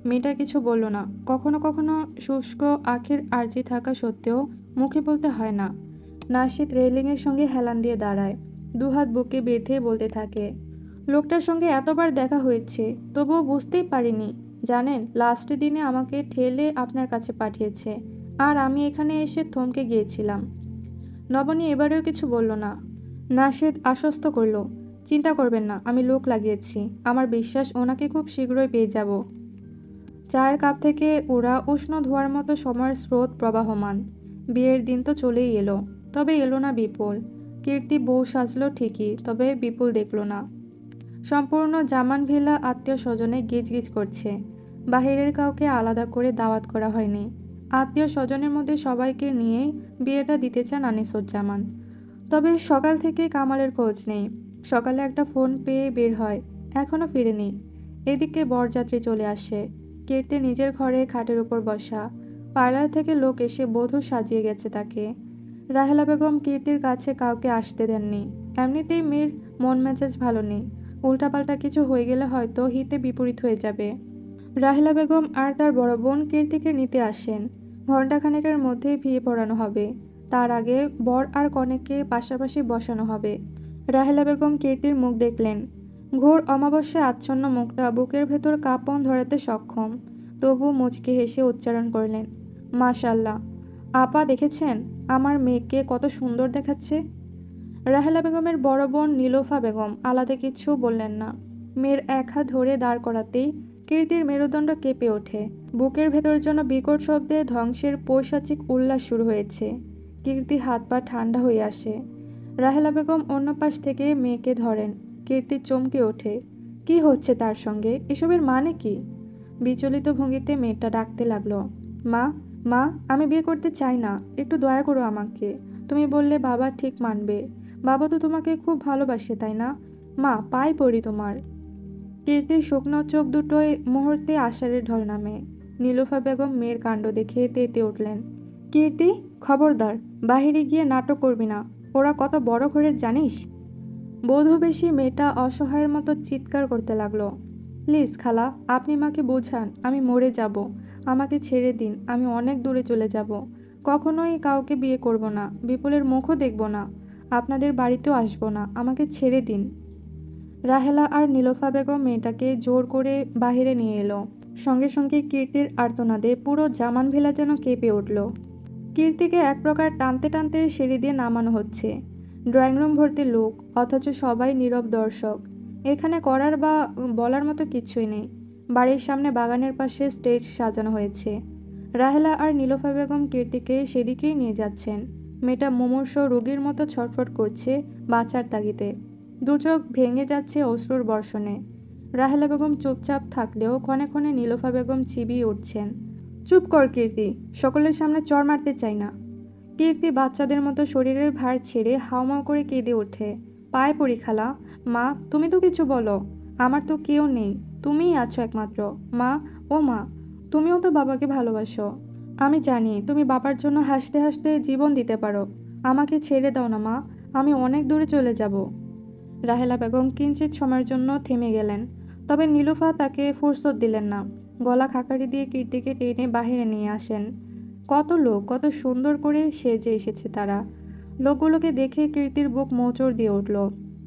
মেয়েটা কিছু বলল না। কখনো কখনো শুষ্ক আখের আর্জি থাকা সত্ত্বেও মুখে বলতে হয় না। নাশিদ রেলিংয়ের সঙ্গে হেলান দিয়ে দাঁড়ায়, দুহাত বুকে বেঁধে বলতে থাকে, লোকটার সঙ্গে এতবার দেখা হয়েছে, তবুও বুঝতেই পারিনি। জানেন, লাস্টের দিনে আমাকে ঠেলে আপনার কাছে পাঠিয়েছে, আর আমি এখানে এসে থমকে গিয়েছিলাম। নবনী এবারেও কিছু বলল না। নাশিদ আশ্বস্ত করল, চিন্তা করবেন না, আমি লোক লাগিয়েছি। আমার বিশ্বাস ওনাকে খুব শীঘ্রই পেয়ে যাব। চায়ের কাপ থেকে ওরা উষ্ণ ধোঁয়ার মতো সময়ের স্রোত প্রবাহমান। বিয়ের দিন তো চলেই এলো, তবে এলো না বিপুল। কীর্তি বউ সাজলো ঠিকই, তবে বিপুল দেখল না। সম্পূর্ণ জামান ভিলা আত্মীয় স্বজনে গিজগিজ করছে। বাহিরের কাউকে আলাদা করে দাওয়াত করা হয়নি। আত্মীয় স্বজনের মধ্যে সবাইকে নিয়েই বিয়েটা দিতে চান আনিসুজ্জামান। তবে সকাল থেকে কামালের খোঁজ নেই। সকালে একটা ফোন পেয়ে বের হয়, এখনো ফিরেনি। এদিকে বরযাত্রী চলে আসে। কীর্তি নিজের ঘরে খাটের উপর বসা। পার্লার থেকে লোক এসে বধূ সাজিয়ে গেছে তাকে। রাহেলা বেগম কীর্তির কাছে কাউকে আসতে দেননি। এমনিতেই মেয়ের মন মেজাজ ভালো নেই। উল্টাপাল্টা কিছু হয়ে গেলে হয়তো হিতে বিপরীত হয়ে যাবে। রাহেলা বেগম আর তার বড় বোন কীর্তিকে নিতে আসেন। ঘণ্টাখানেকের মধ্যেই বিয়ে পড়ানো হবে। তার আগে বর আর কনেকে পাশাপাশি বসানো হবে। রাহেলা বেগম কীর্তির মুখ দেখলেন। ঘোর অমাবস্যায় আচ্ছন্ন মুখটা বুকের ভেতর কাঁপন ধরাতে সক্ষম। তবু মুচকি হেসে উচ্চারণ করলেন, মাশাল্লাহ। আপা দেখেছেন আমার মেয়েকে কত সুন্দর দেখাচ্ছে? রাহেলা বেগমের বড় বোন নীলোফা বেগম আলাদা কিছু বললেন না। মেয়ের এক হাত ধরে দাঁড় করাতেই কীর্তির মেরুদণ্ড কেঁপে ওঠে। বুকের ভেতর যেন বিকট শব্দে ধ্বংসের পৈশাচিক উল্লাস শুরু হয়েছে। কীর্তি হাত পা ঠান্ডা হয়ে আসে। রাহেলা বেগম অন্য পাশ থেকে মেয়েকে ধরেন। কীর্তি চমকে ওঠে। কি হচ্ছে তার সঙ্গে? এসবের মানে কি? বিচলিত ভঙ্গিতে মেয়েটা ডাকতে লাগলো, মা, মা, আমি বিয়ে করতে চাই না, একটু দয়া করো আমাকে। তুমি বললে বাবা ঠিক মানবে। বাবা তো তোমাকে খুব ভালোবাসে, তাই না? মা, পায়ে পড়ি তোমার। কীর্তির শুকনো চোখ দুটোয় মুহূর্তে আষাঢ়ের ঢল নামে। নীলুফা বেগম মেয়ের কাণ্ড দেখে তেতে উঠলেন। কীর্তি, খবরদার, বাহিরে গিয়ে নাটক করবি না। ওরা কত বড় ঘরের জানিস? বধূবেশী মেয়েটা অসহায়ের মতো চিৎকার করতে লাগলো, প্লিজ খালা, আপনি মাকে বোঝান, আমি মরে যাব। আমাকে ছেড়ে দিন, আমি অনেক দূরে চলে যাব। কখনোই কাউকে বিয়ে করব না, বিপুলের মুখও দেখব না, আপনাদের বাড়িতেও আসবো না, আমাকে ছেড়ে দিন। রাহেলা আর নীলোফা বেগম মেয়েটাকে জোর করে বাহিরে নিয়ে এলো। সঙ্গে সঙ্গে কীর্তির আর্তনাদে পুরো জামান ভিলা যেন কেঁপে উঠল। কীর্তিকে এক প্রকার টানতে টানতে সিঁড়ি দিয়ে নামানো হচ্ছে। ড্রয়িং রুম ভর্তি লোক, অথচ সবাই নীরব দর্শক। এখানে করার বা বলার মতো কিছুই নেই। বাড়ির সামনে বাগানের পাশে স্টেজ সাজানো হয়েছে। রাহেলা আর নীলোফা বেগম কীর্তিকে সেদিকেই নিয়ে যাচ্ছেন। মেয়েটা মুমূর্ষু রোগীর মতো ছটফট করছে বাঁচার তাগিদে। দু চোখ ভেঙে যাচ্ছে অশ্রুর বর্ষণে। রাহেলা বেগম চুপচাপ থাকলেও ক্ষণে ক্ষণে নীলোফা বেগম চিবিয়ে উঠছেন। চুপ কর কীর্তি, সকলের সামনে চড় মারতে চাই না। কীর্তি বাচ্চাদের মতো শরীরের ভার ছেড়ে হাউমাউ করে কেঁদে ওঠে। পায়ে পড়ি খালা, মা, তুমি তো কিছু বলো। আমার তো কেউ নেই, তুমিই আছো একমাত্র। মা, ও মা, তুমিও তো বাবাকে ভালোবাসো। আমি জানি তুমি বাবার জন্য হাসতে হাসতে জীবন দিতে পারো। আমাকে ছেড়ে দাও না মা, আমি অনেক দূরে চলে যাব। রাহেলা বেগম কিঞ্চিত সময়ের জন্য থেমে গেলেন। তবে নীলুফা তাকে ফুরসত দিলেন না। গলা খাকারি দিয়ে কীর্তিকে টেনে বাহিরে নিয়ে আসেন। কত লোক, কত সুন্দর করে সেজে এসেছে তারা। লোকগুলোকে দেখে কীর্তির বুক মোচড় দিয়ে উঠল।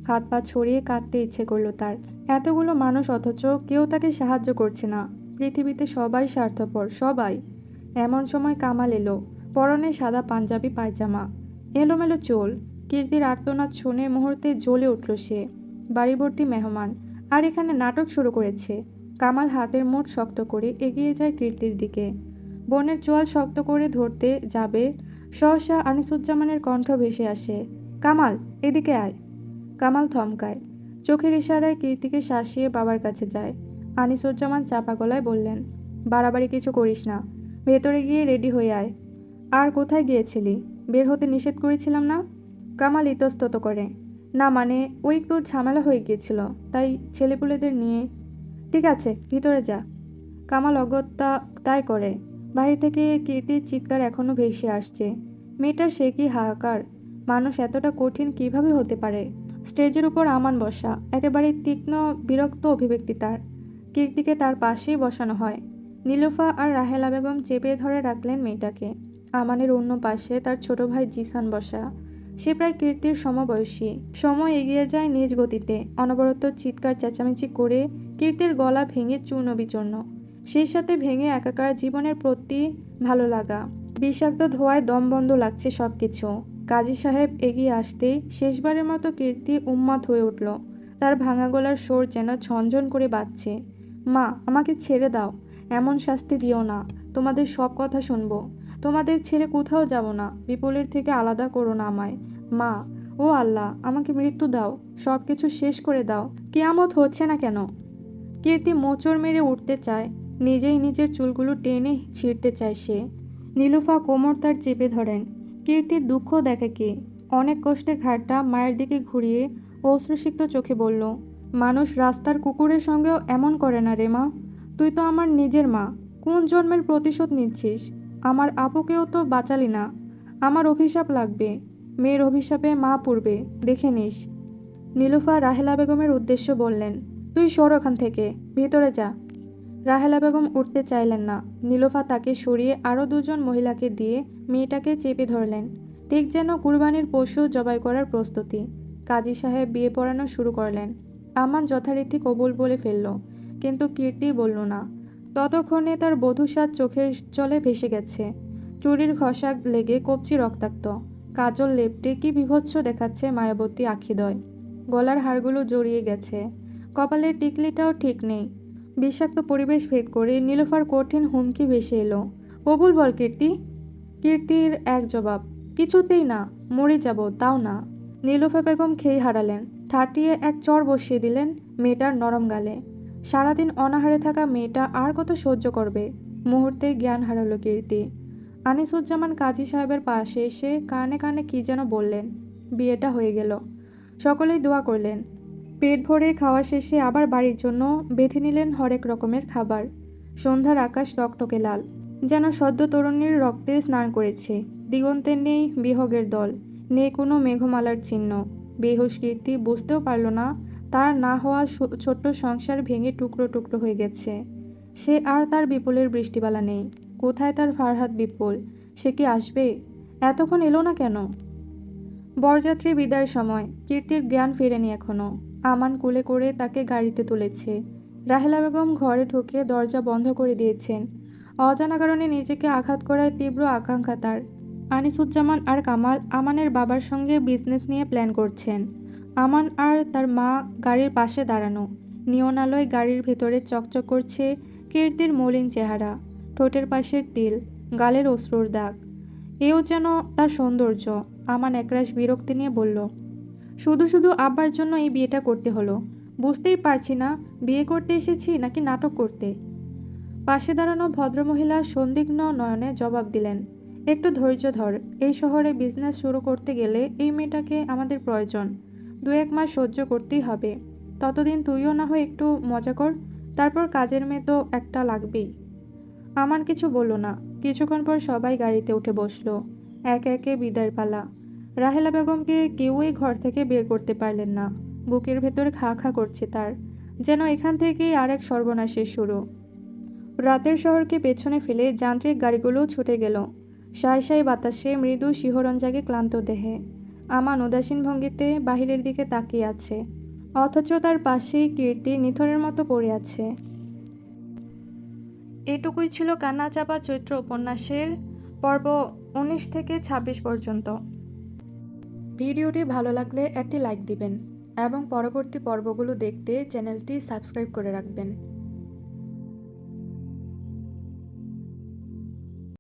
হাত পা ছড়িয়ে কাঁদতে ইচ্ছে করলো তার। এতগুলো মানুষ, অথচ কেউ তাকে সাহায্য করছে না। পৃথিবীতে সবাই স্বার্থপর, সবাই। এমন সময় কামাল এলো। পরনে সাদা পাঞ্জাবি পায়জামা, এলোমেলো চুল। কীর্তির আর্তনাদ শুনে মুহূর্তে জ্বলে উঠল সে। বাড়ি ভর্তি মেহমান, আর এখানে নাটক শুরু করেছে। কামাল হাতের মুঠ শক্ত করে এগিয়ে যায় কীর্তির দিকে। বোনের চোয়াল শক্ত করে ধরতে যাবে, সহসা আনিসুজ্জামানের কণ্ঠ ভেসে আসে, কামাল, এদিকে আয়। কামাল থমকায়। চোখের ইশারায় কীর্তিকে শাসিয়ে বাবার কাছে যায়। আনিসুজ্জামান চাপা গলায় বললেন, বাড়াবাড়ি কিছু করিস না, ভেতরে গিয়ে রেডি হয়ে আয়। আর কোথায় গিয়েছিলি? বের হতে নিষেধ করেছিলাম না? কামাল ইতস্তত করে, না মানে ওই একটু ঝামেলা হয়ে গিয়েছিল, তাই ছেলেপুলেদের নিয়ে। ঠিক আছে, ভিতরে যা। কামাল অগত্যা তাই করে। বাহির থেকে কীর্তির চিৎকার এখনো ভেসে আসছে। মেয়েটার সে কি হাহাকার! মানুষ এতটা কঠিন কিভাবে হতে পারে? স্টেজের উপর আমান বসা, একেবারে তীক্ষ্ণ বিরক্ত অভিব্যক্তি তার। কীর্তিকে তার পাশেই বসানো হয়। নীলুফা আর রাহেলা বেগম চেপে ধরে রাখলেন মেয়েটাকে। আমানের অন্য পাশে তার ছোট ভাই জিসান বসা। সে প্রায় কীর্তির সমবয়সী। সময় এগিয়ে যায় নিজ গতিতে। অনবরত চিৎকার চেঁচামেচি করে কীর্তির গলা ভেঙে চূর্ণ বিচূর্ণ। সেই সাথে ভেঙে একাকার জীবনের প্রতি ভালো লাগা। বিষাক্ত ধোঁয়ায় দম বন্ধ লাগছে সবকিছু। কাজী সাহেব এগিয়ে আসতেই শেষবারের মতো কীর্তি উন্মাদ হয়ে উঠল। তার ভাঙা গলার সুর যেন ঝনঝন করে বাজছে, মা, আমাকে ছেড়ে দাও, এমন শাস্তি দিও না, তোমাদের সব কথা শুনবো, তোমাদের ছেড়ে কোথাও যাব না, বিপুলের থেকে আলাদা করো না আমায়। মা, ও আল্লাহ, আমাকে মৃত্যু দাও, সব কিছু শেষ করে দাও, কিয়ামত হচ্ছে না কেন? কীর্তি মোচড় মেরে উঠতে চায়, নিজেই নিজের চুলগুলো টেনে ছিঁড়তে চায় সে। নীলুফা কোমর তার চেপে ধরেন। কীর্তির দুঃখ দেখে কি, অনেক কষ্টে ঘাড়টা মায়ের দিকে ঘুরিয়ে অশ্রুসিক্ত চোখে বলল, মানুষ রাস্তার কুকুরের সঙ্গেও এমন করে না রে মা। তুই তো আমার নিজের মা, কোন জন্মের প্রতিশোধ নিচ্ছিস? আমার আপুকেও তো বাঁচালি না। আমার অভিশাপ লাগবে, মেয়ের অভিশাপে মা পড়বে, দেখে নিস। নীলুফা রাহেলা বেগমের উদ্দেশ্য বললেন, তুই সর ওখান থেকে, ভিতরে যা। রাহেলা বেগম উঠতে চাইলেন না। নীলুফা তাকে সরিয়ে আরও দুজন মহিলাকে দিয়ে মেয়েটাকে চেপে ধরলেন, ঠিক যেন কুরবানির পশু জবাই করার প্রস্তুতি। কাজী সাহেব বিয়ে পড়ানো শুরু করলেন। আমান যথারীতি কবুল বলে ফেলল, কিন্তু কীর্তি বলল না। ততক্ষণে তার বধূসাজ চোখের জলে ভেসে গেছে। চুরির ঘষা লেগে কবজি রক্তাক্ত, কাজল লেপটে কি বিভৎস দেখাচ্ছে মায়াবতী আখিদয়। গলার হাড়গুলো জড়িয়ে গেছে, কপালের টিকলিটাও ঠিক নেই। বিষাক্ত পরিবেশ ভেদ করে নীলুফার কঠিন হুমকি ভেসে এলো, কবুল বল কীর্তি। কীর্তির এক জবাব, কিছুতেই না, মরে যাব তাও না। নীলুফা বেগম খেই হারালেন, ঠাটিয়ে এক চর বসিয়ে দিলেন মেয়েটার নরম গালে। সারাদিন অনাহারে থাকা মেয়েটা আর কত সহ্য করবে। মুহূর্তে জ্ঞান হারালো কীর্তি। আনিসুজ্জামান কাজী সাহেবের পাশে এসে কানে কানে কি যেন বললেন। বিয়েটা হয়ে গেল। সকলেই দোয়া করলেন। পেট ভরে খাওয়া শেষে আবার বাড়ির জন্য বেঁধে নিলেন হরেক রকমের খাবার। সন্ধ্যার আকাশ টকটকে লাল, যেন সদ্য তরুণীর রক্তে স্নান করেছে। দিগন্তে নেই বিহগের দল, নেই কোনো মেঘমালার চিহ্ন। বেহুশ কীর্তি বুঝতেও পারল না তার না হওয়া ছোট্ট সংসার ভেঙে টুকরো টুকরো হয়ে গেছে। সে আর তার বিপুলের বৃষ্টিবালা নেই। কোথায় তার ফারহাদ বিপুল? সে কি আসবে? এতক্ষণ এলো না কেন? বরযাত্রী বিদায়ের সময় কীর্তির জ্ঞান ফেরেনি এখনো। আমান কোলে করে তাকে গাড়িতে তুলেছে। রাহেলা বেগম ঘরে ঢুকে দরজা বন্ধ করে দিয়েছেন। অজানা কারণে নিজেকে আঘাত করার তীব্র আকাঙ্ক্ষা তার। আনিসুজ্জামান আর কামাল আমানের বাবার সঙ্গে বিজনেস নিয়ে প্ল্যান করছেন। আমান আর তার মা গাড়ির পাশে দাঁড়ানো। নিয়ন আলোয় গাড়ির ভেতরে চকচক করছে কীর্তির মলিন চেহারা, ঠোঁটের পাশের তিল, গালের অশ্রুর দাগ। এও যেন তার সৌন্দর্য। আমান একরাশ বিরক্তি নিয়ে বলল, শুধু শুধু আব্বার জন্য এই বিয়েটা করতে হলো। বুঝতেই পারছি না বিয়ে করতে এসেছি নাকি নাটক করতে। পাশে দাঁড়ানো ভদ্রমহিলা সন্দিগ্ধ নয়নে জবাব দিলেন, একটু ধৈর্য ধর। এই শহরে বিজনেস শুরু করতে গেলে এই মেয়েটাকে আমাদের প্রয়োজন। 2-1 মাস সহ্য করতেই হবে। ততদিন তুইও না হয় একটু মজা কর, তারপর কাজের মেয়ে তো একটা লাগবেই। আমান কিছু বলল না। কিছুক্ষণ পর সবাই গাড়িতে উঠে বসলো। একে একে বিদায়ের পালা। রাহেলা বেগমকে কেউই ঘর থেকে বের করতে পারলেন না। বুকের ভেতর খা খা করছে তার, যেন এখান থেকেই আরেক সর্বনাশের শুরু। রাতের শহরকে পেছনে ফেলে যান্ত্রিক গাড়িগুলো ছুটে গেল। সাই সাই বাতাসে মৃদু শিহরণ জাগে ক্লান্ত দেহে। আমান উদাসীন ভঙ্গিতে বাহিরের দিকে তাকিয়ে আছে, অথচ তার পাশেই কীর্তি নিথরের মতো পড়ে আছে। এটুকুই ছিল কান্না চাপা চৈত্র উপন্যাসের পর্ব 19 থেকে 26 পর্যন্ত। ভিডিওটি ভালো লাগলে একটি লাইক দিবেন এবং পরবর্তী পর্বগুলো দেখতে চ্যানেলটি সাবস্ক্রাইব করে রাখবেন।